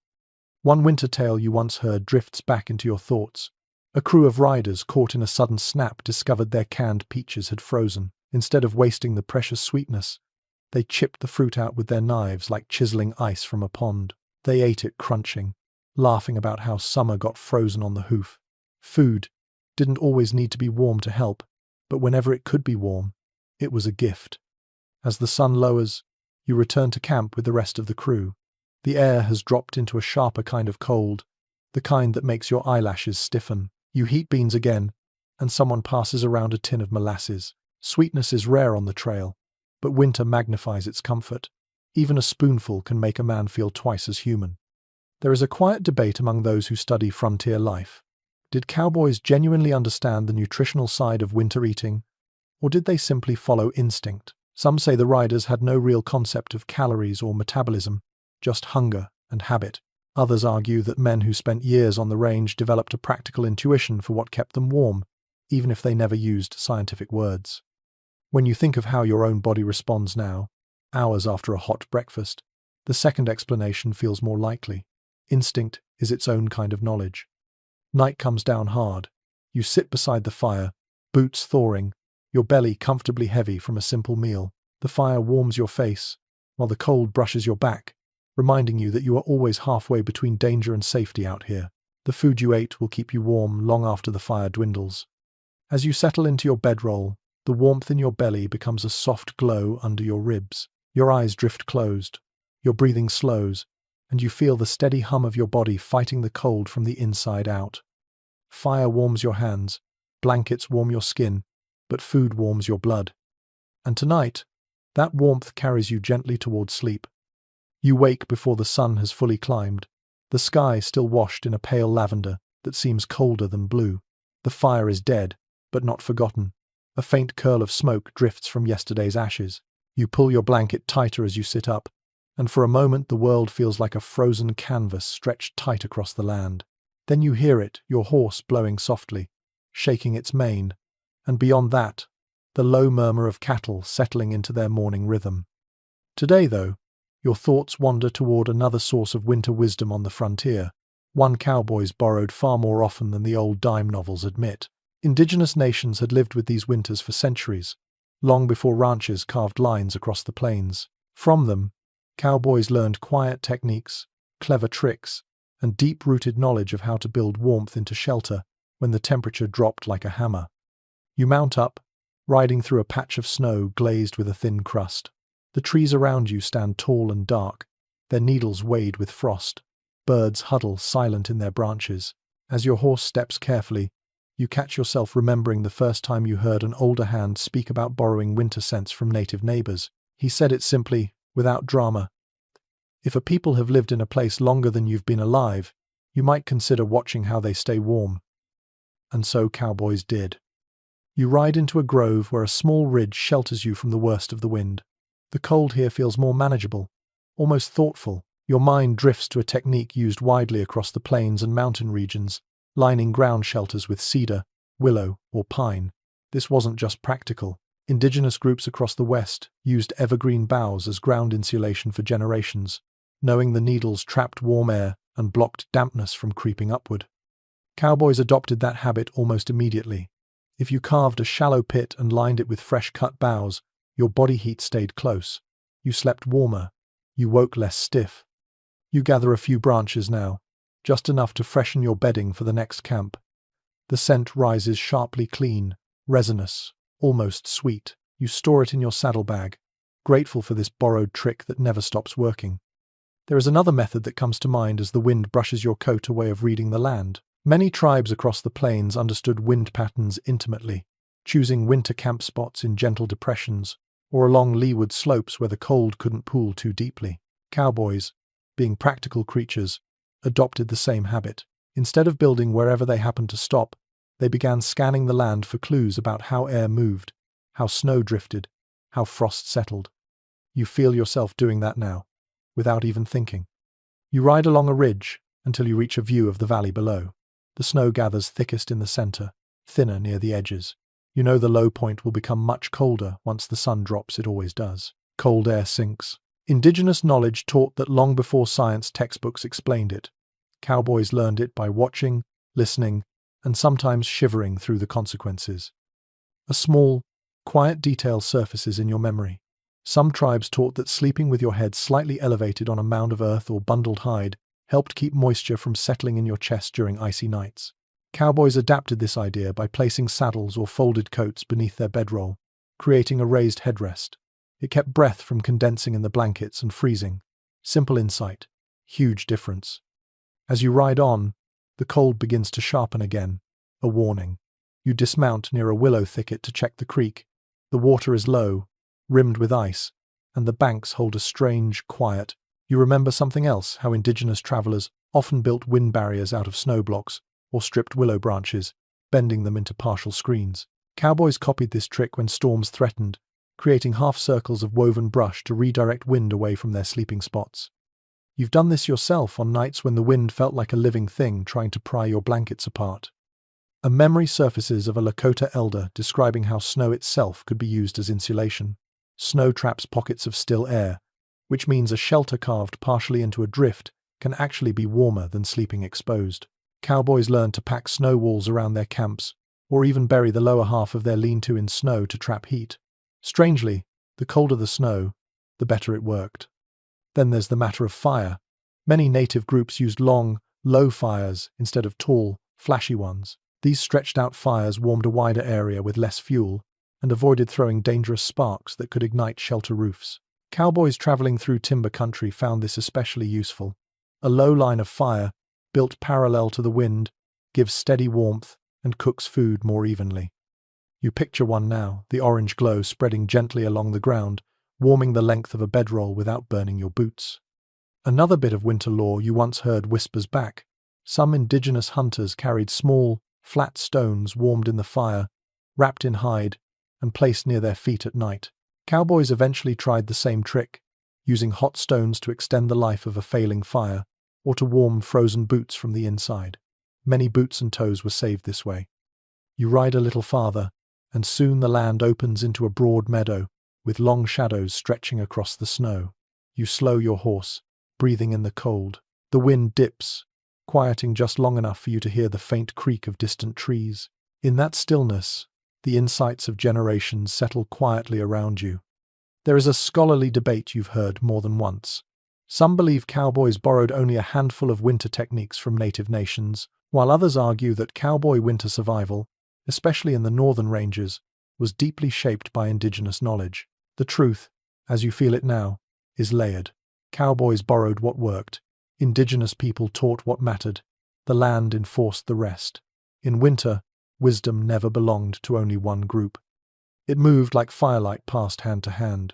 One winter tale you once heard drifts back into your thoughts. A crew of riders caught in a sudden snap discovered their canned peaches had frozen. Instead of wasting the precious sweetness, they chipped the fruit out with their knives like chiseling ice from a pond. They ate it crunching, laughing about how summer got frozen on the hoof. Food didn't always need to be warm to help, but whenever it could be warm, it was a gift. As the sun lowers, you return to camp with the rest of the crew. The air has dropped into a sharper kind of cold, the kind that makes your eyelashes stiffen. You heat beans again, and someone passes around a tin of molasses. Sweetness is rare on the trail, but winter magnifies its comfort. Even a spoonful can make a man feel twice as human. There is a quiet debate among those who study frontier life. Did cowboys genuinely understand the nutritional side of winter eating, or did they simply follow instinct? Some say the riders had no real concept of calories or metabolism, just hunger and habit. Others argue that men who spent years on the range developed a practical intuition for what kept them warm, even if they never used scientific words. When you think of how your own body responds now, hours after a hot breakfast, the second explanation feels more likely. Instinct is its own kind of knowledge. Night comes down hard. You sit beside the fire, boots thawing, your belly comfortably heavy from a simple meal. The fire warms your face, while the cold brushes your back, reminding you that you are always halfway between danger and safety out here. The food you ate will keep you warm long after the fire dwindles. As you settle into your bedroll, the warmth in your belly becomes a soft glow under your ribs. Your eyes drift closed, your breathing slows, and you feel the steady hum of your body fighting the cold from the inside out. Fire warms your hands, blankets warm your skin, but food warms your blood. And tonight, that warmth carries you gently towards sleep. You wake before the sun has fully climbed, the sky still washed in a pale lavender that seems colder than blue. The fire is dead, but not forgotten. A faint curl of smoke drifts from yesterday's ashes. You pull your blanket tighter as you sit up, and for a moment the world feels like a frozen canvas stretched tight across the land. Then you hear it, your horse blowing softly, shaking its mane, and beyond that, the low murmur of cattle settling into their morning rhythm. Today, though, your thoughts wander toward another source of winter wisdom on the frontier, one cowboys borrowed far more often than the old dime novels admit. Indigenous nations had lived with these winters for centuries, long before ranchers carved lines across the plains. From them, cowboys learned quiet techniques, clever tricks, and deep-rooted knowledge of how to build warmth into shelter when the temperature dropped like a hammer. You mount up, riding through a patch of snow glazed with a thin crust. The trees around you stand tall and dark, their needles weighted with frost. Birds huddle silent in their branches. As your horse steps carefully, you catch yourself remembering the first time you heard an older hand speak about borrowing winter scents from native neighbors. He said it simply, without drama. If a people have lived in a place longer than you've been alive, you might consider watching how they stay warm. And so Cowboys did. You ride into a grove where a small ridge shelters you from the worst of the wind. The cold here feels more manageable, almost thoughtful. Your mind drifts to a technique used widely across the plains and mountain regions, lining ground shelters with cedar, willow, or pine. This wasn't just practical. Indigenous groups across the West used evergreen boughs as ground insulation for generations, knowing the needles trapped warm air and blocked dampness from creeping upward. Cowboys adopted that habit almost immediately. If you carved a shallow pit and lined it with fresh-cut boughs, your body heat stayed close. You slept warmer. You woke less stiff. You gather a few branches now, just enough to freshen your bedding for the next camp. The scent rises sharply clean, resinous, almost sweet. You store it in your saddlebag, grateful for this borrowed trick that never stops working. There is another method that comes to mind as the wind brushes your coat, a way of reading the land. Many tribes across the plains understood wind patterns intimately, choosing winter camp spots in gentle depressions or along leeward slopes where the cold couldn't pool too deeply. Cowboys, being practical creatures, adopted the same habit. Instead of building wherever they happened to stop, they began scanning the land for clues about how air moved, how snow drifted, how frost settled. You feel yourself doing that now, without even thinking. You ride along a ridge until you reach a view of the valley below. The snow gathers thickest in the center, thinner near the edges. You know the low point will become much colder once the sun drops. It always does. Cold air sinks. Indigenous knowledge taught that long before science textbooks explained it. Cowboys learned it by watching, listening, and sometimes shivering through the consequences. A small, quiet detail surfaces in your memory. Some tribes taught that sleeping with your head slightly elevated on a mound of earth or bundled hide helped keep moisture from settling in your chest during icy nights. Cowboys adapted this idea by placing saddles or folded coats beneath their bedroll, creating a raised headrest. It kept breath from condensing in the blankets and freezing. Simple insight, huge difference. As you ride on, the cold begins to sharpen again, a warning. You dismount near a willow thicket to check the creek. The water is low, rimmed with ice, and the banks hold a strange, quiet. You remember something else, how indigenous travelers often built wind barriers out of snow blocks or stripped willow branches, bending them into partial screens. Cowboys copied this trick when storms threatened, creating half circles of woven brush to redirect wind away from their sleeping spots. You've done this yourself on nights when the wind felt like a living thing trying to pry your blankets apart. A memory surfaces of a Lakota elder describing how snow itself could be used as insulation. Snow traps pockets of still air, which means a shelter carved partially into a drift can actually be warmer than sleeping exposed. Cowboys learned to pack snow walls around their camps, or even bury the lower half of their lean-to in snow to trap heat. Strangely, the colder the snow, the better it worked. Then there's the matter of fire. Many native groups used long, low fires instead of tall, flashy ones. These stretched-out fires warmed a wider area with less fuel and avoided throwing dangerous sparks that could ignite shelter roofs. Cowboys traveling through timber country found this especially useful. A low line of fire, built parallel to the wind, gives steady warmth and cooks food more evenly. You picture one now, the orange glow spreading gently along the ground, warming the length of a bedroll without burning your boots. Another bit of winter lore you once heard whispers back. Some indigenous hunters carried small, flat stones warmed in the fire, wrapped in hide, and placed near their feet at night. Cowboys eventually tried the same trick, using hot stones to extend the life of a failing fire, or to warm frozen boots from the inside. Many boots and toes were saved this way. You ride a little farther, and soon the land opens into a broad meadow, with long shadows stretching across the snow. You slow your horse, breathing in the cold. The wind dips, quieting just long enough for you to hear the faint creak of distant trees. In that stillness, the insights of generations settle quietly around you. There is a scholarly debate you've heard more than once. Some believe cowboys borrowed only a handful of winter techniques from native nations, while others argue that cowboy winter survival, especially in the northern ranges, was deeply shaped by indigenous knowledge. The truth, as you feel it now, is layered. Cowboys borrowed what worked. Indigenous people taught what mattered. The land enforced the rest. In winter, wisdom never belonged to only one group. It moved like firelight passed hand to hand.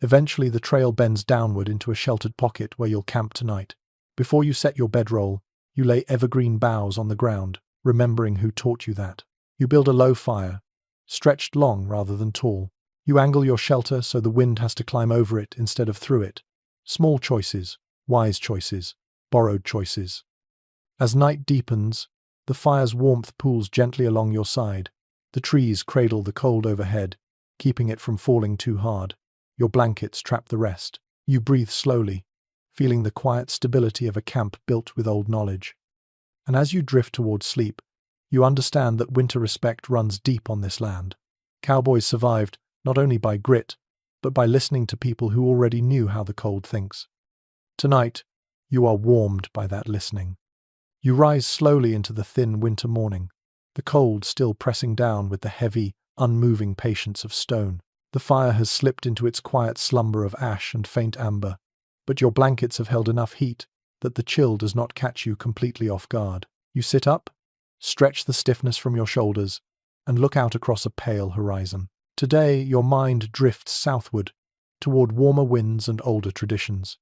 Eventually the trail bends downward into a sheltered pocket where you'll camp tonight. Before you set your bedroll, you lay evergreen boughs on the ground, remembering who taught you that. You build a low fire, stretched long rather than tall. You angle your shelter so the wind has to climb over it instead of through it. Small choices, wise choices, borrowed choices. As night deepens, the fire's warmth pools gently along your side. The trees cradle the cold overhead, keeping it from falling too hard. Your blankets trap the rest. You breathe slowly, feeling the quiet stability of a camp built with old knowledge. And as you drift towards sleep, you understand that winter respect runs deep on this land. Cowboys survived not only by grit, but by listening to people who already knew how the cold thinks. Tonight, you are warmed by that listening. You rise slowly into the thin winter morning, the cold still pressing down with the heavy, unmoving patience of stone. The fire has slipped into its quiet slumber of ash and faint amber, but your blankets have held enough heat that the chill does not catch you completely off guard. You sit up, stretch the stiffness from your shoulders, and look out across a pale horizon. Today, your mind drifts southward, toward warmer winds and older traditions,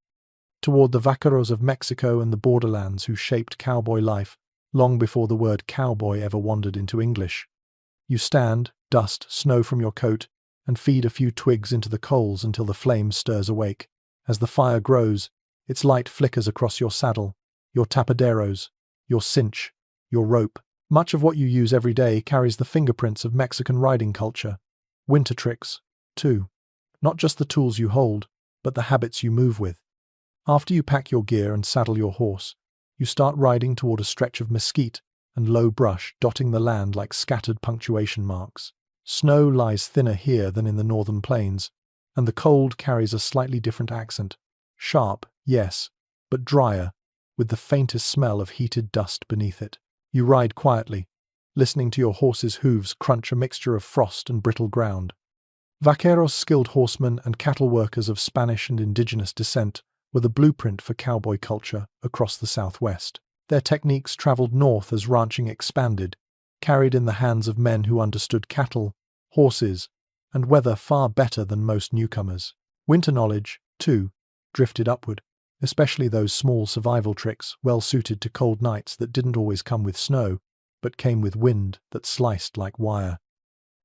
toward the vaqueros of Mexico and the borderlands who shaped cowboy life long before the word cowboy ever wandered into English. You stand, dust snow from your coat, and feed a few twigs into the coals until the flame stirs awake. As the fire grows, its light flickers across your saddle, your tapaderos, your cinch, your rope. Much of what you use every day carries the fingerprints of Mexican riding culture. Winter tricks, too. Not just the tools you hold, but the habits you move with. After you pack your gear and saddle your horse, you start riding toward a stretch of mesquite and low brush dotting the land like scattered punctuation marks. Snow lies thinner here than in the northern plains, and the cold carries a slightly different accent. Sharp, yes, but drier, with the faintest smell of heated dust beneath it. You ride quietly, listening to your horse's hooves crunch a mixture of frost and brittle ground. Vaqueros, skilled horsemen and cattle workers of Spanish and indigenous descent, were the blueprint for cowboy culture across the Southwest. Their techniques traveled north as ranching expanded, carried in the hands of men who understood cattle, horses, and weather far better than most newcomers. Winter knowledge, too, drifted upward, especially those small survival tricks well suited to cold nights that didn't always come with snow, but came with wind that sliced like wire.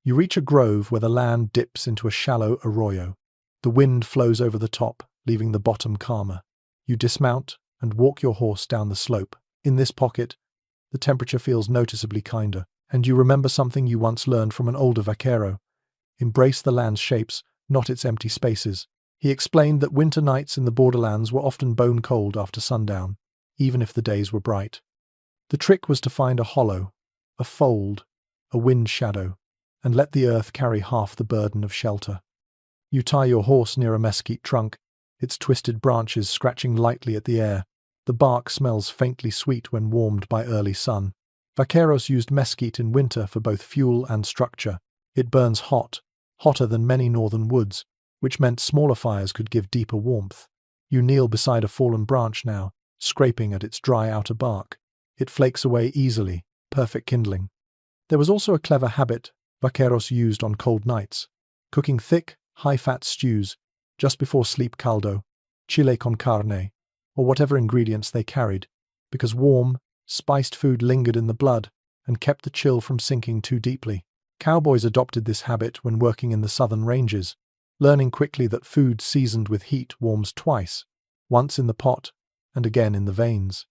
You reach a grove where the land dips into a shallow arroyo. The wind flows over the top, leaving the bottom calmer. You dismount and walk your horse down the slope. In this pocket, the temperature feels noticeably kinder, and you remember something you once learned from an older vaquero. Embrace the land's shapes, not its empty spaces. He explained that winter nights in the borderlands were often bone cold after sundown, even if the days were bright. The trick was to find a hollow, a fold, a wind shadow, and let the earth carry half the burden of shelter. You tie your horse near a mesquite trunk, its twisted branches scratching lightly at the air. The bark smells faintly sweet when warmed by early sun. Vaqueros used mesquite in winter for both fuel and structure. It burns hot, hotter than many northern woods, which meant smaller fires could give deeper warmth. You kneel beside a fallen branch now, scraping at its dry outer bark. It flakes away easily, perfect kindling. There was also a clever habit vaqueros used on cold nights, cooking thick, high-fat stews just before sleep caldo, chile con carne, or whatever ingredients they carried, because warm, spiced food lingered in the blood and kept the chill from sinking too deeply. Cowboys adopted this habit when working in the southern ranges, learning quickly that food seasoned with heat warms twice, once in the pot and again in the veins.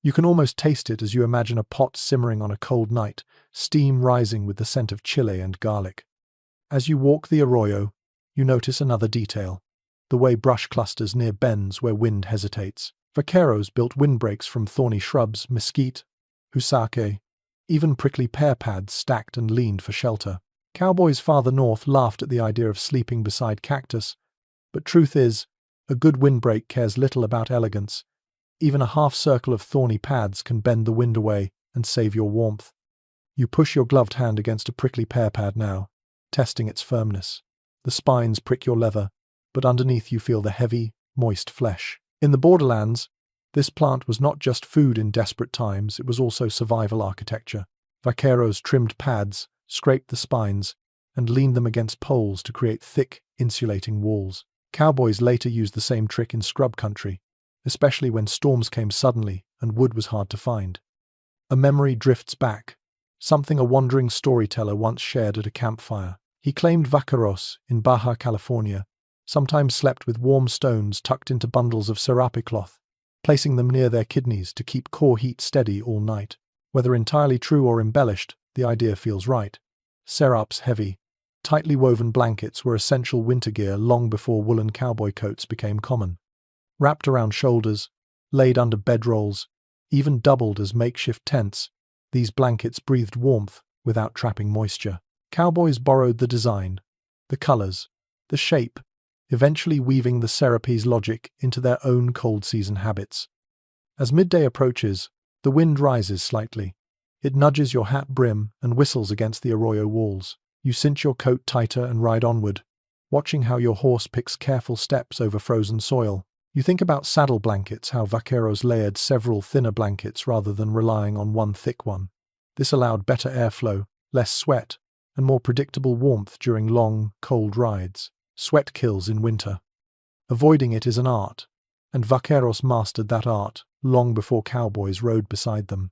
You can almost taste it as you imagine a pot simmering on a cold night, steam rising with the scent of chile and garlic. As you walk the arroyo, you notice another detail: the way brush clusters near bends where wind hesitates. Vaqueros built windbreaks from thorny shrubs, mesquite, husake, even prickly pear pads stacked and leaned for shelter. Cowboys farther north laughed at the idea of sleeping beside cactus, but truth is, A good windbreak cares little about elegance. Even a half circle of thorny pads can bend the wind away and save your warmth. You push your gloved hand against a prickly pear pad now, testing its firmness. The spines prick your leather, but underneath you feel the heavy, moist flesh. In the borderlands, this plant was not just food in desperate times, it was also survival architecture. Vaqueros trimmed pads, scraped the spines, and leaned them against poles to create thick, insulating walls. Cowboys later used the same trick in scrub country, especially when storms came suddenly and wood was hard to find. A memory drifts back, something a wandering storyteller once shared at a campfire. He claimed vaqueros in Baja California sometimes slept with warm stones tucked into bundles of serape cloth, placing them near their kidneys to keep core heat steady all night. Whether entirely true or embellished, the idea feels right. Serapes heavy, tightly woven blankets were essential winter gear long before woolen cowboy coats became common. Wrapped around shoulders, laid under bedrolls, even doubled as makeshift tents, these blankets breathed warmth without trapping moisture. Cowboys borrowed the design, the colors, the shape, eventually weaving the Serapes logic into their own cold season habits. As midday approaches, the wind rises slightly. It nudges your hat brim and whistles against the arroyo walls. You cinch your coat tighter and ride onward, watching how your horse picks careful steps over frozen soil. You think about saddle blankets, how vaqueros layered several thinner blankets rather than relying on one thick one. This allowed better airflow, less sweat, and more predictable warmth during long, cold rides. Sweat kills in winter. Avoiding it is an art, and vaqueros mastered that art long before cowboys rode beside them.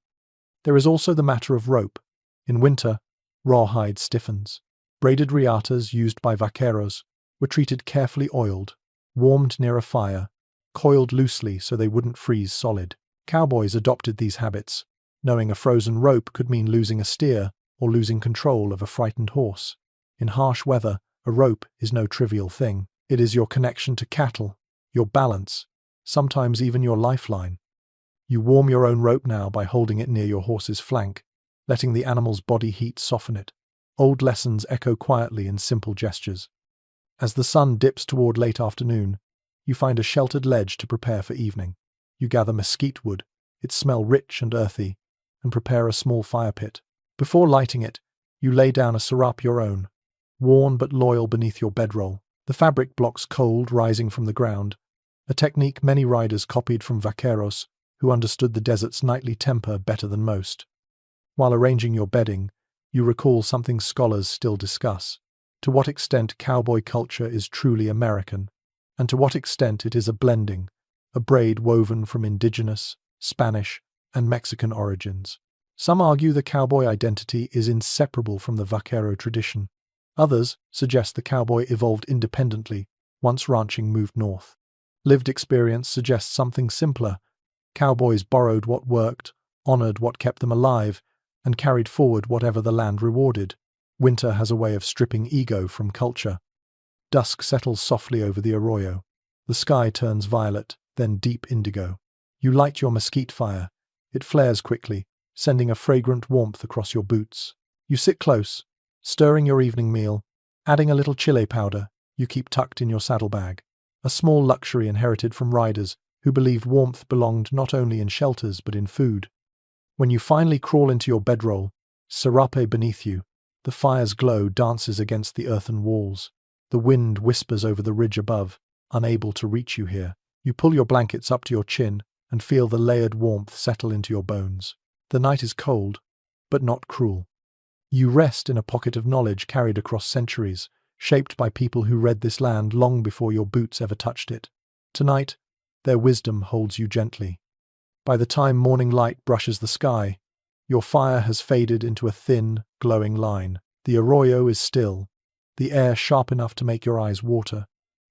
There is also the matter of rope. In winter, rawhide stiffens. Braided riatas used by vaqueros were treated carefully oiled, warmed near a fire, coiled loosely so they wouldn't freeze solid. Cowboys adopted these habits, knowing a frozen rope could mean losing a steer or losing control of a frightened horse. In harsh weather, a rope is no trivial thing. It is your connection to cattle, your balance, sometimes even your lifeline. You warm your own rope now by holding it near your horse's flank, letting the animal's body heat soften it. Old lessons echo quietly in simple gestures. As the sun dips toward late afternoon, you find a sheltered ledge to prepare for evening. You gather mesquite wood, its smell rich and earthy, and prepare a small fire pit. Before lighting it, you lay down a serape your own, worn but loyal beneath your bedroll. The fabric blocks cold rising from the ground, a technique many riders copied from vaqueros who understood the desert's nightly temper better than most. While arranging your bedding, you recall something scholars still discuss: to what extent cowboy culture is truly American, and to what extent it is a blending, a braid woven from indigenous, Spanish, and Mexican origins. Some argue the cowboy identity is inseparable from the vaquero tradition. Others suggest the cowboy evolved independently once ranching moved north. Lived experience suggests something simpler. Cowboys borrowed what worked, honored what kept them alive, and carried forward whatever the land rewarded. Winter has a way of stripping ego from culture. Dusk settles softly over the arroyo. The sky turns violet, then deep indigo. You light your mesquite fire. It flares quickly, sending a fragrant warmth across your boots. You sit close, stirring your evening meal, adding a little chile powder you keep tucked in your saddlebag, a small luxury inherited from riders who believed warmth belonged not only in shelters but in food. When you finally crawl into your bedroll, serape beneath you, the fire's glow dances against the earthen walls. The wind whispers over the ridge above, unable to reach you here. You pull your blankets up to your chin and feel the layered warmth settle into your bones. The night is cold, but not cruel. You rest in a pocket of knowledge carried across centuries, shaped by people who read this land long before your boots ever touched it. Tonight, their wisdom holds you gently. By the time morning light brushes the sky, your fire has faded into a thin, glowing line. The arroyo is still, the air sharp enough to make your eyes water,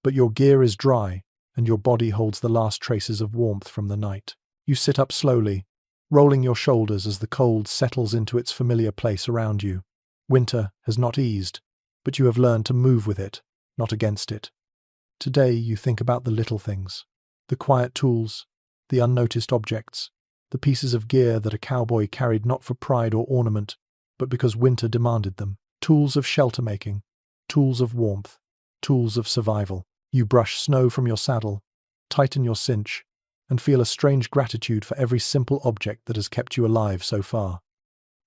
but your gear is dry, and your body holds the last traces of warmth from the night. You sit up slowly, rolling your shoulders as the cold settles into its familiar place around you. Winter has not eased, but you have learned to move with it, not against it. Today you think about the little things, the quiet tools, the unnoticed objects, the pieces of gear that a cowboy carried not for pride or ornament, but because winter demanded them. Tools of shelter-making, tools of warmth, tools of survival. You brush snow from your saddle, tighten your cinch, and feel a strange gratitude for every simple object that has kept you alive so far.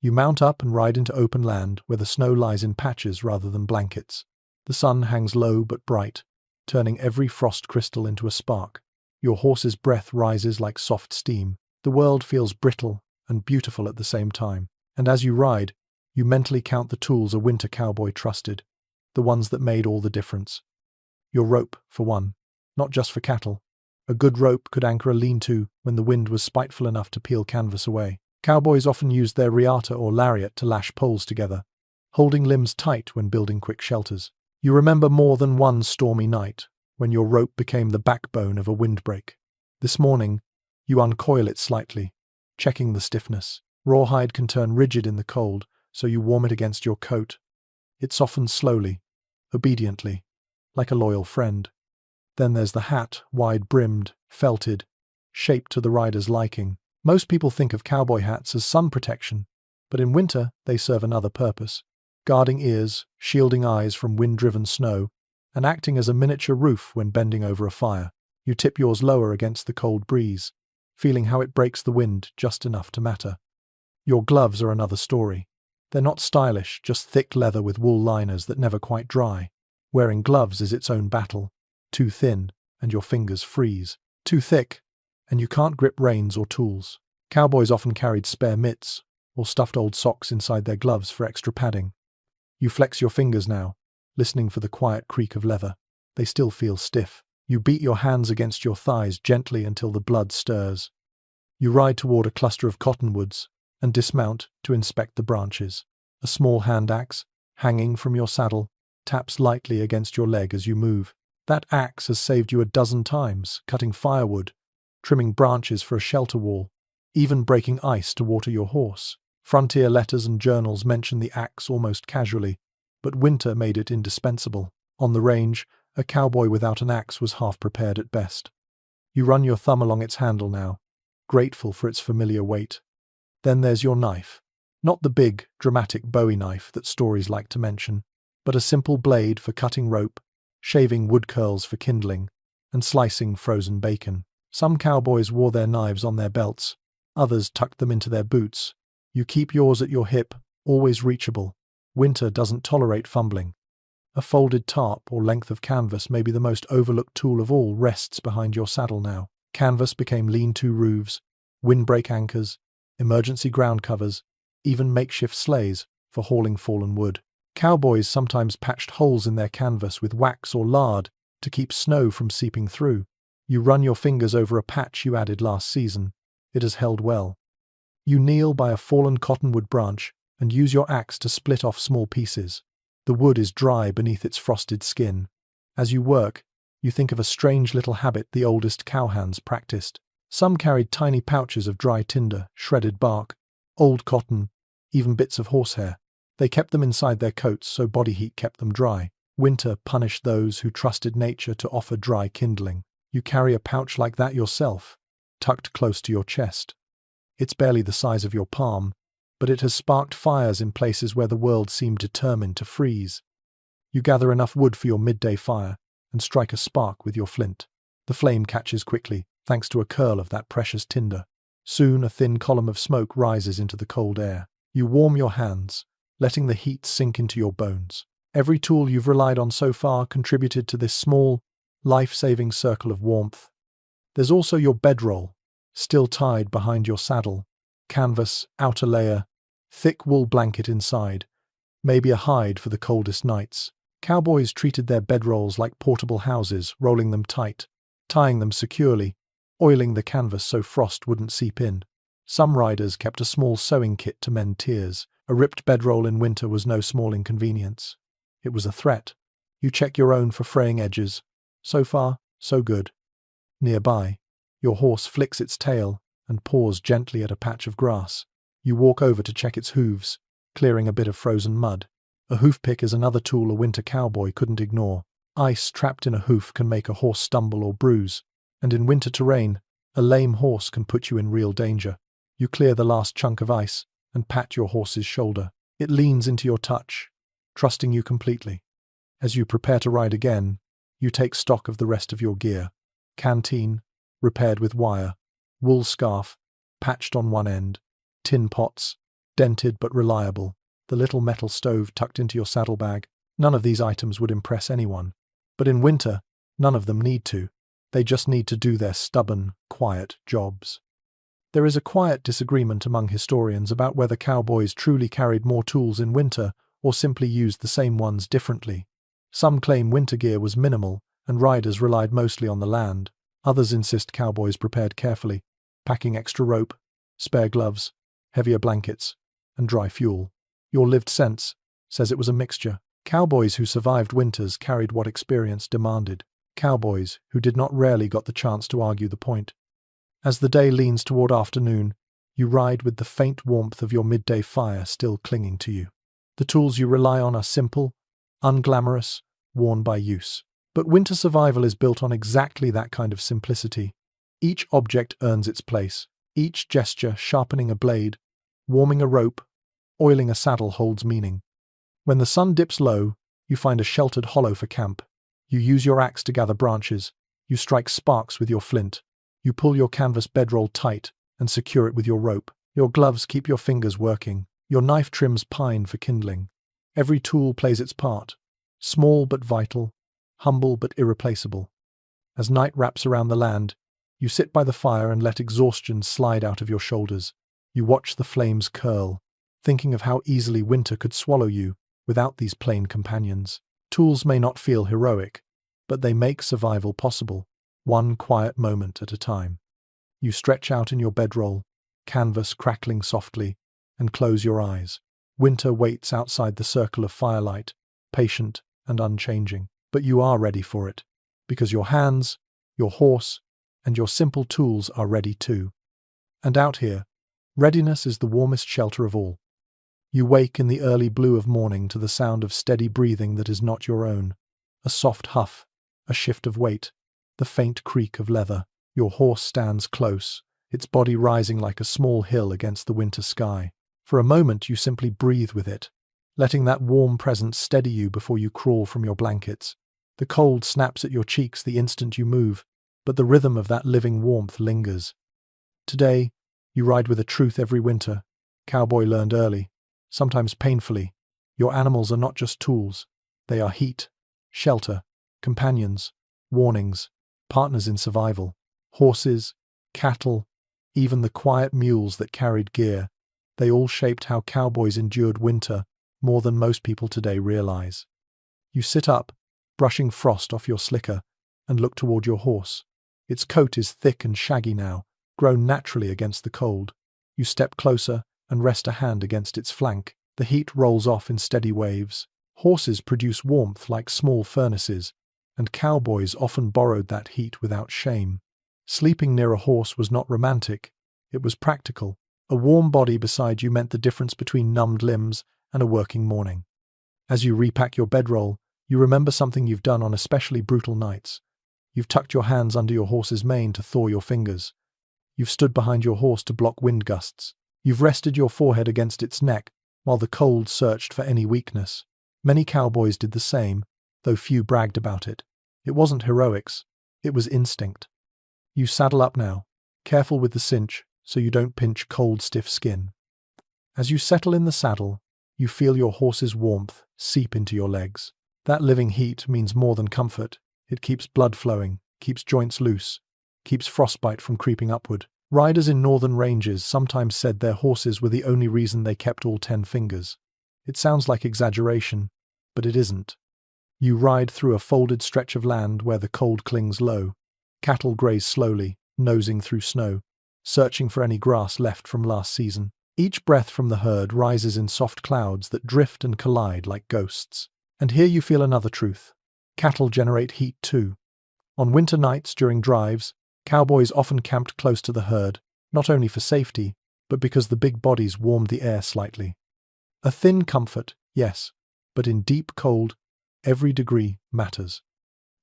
You mount up and ride into open land where the snow lies in patches rather than blankets. The sun hangs low but bright, turning every frost crystal into a spark. Your horse's breath rises like soft steam. The world feels brittle and beautiful at the same time. And as you ride, you mentally count the tools a winter cowboy trusted, the ones that made all the difference. Your rope, for one, not just for cattle. A good rope could anchor a lean-to when the wind was spiteful enough to peel canvas away. Cowboys often used their riata or lariat to lash poles together, holding limbs tight when building quick shelters. You remember more than one stormy night when your rope became the backbone of a windbreak. This morning, you uncoil it slightly, checking the stiffness. Rawhide can turn rigid in the cold, so you warm it against your coat. It softens slowly, obediently, like a loyal friend. Then there's the hat, wide-brimmed, felted, shaped to the rider's liking. Most people think of cowboy hats as sun protection, but in winter they serve another purpose, guarding ears, shielding eyes from wind-driven snow, and acting as a miniature roof when bending over a fire. You tip yours lower against the cold breeze, feeling how it breaks the wind just enough to matter. Your gloves are another story. They're not stylish, just thick leather with wool liners that never quite dry. Wearing gloves is its own battle. Too thin, and your fingers freeze. Too thick, and you can't grip reins or tools. Cowboys often carried spare mitts, or stuffed old socks inside their gloves for extra padding. You flex your fingers now, listening for the quiet creak of leather. They still feel stiff. You beat your hands against your thighs gently until the blood stirs. You ride toward a cluster of cottonwoods and dismount to inspect the branches. A small hand axe, hanging from your saddle, taps lightly against your leg as you move. That axe has saved you a dozen times, cutting firewood, trimming branches for a shelter wall, even breaking ice to water your horse. Frontier letters and journals mention the axe almost casually, but winter made it indispensable. On the range, a cowboy without an axe was half prepared at best. You run your thumb along its handle now, grateful for its familiar weight. Then there's your knife. Not the big, dramatic Bowie knife that stories like to mention, but a simple blade for cutting rope, shaving wood curls for kindling, and slicing frozen bacon. Some cowboys wore their knives on their belts, others tucked them into their boots. You keep yours at your hip, always reachable. Winter doesn't tolerate fumbling. A folded tarp or length of canvas, maybe the most overlooked tool of all, rests behind your saddle now. Canvas became lean-to roofs, windbreak anchors, emergency ground covers, even makeshift sleighs for hauling fallen wood. Cowboys sometimes patched holes in their canvas with wax or lard to keep snow from seeping through. You run your fingers over a patch you added last season. It has held well. You kneel by a fallen cottonwood branch and use your axe to split off small pieces. The wood is dry beneath its frosted skin. As you work, you think of a strange little habit the oldest cowhands practiced. Some carried tiny pouches of dry tinder, shredded bark, old cotton, even bits of horsehair. They kept them inside their coats so body heat kept them dry. Winter punished those who trusted nature to offer dry kindling. You carry a pouch like that yourself, tucked close to your chest. It's barely the size of your palm, but it has sparked fires in places where the world seemed determined to freeze. You gather enough wood for your midday fire and strike a spark with your flint. The flame catches quickly, thanks to a curl of that precious tinder. Soon a thin column of smoke rises into the cold air. You warm your hands, letting the heat sink into your bones. Every tool you've relied on so far contributed to this small, life-saving circle of warmth. There's also your bedroll, still tied behind your saddle. Canvas, outer layer, thick wool blanket inside, maybe a hide for the coldest nights. Cowboys treated their bedrolls like portable houses, rolling them tight, tying them securely, oiling the canvas so frost wouldn't seep in. Some riders kept a small sewing kit to mend tears. A ripped bedroll in winter was no small inconvenience. It was a threat. You check your own for fraying edges. So far, so good. Nearby, your horse flicks its tail and paws gently at a patch of grass. You walk over to check its hooves, clearing a bit of frozen mud. A hoof pick is another tool a winter cowboy couldn't ignore. Ice trapped in a hoof can make a horse stumble or bruise, and in winter terrain, a lame horse can put you in real danger. You clear the last chunk of ice and pat your horse's shoulder. It leans into your touch, trusting you completely. As you prepare to ride again, you take stock of the rest of your gear. canteen, repaired with wire, wool scarf, patched on one end, tin pots, dented but reliable, the little metal stove tucked into your saddlebag. None of these items would impress anyone. But in winter, none of them need to. They just need to do their stubborn, quiet jobs. There is a quiet disagreement among historians about whether cowboys truly carried more tools in winter or simply used the same ones differently. Some claim winter gear was minimal and riders relied mostly on the land. Others insist cowboys prepared carefully, packing extra rope, spare gloves, heavier blankets, and dry fuel. Your lived sense says it was a mixture. Cowboys who survived winters carried what experience demanded. Cowboys who did not rarely got the chance to argue the point. As the day leans toward afternoon, you ride with the faint warmth of your midday fire still clinging to you. The tools you rely on are simple, unglamorous, worn by use. But winter survival is built on exactly that kind of simplicity. Each object earns its place. Each gesture, sharpening a blade, warming a rope, oiling a saddle holds meaning. When the sun dips low, you find a sheltered hollow for camp. You use your axe to gather branches. You strike sparks with your flint. You pull your canvas bedroll tight and secure it with your rope. Your gloves keep your fingers working. Your knife trims pine for kindling. Every tool plays its part. Small but vital, humble but irreplaceable. As night wraps around the land, you sit by the fire and let exhaustion slide out of your shoulders. You watch the flames curl, thinking of how easily winter could swallow you without these plain companions. Tools may not feel heroic, but they make survival possible, one quiet moment at a time. You stretch out in your bedroll, canvas crackling softly, and close your eyes. Winter waits outside the circle of firelight, patient and unchanging. But you are ready for it, because your hands, your horse, and your simple tools are ready too. And out here, readiness is the warmest shelter of all. You wake in the early blue of morning to the sound of steady breathing that is not your own. A soft huff, a shift of weight, the faint creak of leather. Your horse stands close, its body rising like a small hill against the winter sky. For a moment you simply breathe with it, letting that warm presence steady you before you crawl from your blankets. The cold snaps at your cheeks the instant you move, but the rhythm of that living warmth lingers. Today, you ride with a truth every winter. Cowboy learned early, sometimes painfully. Your animals are not just tools. They are heat, shelter, companions, warnings, partners in survival. Horses, cattle, even the quiet mules that carried gear, they all shaped how cowboys endured winter more than most people today realize. You sit up, brushing frost off your slicker, and look toward your horse. Its coat is thick and shaggy now, grown naturally against the cold. You step closer and rest a hand against its flank. The heat rolls off in steady waves. Horses produce warmth like small furnaces, and cowboys often borrowed that heat without shame. Sleeping near a horse was not romantic, it was practical. A warm body beside you meant the difference between numbed limbs and a working morning. As you repack your bedroll, you remember something you've done on especially brutal nights. You've tucked your hands under your horse's mane to thaw your fingers. You've stood behind your horse to block wind gusts. You've rested your forehead against its neck while the cold searched for any weakness. Many cowboys did the same, though few bragged about it. It wasn't heroics, it was instinct. You saddle up now, careful with the cinch so you don't pinch cold, stiff skin. As you settle in the saddle, you feel your horse's warmth seep into your legs. That living heat means more than comfort. It keeps blood flowing, keeps joints loose, keeps frostbite from creeping upward. Riders in northern ranges sometimes said their horses were the only reason they kept all 10 fingers. It sounds like exaggeration, but it isn't. You ride through a folded stretch of land where the cold clings low. Cattle graze slowly, nosing through snow, searching for any grass left from last season. Each breath from the herd rises in soft clouds that drift and collide like ghosts. And here you feel another truth. Cattle generate heat too. On winter nights during drives, cowboys often camped close to the herd, not only for safety, but because the big bodies warmed the air slightly. A thin comfort, yes, but in deep cold, every degree matters.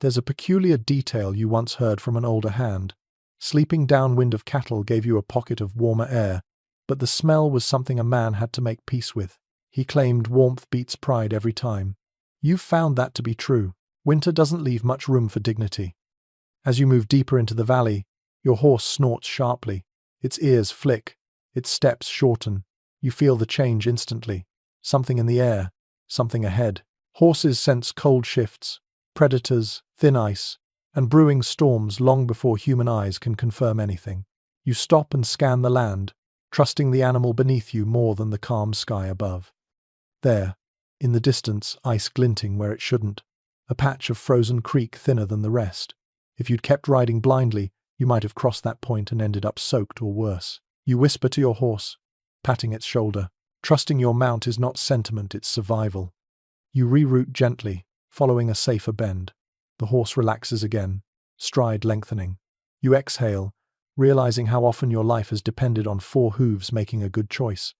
There's a peculiar detail you once heard from an older hand. Sleeping downwind of cattle gave you a pocket of warmer air, but the smell was something a man had to make peace with. He claimed warmth beats pride every time. You've found that to be true. Winter doesn't leave much room for dignity. As you move deeper into the valley, your horse snorts sharply. Its ears flick, its steps shorten. You feel the change instantly. Something in the air, something ahead. Horses sense cold shifts, predators, thin ice, and brewing storms long before human eyes can confirm anything. You stop and scan the land, trusting the animal beneath you more than the calm sky above. There, in the distance, ice glinting where it shouldn't, a patch of frozen creek thinner than the rest. If you'd kept riding blindly, you might have crossed that point and ended up soaked or worse. You whisper to your horse, patting its shoulder. Trusting your mount is not sentiment, it's survival. You reroute gently, following a safer bend. The horse relaxes again, stride lengthening. You exhale, realizing how often your life has depended on 4 hooves making a good choice.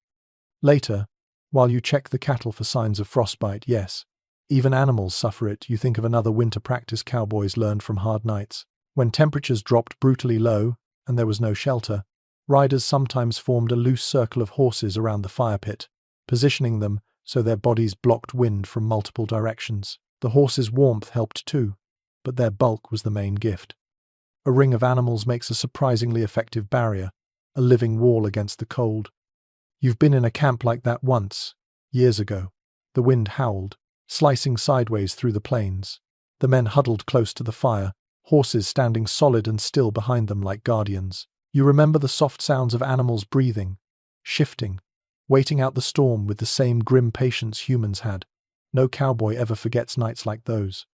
Later, while you check the cattle for signs of frostbite, yes, even animals suffer it, you think of another winter practice cowboys learned from hard nights. When temperatures dropped brutally low, and there was no shelter, riders sometimes formed a loose circle of horses around the fire pit, positioning them so their bodies blocked wind from multiple directions. The horses' warmth helped too, but their bulk was the main gift. A ring of animals makes a surprisingly effective barrier, a living wall against the cold. You've been in a camp like that once, years ago. The wind howled, slicing sideways through the plains. The men huddled close to the fire, horses standing solid and still behind them like guardians. You remember the soft sounds of animals breathing, shifting, waiting out the storm with the same grim patience humans had. No cowboy ever forgets nights like those.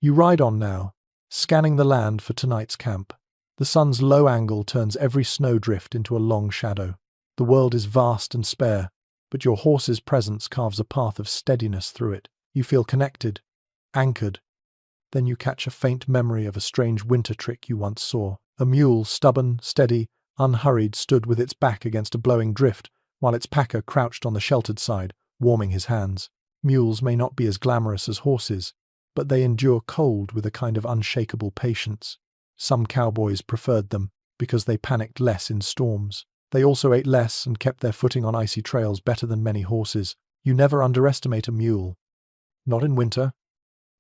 You ride on now, scanning the land for tonight's camp. The sun's low angle turns every snowdrift into a long shadow. The world is vast and spare, but your horse's presence carves a path of steadiness through it. You feel connected, anchored. Then you catch a faint memory of a strange winter trick you once saw. A mule, stubborn, steady, unhurried, stood with its back against a blowing drift, while its packer crouched on the sheltered side, warming his hands. Mules may not be as glamorous as horses, but they endure cold with a kind of unshakable patience. Some cowboys preferred them because they panicked less in storms. They also ate less and kept their footing on icy trails better than many horses. You never underestimate a mule. Not in winter.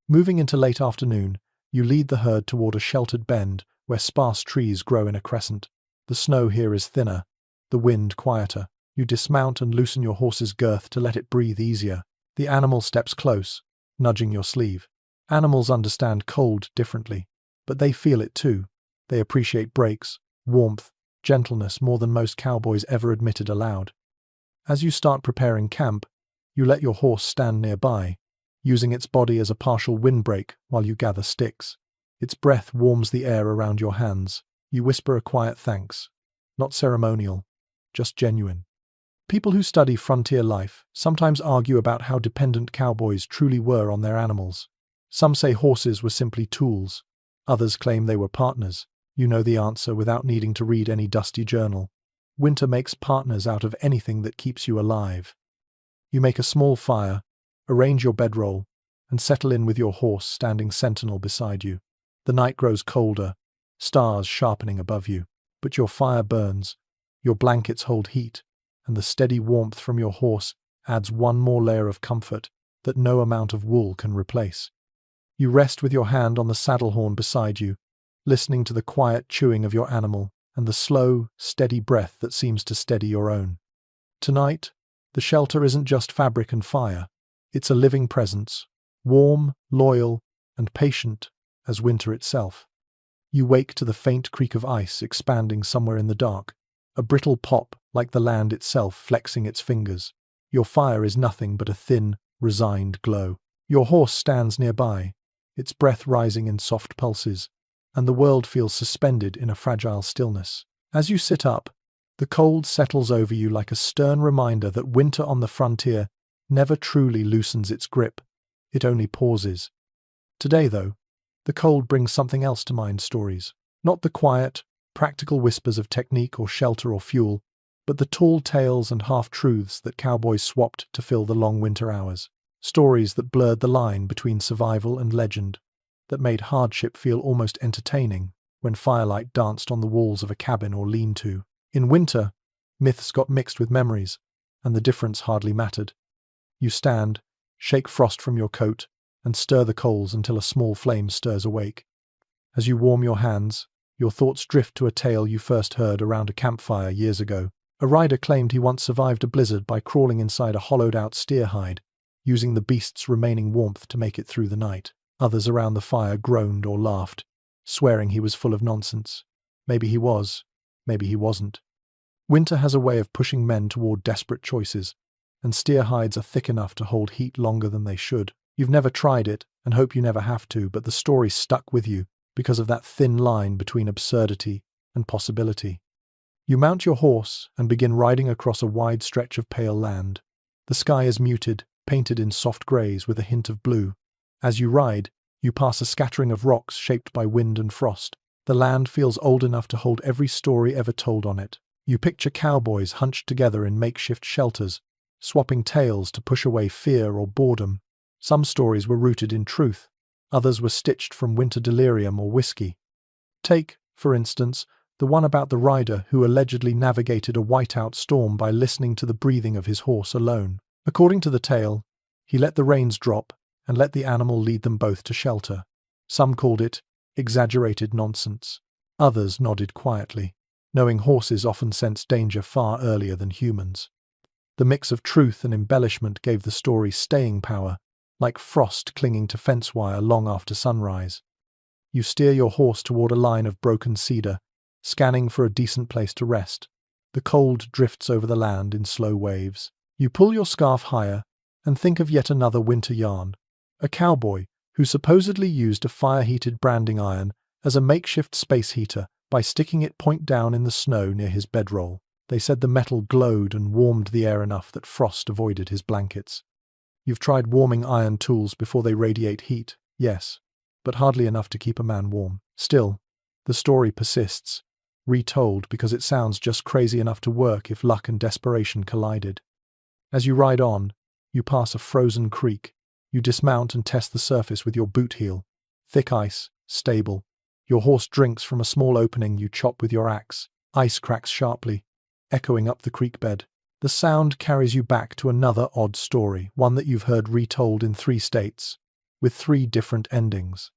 Moving into late afternoon, you lead the herd toward a sheltered bend where sparse trees grow in a crescent. The snow here is thinner, the wind quieter. You dismount and loosen your horse's girth to let it breathe easier. The animal steps close, nudging your sleeve. Animals understand cold differently, but they feel it too. They appreciate breaks, warmth, gentleness more than most cowboys ever admitted aloud. As you start preparing camp, you let your horse stand nearby, using its body as a partial windbreak while you gather sticks. Its breath warms the air around your hands. You whisper a quiet thanks. Not ceremonial, just genuine. People who study frontier life sometimes argue about how dependent cowboys truly were on their animals. Some say horses were simply tools. Others claim they were partners. You know the answer without needing to read any dusty journal. Winter makes partners out of anything that keeps you alive. You make a small fire, arrange your bedroll, and settle in with your horse standing sentinel beside you. The night grows colder, stars sharpening above you, but your fire burns, your blankets hold heat, and the steady warmth from your horse adds one more layer of comfort that no amount of wool can replace. You rest with your hand on the saddle horn beside you, listening to the quiet chewing of your animal and the slow, steady breath that seems to steady your own. Tonight, the shelter isn't just fabric and fire. It's a living presence, warm, loyal, and patient as winter itself. You wake to the faint creak of ice expanding somewhere in the dark, a brittle pop like the land itself flexing its fingers. Your fire is nothing but a thin, resigned glow. Your horse stands nearby, its breath rising in soft pulses, and the world feels suspended in a fragile stillness. As you sit up, the cold settles over you like a stern reminder that winter on the frontier never truly loosens its grip, it only pauses. Today, though, the cold brings something else to mind: stories. Not the quiet, practical whispers of technique or shelter or fuel, but the tall tales and half-truths that cowboys swapped to fill the long winter hours. Stories that blurred the line between survival and legend, that made hardship feel almost entertaining when firelight danced on the walls of a cabin or lean-to. In winter, myths got mixed with memories, and the difference hardly mattered. You stand, shake frost from your coat, and stir the coals until a small flame stirs awake. As you warm your hands, your thoughts drift to a tale you first heard around a campfire years ago. A rider claimed he once survived a blizzard by crawling inside a hollowed-out steer hide, using the beast's remaining warmth to make it through the night. Others around the fire groaned or laughed, swearing he was full of nonsense. Maybe he was, maybe he wasn't. Winter has a way of pushing men toward desperate choices, and steer hides are thick enough to hold heat longer than they should. You've never tried it, and hope you never have to, but the story stuck with you because of that thin line between absurdity and possibility. You mount your horse and begin riding across a wide stretch of pale land. The sky is muted, painted in soft greys with a hint of blue. As you ride, you pass a scattering of rocks shaped by wind and frost. The land feels old enough to hold every story ever told on it. You picture cowboys hunched together in makeshift shelters, swapping tales to push away fear or boredom. Some stories were rooted in truth, others were stitched from winter delirium or whiskey. Take, for instance, the one about the rider who allegedly navigated a whiteout storm by listening to the breathing of his horse alone. According to the tale, he let the reins drop and let the animal lead them both to shelter. Some called it exaggerated nonsense. Others nodded quietly, knowing horses often sense danger far earlier than humans. The mix of truth and embellishment gave the story staying power, like frost clinging to fence wire long after sunrise. You steer your horse toward a line of broken cedar, scanning for a decent place to rest. The cold drifts over the land in slow waves. You pull your scarf higher and think of yet another winter yarn. A cowboy who supposedly used a fire-heated branding iron as a makeshift space heater by sticking it point down in the snow near his bedroll. They said the metal glowed and warmed the air enough that frost avoided his blankets. You've tried warming iron tools before they radiate heat, yes, but hardly enough to keep a man warm. Still, the story persists, retold because it sounds just crazy enough to work if luck and desperation collided. As you ride on, you pass a frozen creek. You dismount and test the surface with your boot heel. Thick ice, stable. Your horse drinks from a small opening you chop with your axe. Ice cracks sharply, echoing up the creek bed. The sound carries you back to another odd story, one that you've heard retold in 3 states, with 3 different endings.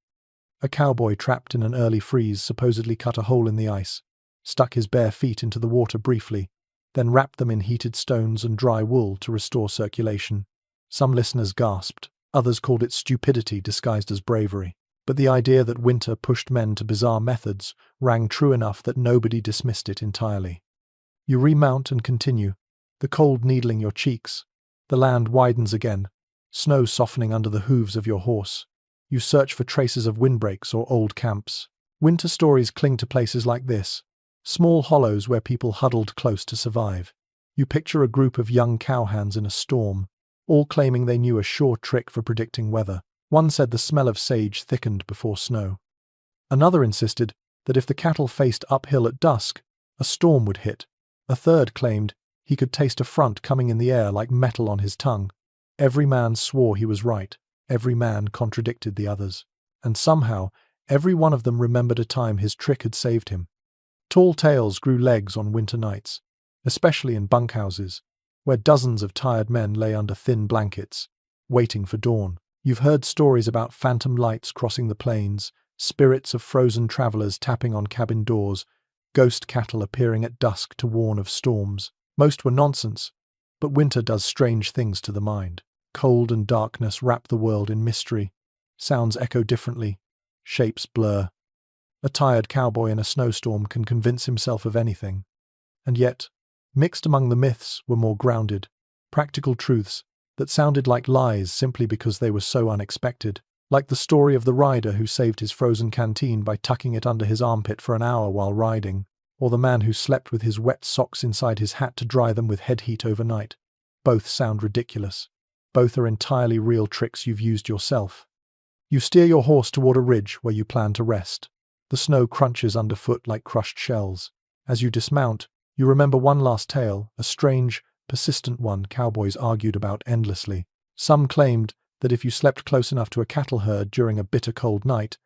A cowboy trapped in an early freeze supposedly cut a hole in the ice, stuck his bare feet into the water briefly, then wrapped them in heated stones and dry wool to restore circulation. Some listeners gasped, others called it stupidity disguised as bravery. But the idea that winter pushed men to bizarre methods rang true enough that nobody dismissed it entirely. You remount and continue, the cold needling your cheeks. The land widens again, snow softening under the hooves of your horse. You search for traces of windbreaks or old camps. Winter stories cling to places like this, small hollows where people huddled close to survive. You picture a group of young cowhands in a storm, all claiming they knew a sure trick for predicting weather. One said the smell of sage thickened before snow. Another insisted that if the cattle faced uphill at dusk, a storm would hit. A third claimed he could taste a front coming in the air like metal on his tongue. Every man swore he was right. Every man contradicted the others. And somehow, every one of them remembered a time his trick had saved him. Tall tales grew legs on winter nights, especially in bunkhouses, where dozens of tired men lay under thin blankets, waiting for dawn. You've heard stories about phantom lights crossing the plains, spirits of frozen travelers tapping on cabin doors, ghost cattle appearing at dusk to warn of storms. Most were nonsense, but winter does strange things to the mind. Cold and darkness wrap the world in mystery. Sounds echo differently. Shapes blur. A tired cowboy in a snowstorm can convince himself of anything. And yet, mixed among the myths were more grounded, practical truths that sounded like lies simply because they were so unexpected, like the story of the rider who saved his frozen canteen by tucking it under his armpit for an hour while riding, or the man who slept with his wet socks inside his hat to dry them with head heat overnight. Both sound ridiculous. Both are entirely real tricks you've used yourself. You steer your horse toward a ridge where you plan to rest. The snow crunches underfoot like crushed shells. As you dismount, you remember one last tale, a strange, persistent one cowboys argued about endlessly. Some claimed that if you slept close enough to a cattle herd during a bitter cold night,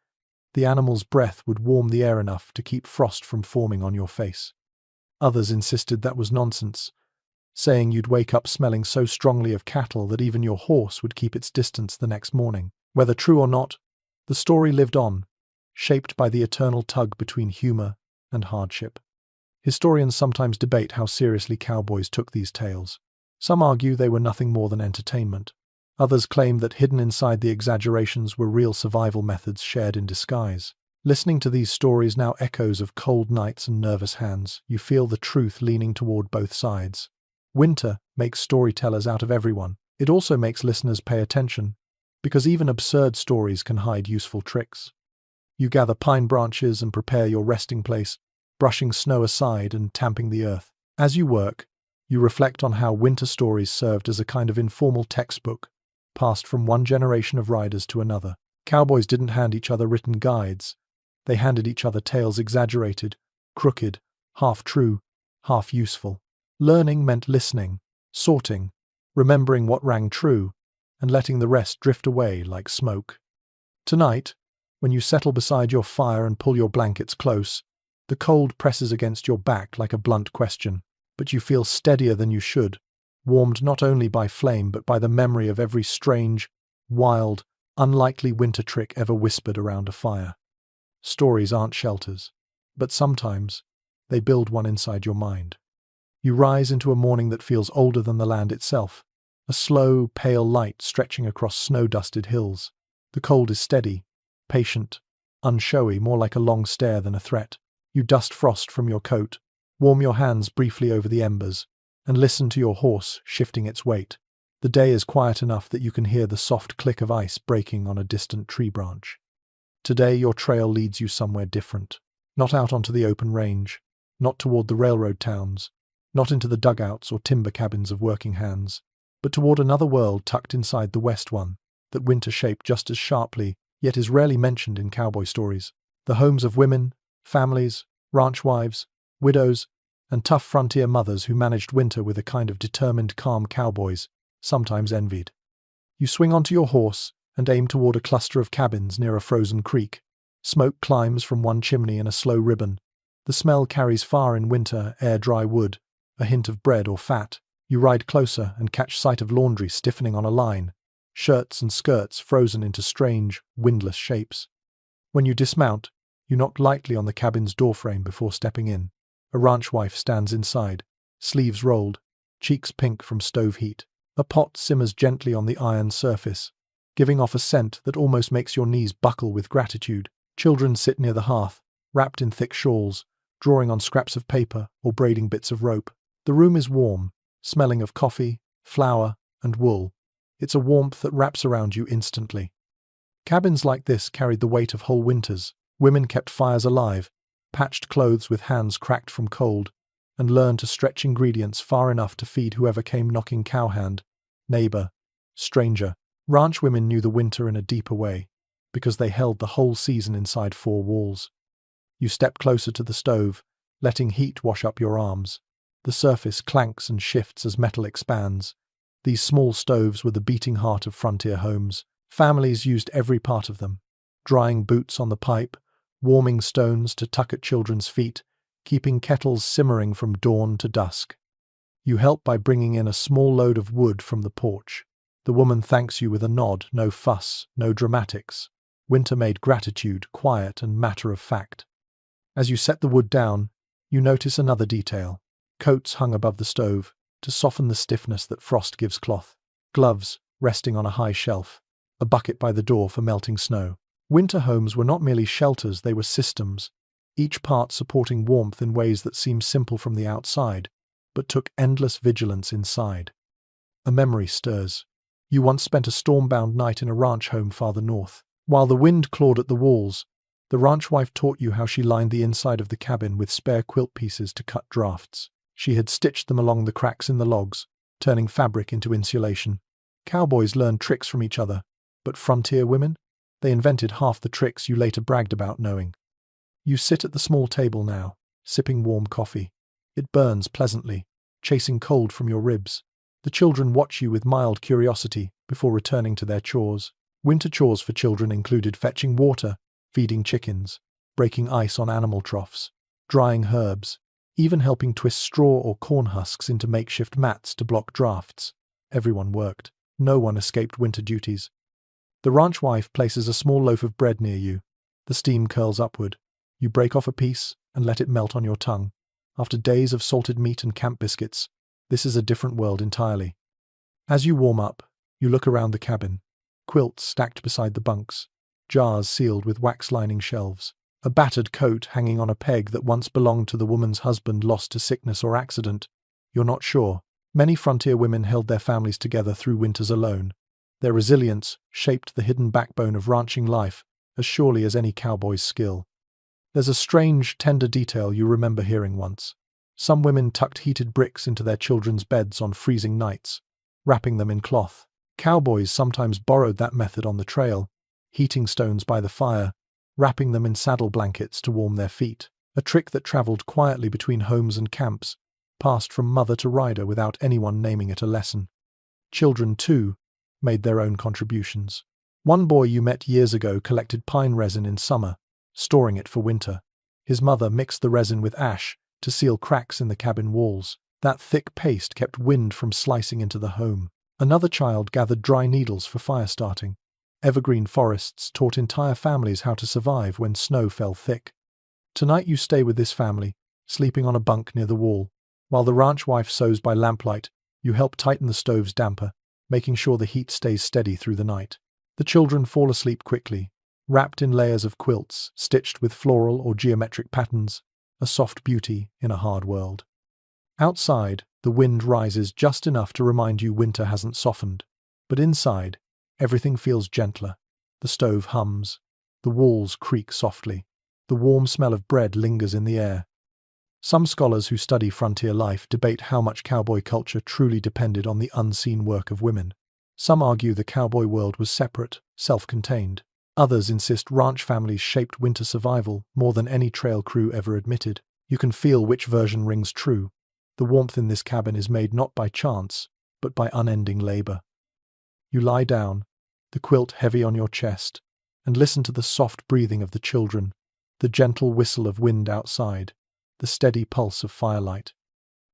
the animal's breath would warm the air enough to keep frost from forming on your face. Others insisted that was nonsense, saying you'd wake up smelling so strongly of cattle that even your horse would keep its distance the next morning. Whether true or not, the story lived on, shaped by the eternal tug between humor and hardship. Historians sometimes debate how seriously cowboys took these tales. Some argue they were nothing more than entertainment. Others claim that hidden inside the exaggerations were real survival methods shared in disguise. Listening to these stories now echoes of cold nights and nervous hands. You feel the truth leaning toward both sides. Winter makes storytellers out of everyone. It also makes listeners pay attention, because even absurd stories can hide useful tricks. You gather pine branches and prepare your resting place, brushing snow aside and tamping the earth. As you work, you reflect on how winter stories served as a kind of informal textbook, passed from one generation of riders to another. Cowboys didn't hand each other written guides. They handed each other tales exaggerated, crooked, half true, half useful. Learning meant listening, sorting, remembering what rang true, and letting the rest drift away like smoke. Tonight, when you settle beside your fire and pull your blankets close, the cold presses against your back like a blunt question, but you feel steadier than you should, warmed not only by flame but by the memory of every strange, wild, unlikely winter trick ever whispered around a fire. Stories aren't shelters, but sometimes they build one inside your mind. You rise into a morning that feels older than the land itself, a slow, pale light stretching across snow-dusted hills. The cold is steady, patient, unshowy, more like a long stare than a threat. You dust frost from your coat, warm your hands briefly over the embers, and listen to your horse shifting its weight. The day is quiet enough that you can hear the soft click of ice breaking on a distant tree branch. Today your trail leads you somewhere different. Not out onto the open range, not toward the railroad towns, not into the dugouts or timber cabins of working hands, but toward another world tucked inside the west one, that winter shaped just as sharply, yet is rarely mentioned in cowboy stories. The homes of women, families, ranch wives, widows, and tough frontier mothers who managed winter with a kind of determined, calm cowboys, sometimes envied. You swing onto your horse and aim toward a cluster of cabins near a frozen creek. Smoke climbs from one chimney in a slow ribbon. The smell carries far in winter, air-dry wood, a hint of bread or fat. You ride closer and catch sight of laundry stiffening on a line, shirts and skirts frozen into strange, windless shapes. When you dismount, you knock lightly on the cabin's doorframe before stepping in. A ranch wife stands inside, sleeves rolled, cheeks pink from stove heat. A pot simmers gently on the iron surface, giving off a scent that almost makes your knees buckle with gratitude. Children sit near the hearth, wrapped in thick shawls, drawing on scraps of paper or braiding bits of rope. The room is warm, smelling of coffee, flour, and wool. It's a warmth that wraps around you instantly. Cabins like this carried the weight of whole winters. Women kept fires alive, patched clothes with hands cracked from cold, and learned to stretch ingredients far enough to feed whoever came knocking cowhand, neighbor, stranger. Ranch women knew the winter in a deeper way, because they held the whole season inside four walls. You step closer to the stove, letting heat wash up your arms. The surface clanks and shifts as metal expands. These small stoves were the beating heart of frontier homes. Families used every part of them, drying boots on the pipe, warming stones to tuck at children's feet, keeping kettles simmering from dawn to dusk. You help by bringing in a small load of wood from the porch. The woman thanks you with a nod, no fuss, no dramatics. Winter made gratitude quiet and matter of fact. As you set the wood down, you notice another detail. Coats hung above the stove, to soften the stiffness that frost gives cloth. Gloves, resting on a high shelf. A bucket by the door for melting snow. Winter homes were not merely shelters, they were systems, each part supporting warmth in ways that seemed simple from the outside, but took endless vigilance inside. A memory stirs. You once spent a storm-bound night in a ranch home farther north. While the wind clawed at the walls, the ranch wife taught you how she lined the inside of the cabin with spare quilt pieces to cut drafts. She had stitched them along the cracks in the logs, turning fabric into insulation. Cowboys learned tricks from each other, but frontier women? They invented half the tricks you later bragged about knowing. You sit at the small table now, sipping warm coffee. It burns pleasantly, chasing cold from your ribs. The children watch you with mild curiosity before returning to their chores. Winter chores for children included fetching water, feeding chickens, breaking ice on animal troughs, drying herbs, even helping twist straw or corn husks into makeshift mats to block drafts. Everyone worked. No one escaped winter duties. The ranch wife places a small loaf of bread near you, The steam curls upward. You break off a piece and let it melt on your tongue. After days of salted meat and camp biscuits, this is a different world entirely. As you warm up, you look around the cabin. Quilts stacked beside the bunks, jars sealed with wax-lining shelves, a battered coat hanging on a peg that once belonged to the woman's husband lost to sickness or accident. You're not sure. Many frontier women held their families together through winters alone. Their resilience shaped the hidden backbone of ranching life as surely as any cowboy's skill. There's a strange, tender detail you remember hearing once. Some women tucked heated bricks into their children's beds on freezing nights, wrapping them in cloth. Cowboys sometimes borrowed that method on the trail, heating stones by the fire, wrapping them in saddle blankets to warm their feet, a trick that traveled quietly between homes and camps, passed from mother to rider without anyone naming it a lesson. Children, too, made their own contributions. One boy you met years ago collected pine resin in summer, storing it for winter. His mother mixed the resin with ash to seal cracks in the cabin walls. That thick paste kept wind from slicing into the home. Another child gathered dry needles for fire starting. Evergreen forests taught entire families how to survive when snow fell thick. Tonight you stay with this family, sleeping on a bunk near the wall. While the ranch wife sews by lamplight, you help tighten the stove's damper, making sure the heat stays steady through the night. The children fall asleep quickly, wrapped in layers of quilts, stitched with floral or geometric patterns, a soft beauty in a hard world. Outside, the wind rises just enough to remind you winter hasn't softened. But inside, everything feels gentler. The stove hums. The walls creak softly. The warm smell of bread lingers in the air. Some scholars who study frontier life debate how much cowboy culture truly depended on the unseen work of women. Some argue the cowboy world was separate, self-contained. Others insist ranch families shaped winter survival more than any trail crew ever admitted. You can feel which version rings true. The warmth in this cabin is made not by chance, but by unending labor. You lie down, the quilt heavy on your chest, and listen to the soft breathing of the children, the gentle whistle of wind outside, the steady pulse of firelight.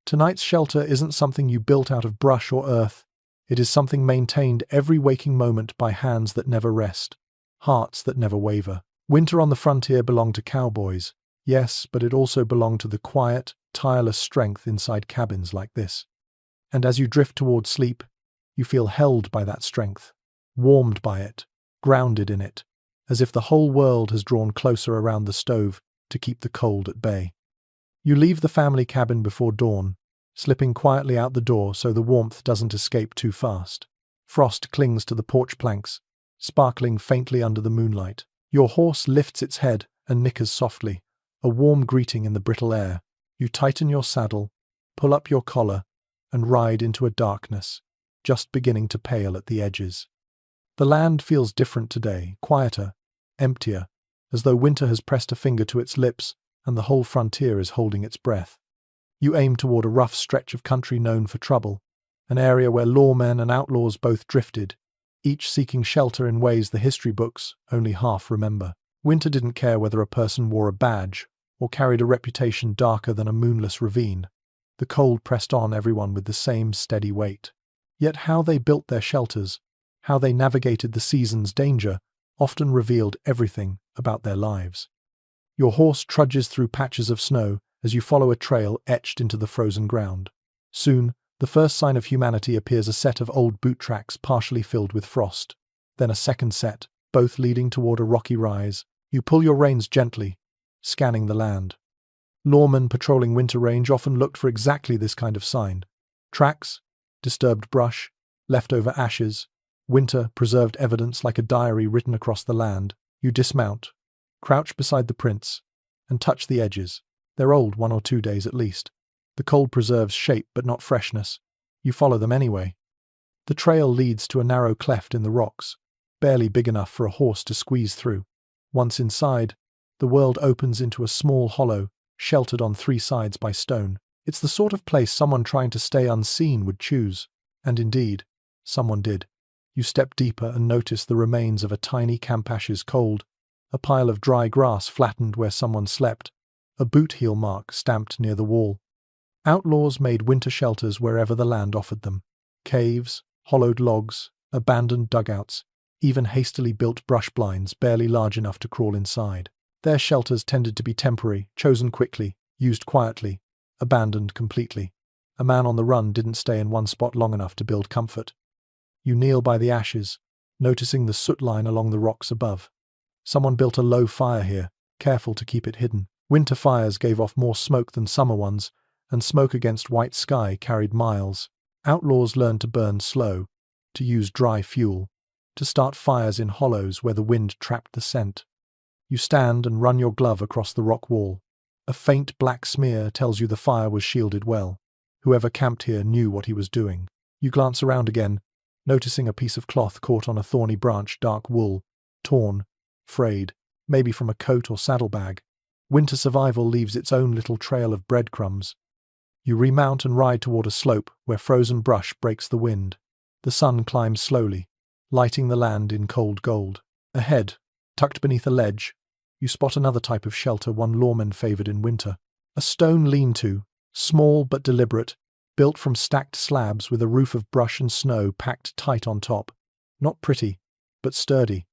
Tonight's shelter isn't something you built out of brush or earth. It is something maintained every waking moment by hands that never rest, hearts that never waver. Winter on the frontier belonged to cowboys, yes, but it also belonged to the quiet, tireless strength inside cabins like this. And as you drift toward sleep, you feel held by that strength, warmed by it, grounded in it, as if the whole world has drawn closer around the stove to keep the cold at bay. You leave the family cabin before dawn, slipping quietly out the door so the warmth doesn't escape too fast. Frost clings to the porch planks, sparkling faintly under the moonlight. Your horse lifts its head and nickers softly, a warm greeting in the brittle air. You tighten your saddle, pull up your collar, and ride into a darkness, just beginning to pale at the edges. The land feels different today, quieter, emptier, as though winter has pressed a finger to its lips and the whole frontier is holding its breath. You aim toward a rough stretch of country known for trouble, an area where lawmen and outlaws both drifted, each seeking shelter in ways the history books only half remember. Winter didn't care whether a person wore a badge or carried a reputation darker than a moonless ravine. The cold pressed on everyone with the same steady weight. Yet how they built their shelters, how they navigated the season's danger, often revealed everything about their lives. Your horse trudges through patches of snow as you follow a trail etched into the frozen ground. Soon, the first sign of humanity appears, a set of old boot tracks partially filled with frost. Then a second set, both leading toward a rocky rise. You pull your reins gently, scanning the land. Lawmen patrolling Winter Range often looked for exactly this kind of sign. Tracks, disturbed brush, leftover ashes, winter preserved evidence like a diary written across the land. You dismount, crouch beside the prints, and touch the edges. They're old 1 or 2 days at least. The cold preserves shape but not freshness. You follow them anyway. The trail leads to a narrow cleft in the rocks, barely big enough for a horse to squeeze through. Once inside, the world opens into a small hollow, sheltered on 3 sides by stone. It's the sort of place someone trying to stay unseen would choose. And indeed, someone did. You step deeper and notice the remains of a tiny camp ashes cold, a pile of dry grass flattened where someone slept, a boot heel mark stamped near the wall. Outlaws made winter shelters wherever the land offered them. Caves, hollowed logs, abandoned dugouts. even hastily built brush blinds barely large enough to crawl inside. Their shelters tended to be temporary, chosen quickly, used quietly, abandoned completely. A man on the run didn't stay in one spot long enough to build comfort. You kneel by the ashes, noticing the soot line along the rocks above. Someone built a low fire here, careful to keep it hidden. Winter fires gave off more smoke than summer ones, and smoke against white sky carried miles. Outlaws learned to burn slow, to use dry fuel, to start fires in hollows where the wind trapped the scent. You stand and run your glove across the rock wall. A faint black smear tells you the fire was shielded well. Whoever camped here knew what he was doing. You glance around again, noticing a piece of cloth caught on a thorny branch, dark wool, torn, frayed, maybe from a coat or saddlebag. Winter survival leaves its own little trail of breadcrumbs. You remount and ride toward a slope where frozen brush breaks the wind. The sun climbs slowly, lighting the land in cold gold. Ahead, tucked beneath a ledge, you spot another type of shelter one lawmen favored in winter. A stone lean-to, small but deliberate, built from stacked slabs with a roof of brush and snow packed tight on top. Not pretty, but sturdy.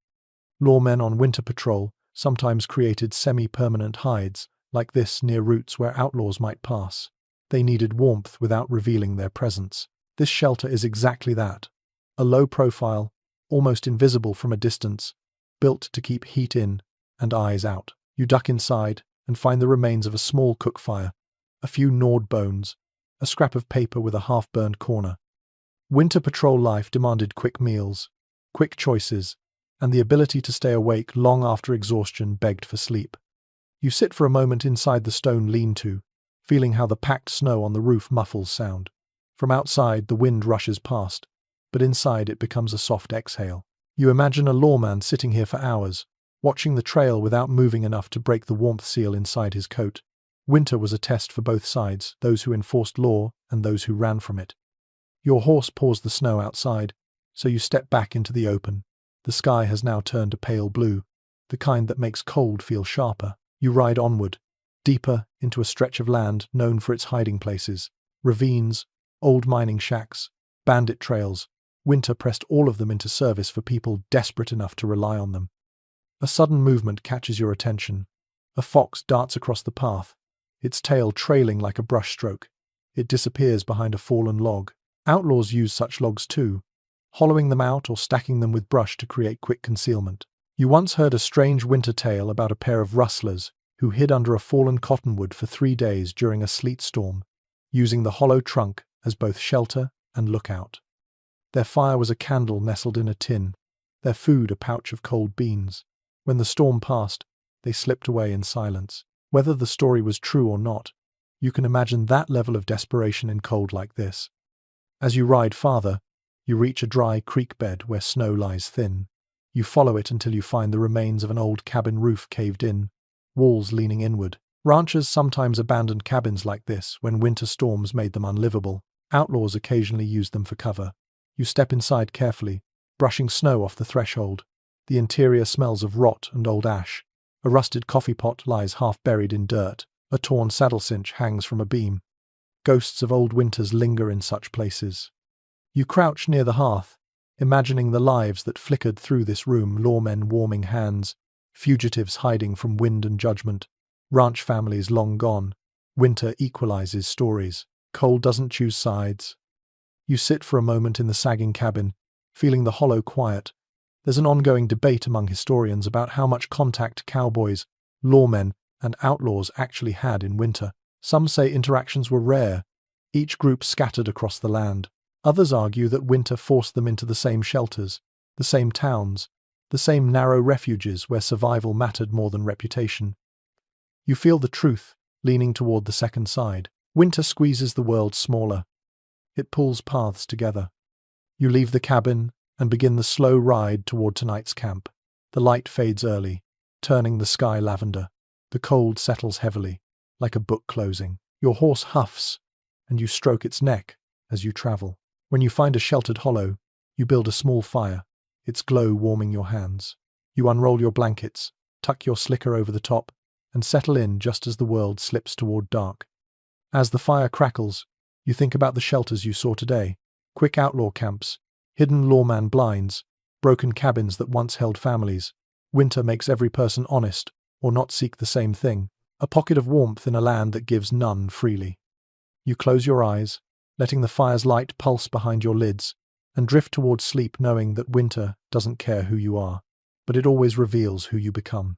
Lawmen on winter patrol sometimes created semi-permanent hides, like this near routes where outlaws might pass. They needed warmth without revealing their presence. This shelter is exactly that. A low profile, almost invisible from a distance, built to keep heat in and eyes out. You duck inside and find the remains of a small cook fire, a few gnawed bones, a scrap of paper with a half-burned corner. Winter patrol life demanded quick meals, quick choices, and the ability to stay awake long after exhaustion begged for sleep. You sit for a moment inside the stone lean-to, feeling how the packed snow on the roof muffles sound. From outside, the wind rushes past, but inside it becomes a soft exhale. You imagine a lawman sitting here for hours, watching the trail without moving enough to break the warmth seal inside his coat. Winter was a test for both sides, those who enforced law and those who ran from it. Your horse paws the snow outside, so you step back into the open. The sky has now turned to pale blue, the kind that makes cold feel sharper. You ride onward, deeper into a stretch of land known for its hiding places. Ravines, old mining shacks, bandit trails. Winter pressed all of them into service for people desperate enough to rely on them. A sudden movement catches your attention. A fox darts across the path, its tail trailing like a brushstroke. It disappears behind a fallen log. Outlaws use such logs too, hollowing them out or stacking them with brush to create quick concealment. You once heard a strange winter tale about a pair of rustlers who hid under a fallen cottonwood for 3 days during a sleet storm, using the hollow trunk as both shelter and lookout. Their fire was a candle nestled in a tin, their food a pouch of cold beans. When the storm passed, they slipped away in silence. Whether the story was true or not, you can imagine that level of desperation in cold like this. As you ride farther, you reach a dry creek bed where snow lies thin. You follow it until you find the remains of an old cabin roof caved in, walls leaning inward. Ranchers sometimes abandoned cabins like this when winter storms made them unlivable. Outlaws occasionally used them for cover. You step inside carefully, brushing snow off the threshold. The interior smells of rot and old ash. A rusted coffee pot lies half buried in dirt. A torn saddle cinch hangs from a beam. Ghosts of old winters linger in such places. You crouch near the hearth, imagining the lives that flickered through this room, lawmen warming hands, fugitives hiding from wind and judgment, ranch families long gone. Winter equalizes stories. Cold doesn't choose sides. You sit for a moment in the sagging cabin, feeling the hollow quiet. There's an ongoing debate among historians about how much contact cowboys, lawmen, and outlaws actually had in winter. Some say interactions were rare, each group scattered across the land. Others argue that winter forced them into the same shelters, the same towns, the same narrow refuges where survival mattered more than reputation. You feel the truth, leaning toward the second side. Winter squeezes the world smaller. It pulls paths together. You leave the cabin and begin the slow ride toward tonight's camp. The light fades early, turning the sky lavender. The cold settles heavily, like a book closing. Your horse huffs, and you stroke its neck as you travel. When you find a sheltered hollow, you build a small fire, its glow warming your hands. You unroll your blankets, tuck your slicker over the top, and settle in just as the world slips toward dark. As the fire crackles, you think about the shelters you saw today. Quick outlaw camps, hidden lawman blinds, broken cabins that once held families. Winter makes every person honest, or not seek the same thing, a pocket of warmth in a land that gives none freely. You close your eyes, letting the fire's light pulse behind your lids, and drift towards sleep knowing that winter doesn't care who you are, but it always reveals who you become.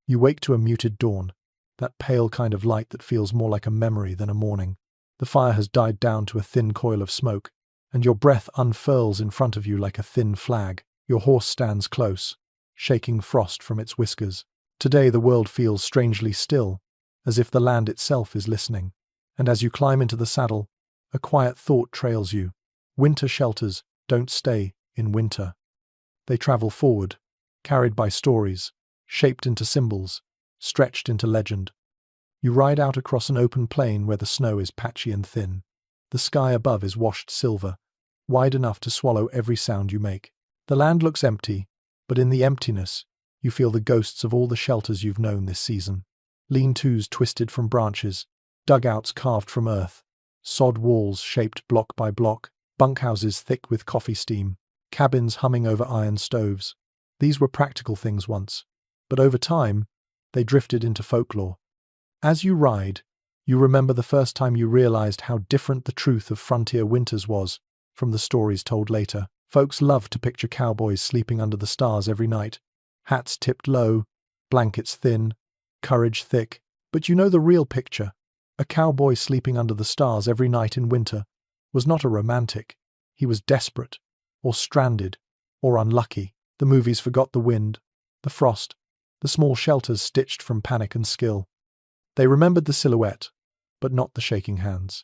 You wake to a muted dawn, that pale kind of light that feels more like a memory than a morning. The fire has died down to a thin coil of smoke, and your breath unfurls in front of you like a thin flag. Your horse stands close, shaking frost from its whiskers. Today the world feels strangely still, as if the land itself is listening. And as you climb into the saddle, a quiet thought trails you. Winter shelters don't stay in winter. They travel forward, carried by stories, shaped into symbols, stretched into legend. You ride out across an open plain where the snow is patchy and thin. The sky above is washed silver, wide enough to swallow every sound you make. The land looks empty, but in the emptiness, you feel the ghosts of all the shelters you've known this season. Lean-tos twisted from branches, dugouts carved from earth, sod walls shaped block by block, bunkhouses thick with coffee steam, cabins humming over iron stoves. These were practical things once, but over time, they drifted into folklore. As you ride, you remember the first time you realized how different the truth of frontier winters was from the stories told later. Folks loved to picture cowboys sleeping under the stars every night, hats tipped low, blankets thin, courage thick. But you know the real picture. A cowboy sleeping under the stars every night in winter was not a romantic. He was desperate, or stranded, or unlucky. The movies forgot the wind, the frost, the small shelters stitched from panic and skill. They remembered the silhouette, but not the shaking hands.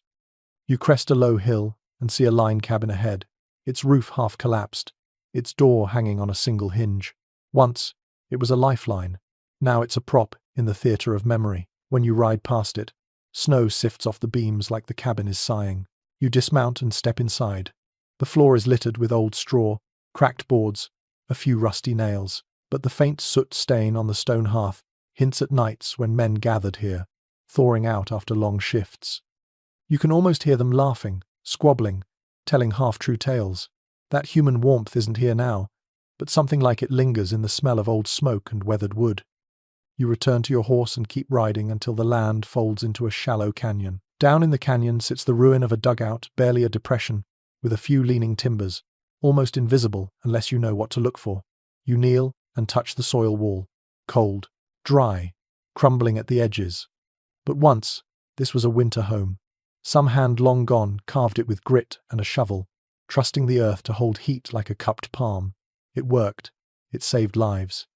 You crest a low hill and see a line cabin ahead, its roof half collapsed, its door hanging on a single hinge. Once, it was a lifeline. Now it's a prop in the theatre of memory. When you ride past it, snow sifts off the beams like the cabin is sighing. You dismount and step inside. The floor is littered with old straw, cracked boards, a few rusty nails, but the faint soot stain on the stone hearth hints at nights when men gathered here, thawing out after long shifts. You can almost hear them laughing, squabbling, telling half-true tales. That human warmth isn't here now, but something like it lingers in the smell of old smoke and weathered wood. You return to your horse and keep riding until the land folds into a shallow canyon. Down in the canyon sits the ruin of a dugout, barely a depression, with a few leaning timbers, almost invisible unless you know what to look for. You kneel and touch the soil wall, cold, dry, crumbling at the edges. But once, this was a winter home. Some hand long gone carved it with grit and a shovel, trusting the earth to hold heat like a cupped palm. It worked. It saved lives.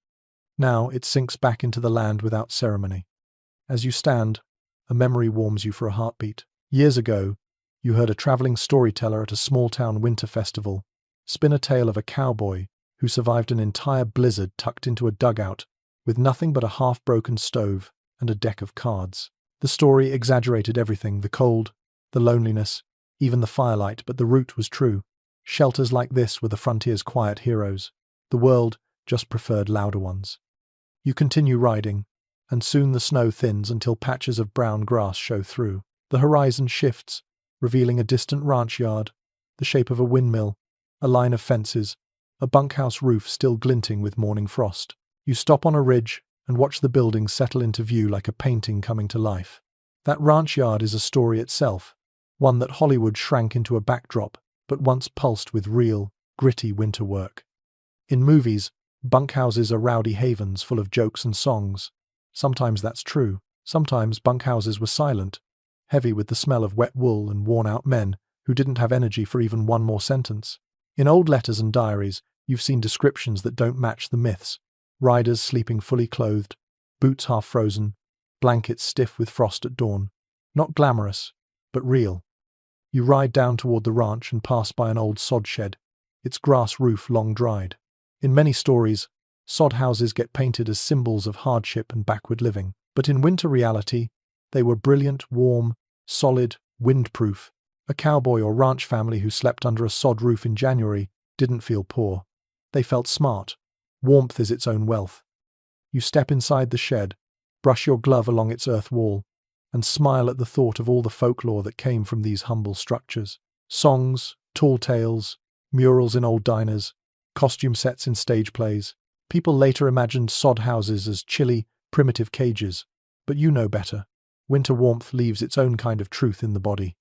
Now it sinks back into the land without ceremony. As you stand, a memory warms you for a heartbeat. Years ago, you heard a traveling storyteller at a small-town winter festival spin a tale of a cowboy who survived an entire blizzard tucked into a dugout with nothing but a half-broken stove and a deck of cards. The story exaggerated everything, the cold, the loneliness, even the firelight, but the root was true. Shelters like this were the frontier's quiet heroes. The world just preferred louder ones. You continue riding, and soon the snow thins until patches of brown grass show through. The horizon shifts, revealing a distant ranch yard, the shape of a windmill, a line of fences, a bunkhouse roof still glinting with morning frost. You stop on a ridge and watch the buildings settle into view like a painting coming to life. That ranch yard is a story itself, one that Hollywood shrank into a backdrop, but once pulsed with real, gritty winter work. In movies, bunkhouses are rowdy havens full of jokes and songs. Sometimes that's true. Sometimes bunkhouses were silent, heavy with the smell of wet wool and worn-out men who didn't have energy for even one more sentence. In old letters and diaries, you've seen descriptions that don't match the myths. Riders sleeping fully clothed, boots half frozen, blankets stiff with frost at dawn. Not glamorous, but real. You ride down toward the ranch and pass by an old sod shed, its grass roof long dried. In many stories, sod houses get painted as symbols of hardship and backward living. But in winter reality, they were brilliant, warm, solid, windproof. A cowboy or ranch family who slept under a sod roof in January didn't feel poor. They felt smart. Warmth is its own wealth. You step inside the shed, brush your glove along its earth wall, and smile at the thought of all the folklore that came from these humble structures. Songs, tall tales, murals in old diners, costume sets in stage plays. People later imagined sod houses as chilly, primitive cages. But you know better. Winter warmth leaves its own kind of truth in the body.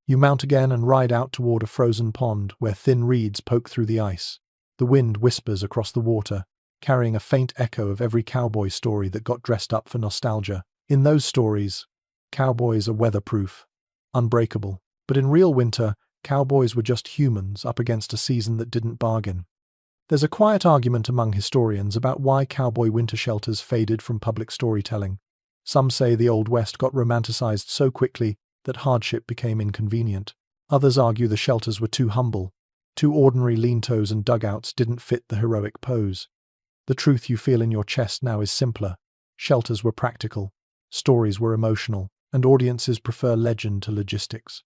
You mount again and ride out toward a frozen pond where thin reeds poke through the ice. The wind whispers across the water, carrying a faint echo of every cowboy story that got dressed up for nostalgia. In those stories, cowboys are weatherproof, unbreakable. But in real winter, cowboys were just humans up against a season that didn't bargain. There's a quiet argument among historians about why cowboy winter shelters faded from public storytelling. Some say the Old West got romanticized so quickly that hardship became inconvenient. Others argue the shelters were too humble. Too ordinary lean-tos and dugouts didn't fit the heroic pose. The truth you feel in your chest now is simpler. Shelters were practical, stories were emotional, and audiences prefer legend to logistics.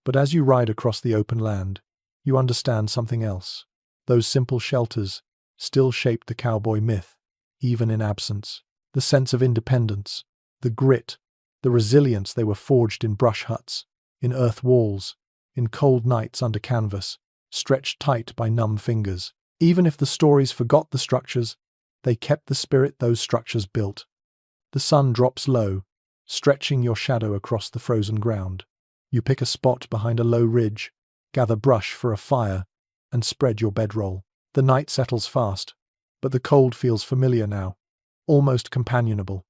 But as you ride across the open land, you understand something else. Those simple shelters still shaped the cowboy myth, even in absence. The sense of independence, the grit, the resilience, they were forged in brush huts, in earth walls, in cold nights under canvas, stretched tight by numb fingers. Even if the stories forgot the structures, they kept the spirit those structures built. The sun drops low, stretching your shadow across the frozen ground. You pick a spot behind a low ridge, gather brush for a fire, and spread your bedroll. The night settles fast, but the cold feels familiar now, almost companionable.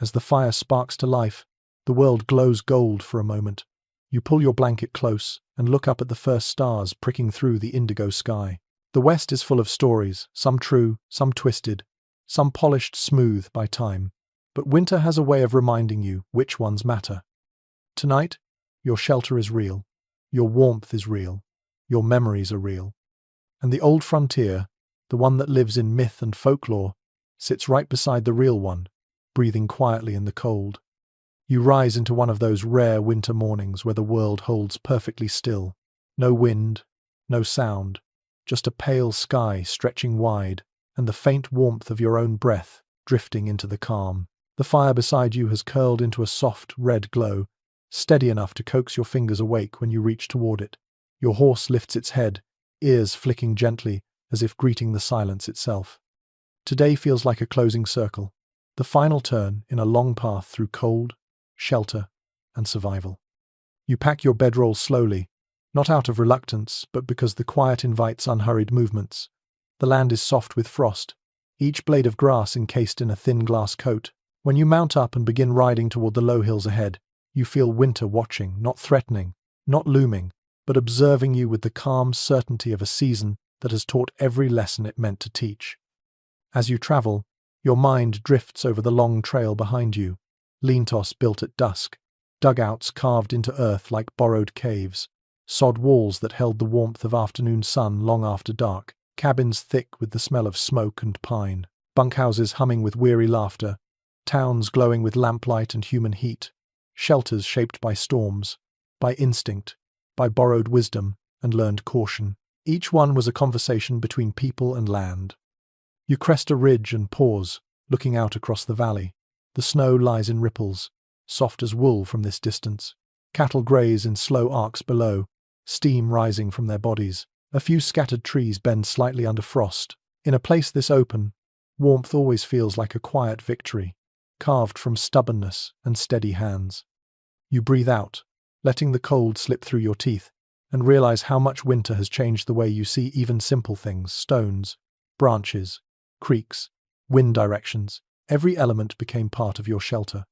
As the fire sparks to life, the world glows gold for a moment. You pull your blanket close and look up at the first stars pricking through the indigo sky. The West is full of stories, some true, some twisted, some polished smooth by time. But winter has a way of reminding you which ones matter. Tonight, your shelter is real, your warmth is real, your memories are real. And the old frontier, the one that lives in myth and folklore, sits right beside the real one, breathing quietly in the cold. You rise into one of those rare winter mornings where the world holds perfectly still. No wind, no sound, just a pale sky stretching wide, and the faint warmth of your own breath drifting into the calm. The fire beside you has curled into a soft red glow, steady enough to coax your fingers awake when you reach toward it. Your horse lifts its head, ears flicking gently as if greeting the silence itself. Today feels like a closing circle, the final turn in a long path through cold, shelter, and survival. You pack your bedroll slowly, not out of reluctance, but because the quiet invites unhurried movements. The land is soft with frost, each blade of grass encased in a thin glass coat. When you mount up and begin riding toward the low hills ahead, you feel winter watching, not threatening, not looming, but observing you with the calm certainty of a season that has taught every lesson it meant to teach. As you travel, your mind drifts over the long trail behind you, leantos built at dusk, dugouts carved into earth like borrowed caves, sod walls that held the warmth of afternoon sun long after dark, cabins thick with the smell of smoke and pine, bunkhouses humming with weary laughter, towns glowing with lamplight and human heat, shelters shaped by storms, by instinct, by borrowed wisdom and learned caution. Each one was a conversation between people and land. You crest a ridge and pause, looking out across the valley. The snow lies in ripples, soft as wool from this distance. Cattle graze in slow arcs below, steam rising from their bodies. A few scattered trees bend slightly under frost. In a place this open, warmth always feels like a quiet victory, carved from stubbornness and steady hands. You breathe out, letting the cold slip through your teeth, and realize how much winter has changed the way you see even simple things: stones, branches, creeks, wind directions. Every element became part of your shelter.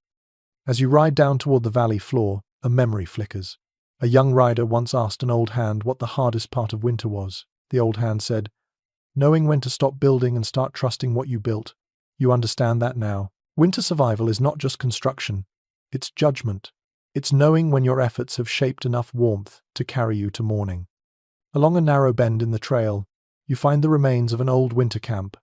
As you ride down toward the valley floor, a memory flickers. A young rider once asked an old hand what the hardest part of winter was. The old hand said, "Knowing when to stop building and start trusting what you built." You understand that now. Winter survival is not just construction, it's judgment. It's knowing when your efforts have shaped enough warmth to carry you to morning. Along a narrow bend in the trail, you find the remains of an old winter camp,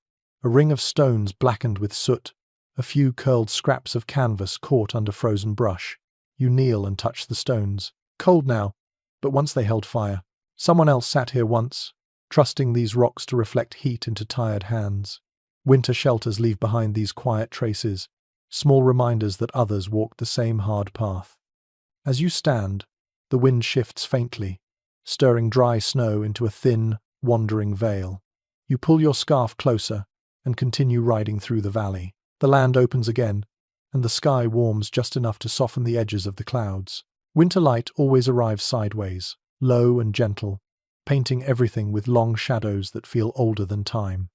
a ring of stones blackened with soot, a few curled scraps of canvas caught under frozen brush. You kneel and touch the stones. Cold now, but once they held fire. Someone else sat here once, trusting these rocks to reflect heat into tired hands. Winter shelters leave behind these quiet traces, small reminders that others walked the same hard path. As you stand, the wind shifts faintly, stirring dry snow into a thin, wandering veil. You pull your scarf closer and continue riding through the valley. The land opens again, and the sky warms just enough to soften the edges of the clouds. Winter light always arrives sideways, low and gentle, painting everything with long shadows that feel older than time.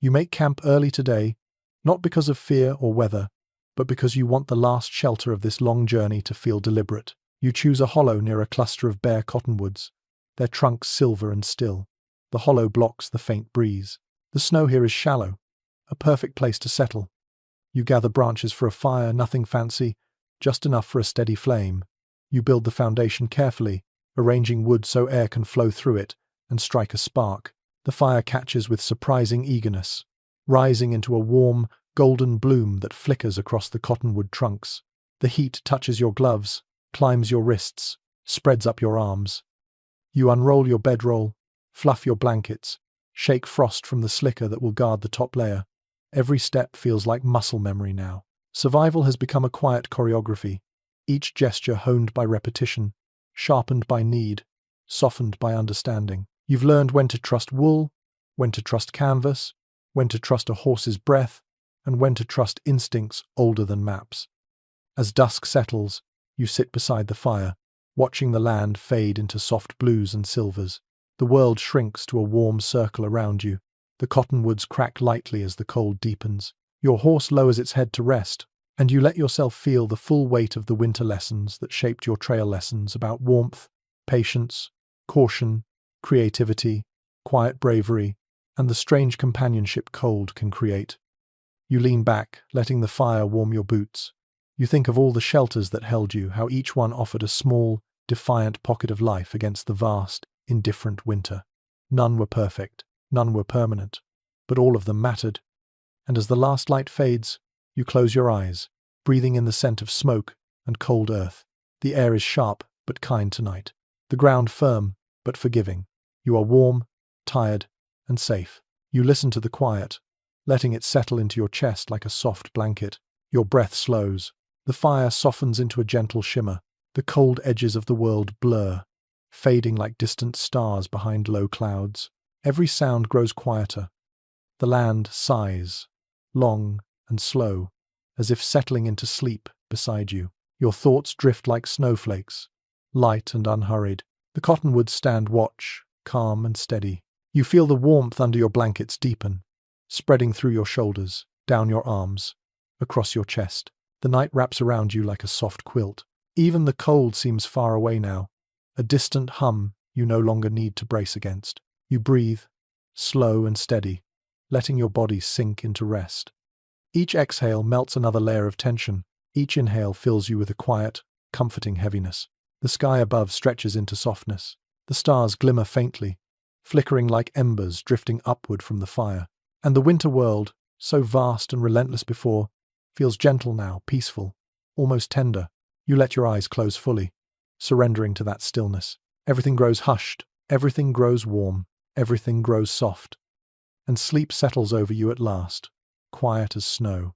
You make camp early today, not because of fear or weather, but because you want the last shelter of this long journey to feel deliberate. You choose a hollow near a cluster of bare cottonwoods, their trunks silver and still. The hollow blocks the faint breeze. The snow here is shallow, a perfect place to settle. You gather branches for a fire, nothing fancy, just enough for a steady flame. You build the foundation carefully, arranging wood so air can flow through it and strike a spark. The fire catches with surprising eagerness, rising into a warm, golden bloom that flickers across the cottonwood trunks. The heat touches your gloves, climbs your wrists, spreads up your arms. You unroll your bedroll, fluff your blankets, shake frost from the slicker that will guard the top layer. Every step feels like muscle memory now. Survival has become a quiet choreography, each gesture honed by repetition, sharpened by need, softened by understanding. You've learned when to trust wool, when to trust canvas, when to trust a horse's breath, and when to trust instincts older than maps. As dusk settles, you sit beside the fire, watching the land fade into soft blues and silvers. The world shrinks to a warm circle around you. The cottonwoods crack lightly as the cold deepens. Your horse lowers its head to rest, and you let yourself feel the full weight of the winter lessons that shaped your trail lessons about warmth, patience, caution, creativity, quiet bravery, and the strange companionship cold can create. You lean back, letting the fire warm your boots. You think of all the shelters that held you, how each one offered a small, defiant pocket of life against the vast, indifferent winter. None were perfect, none were permanent, but all of them mattered. And as the last light fades, you close your eyes, breathing in the scent of smoke and cold earth. The air is sharp but kind tonight, the ground firm but forgiving. You are warm, tired, and safe. You listen to the quiet, letting it settle into your chest like a soft blanket. Your breath slows. The fire softens into a gentle shimmer. The cold edges of the world blur, fading like distant stars behind low clouds. Every sound grows quieter. The land sighs, long and slow, as if settling into sleep beside you. Your thoughts drift like snowflakes, light and unhurried. The cottonwoods stand watch, calm and steady. You feel the warmth under your blankets deepen, spreading through your shoulders, down your arms, across your chest. The night wraps around you like a soft quilt. Even the cold seems far away now, a distant hum you no longer need to brace against. You breathe, slow and steady, letting your body sink into rest. Each exhale melts another layer of tension. Each inhale fills you with a quiet, comforting heaviness. The sky above stretches into softness. The stars glimmer faintly, flickering like embers drifting upward from the fire. And the winter world, so vast and relentless before, feels gentle now, peaceful, almost tender. You let your eyes close fully, surrendering to that stillness. Everything grows hushed, everything grows warm, everything grows soft. And sleep settles over you at last, quiet as snow.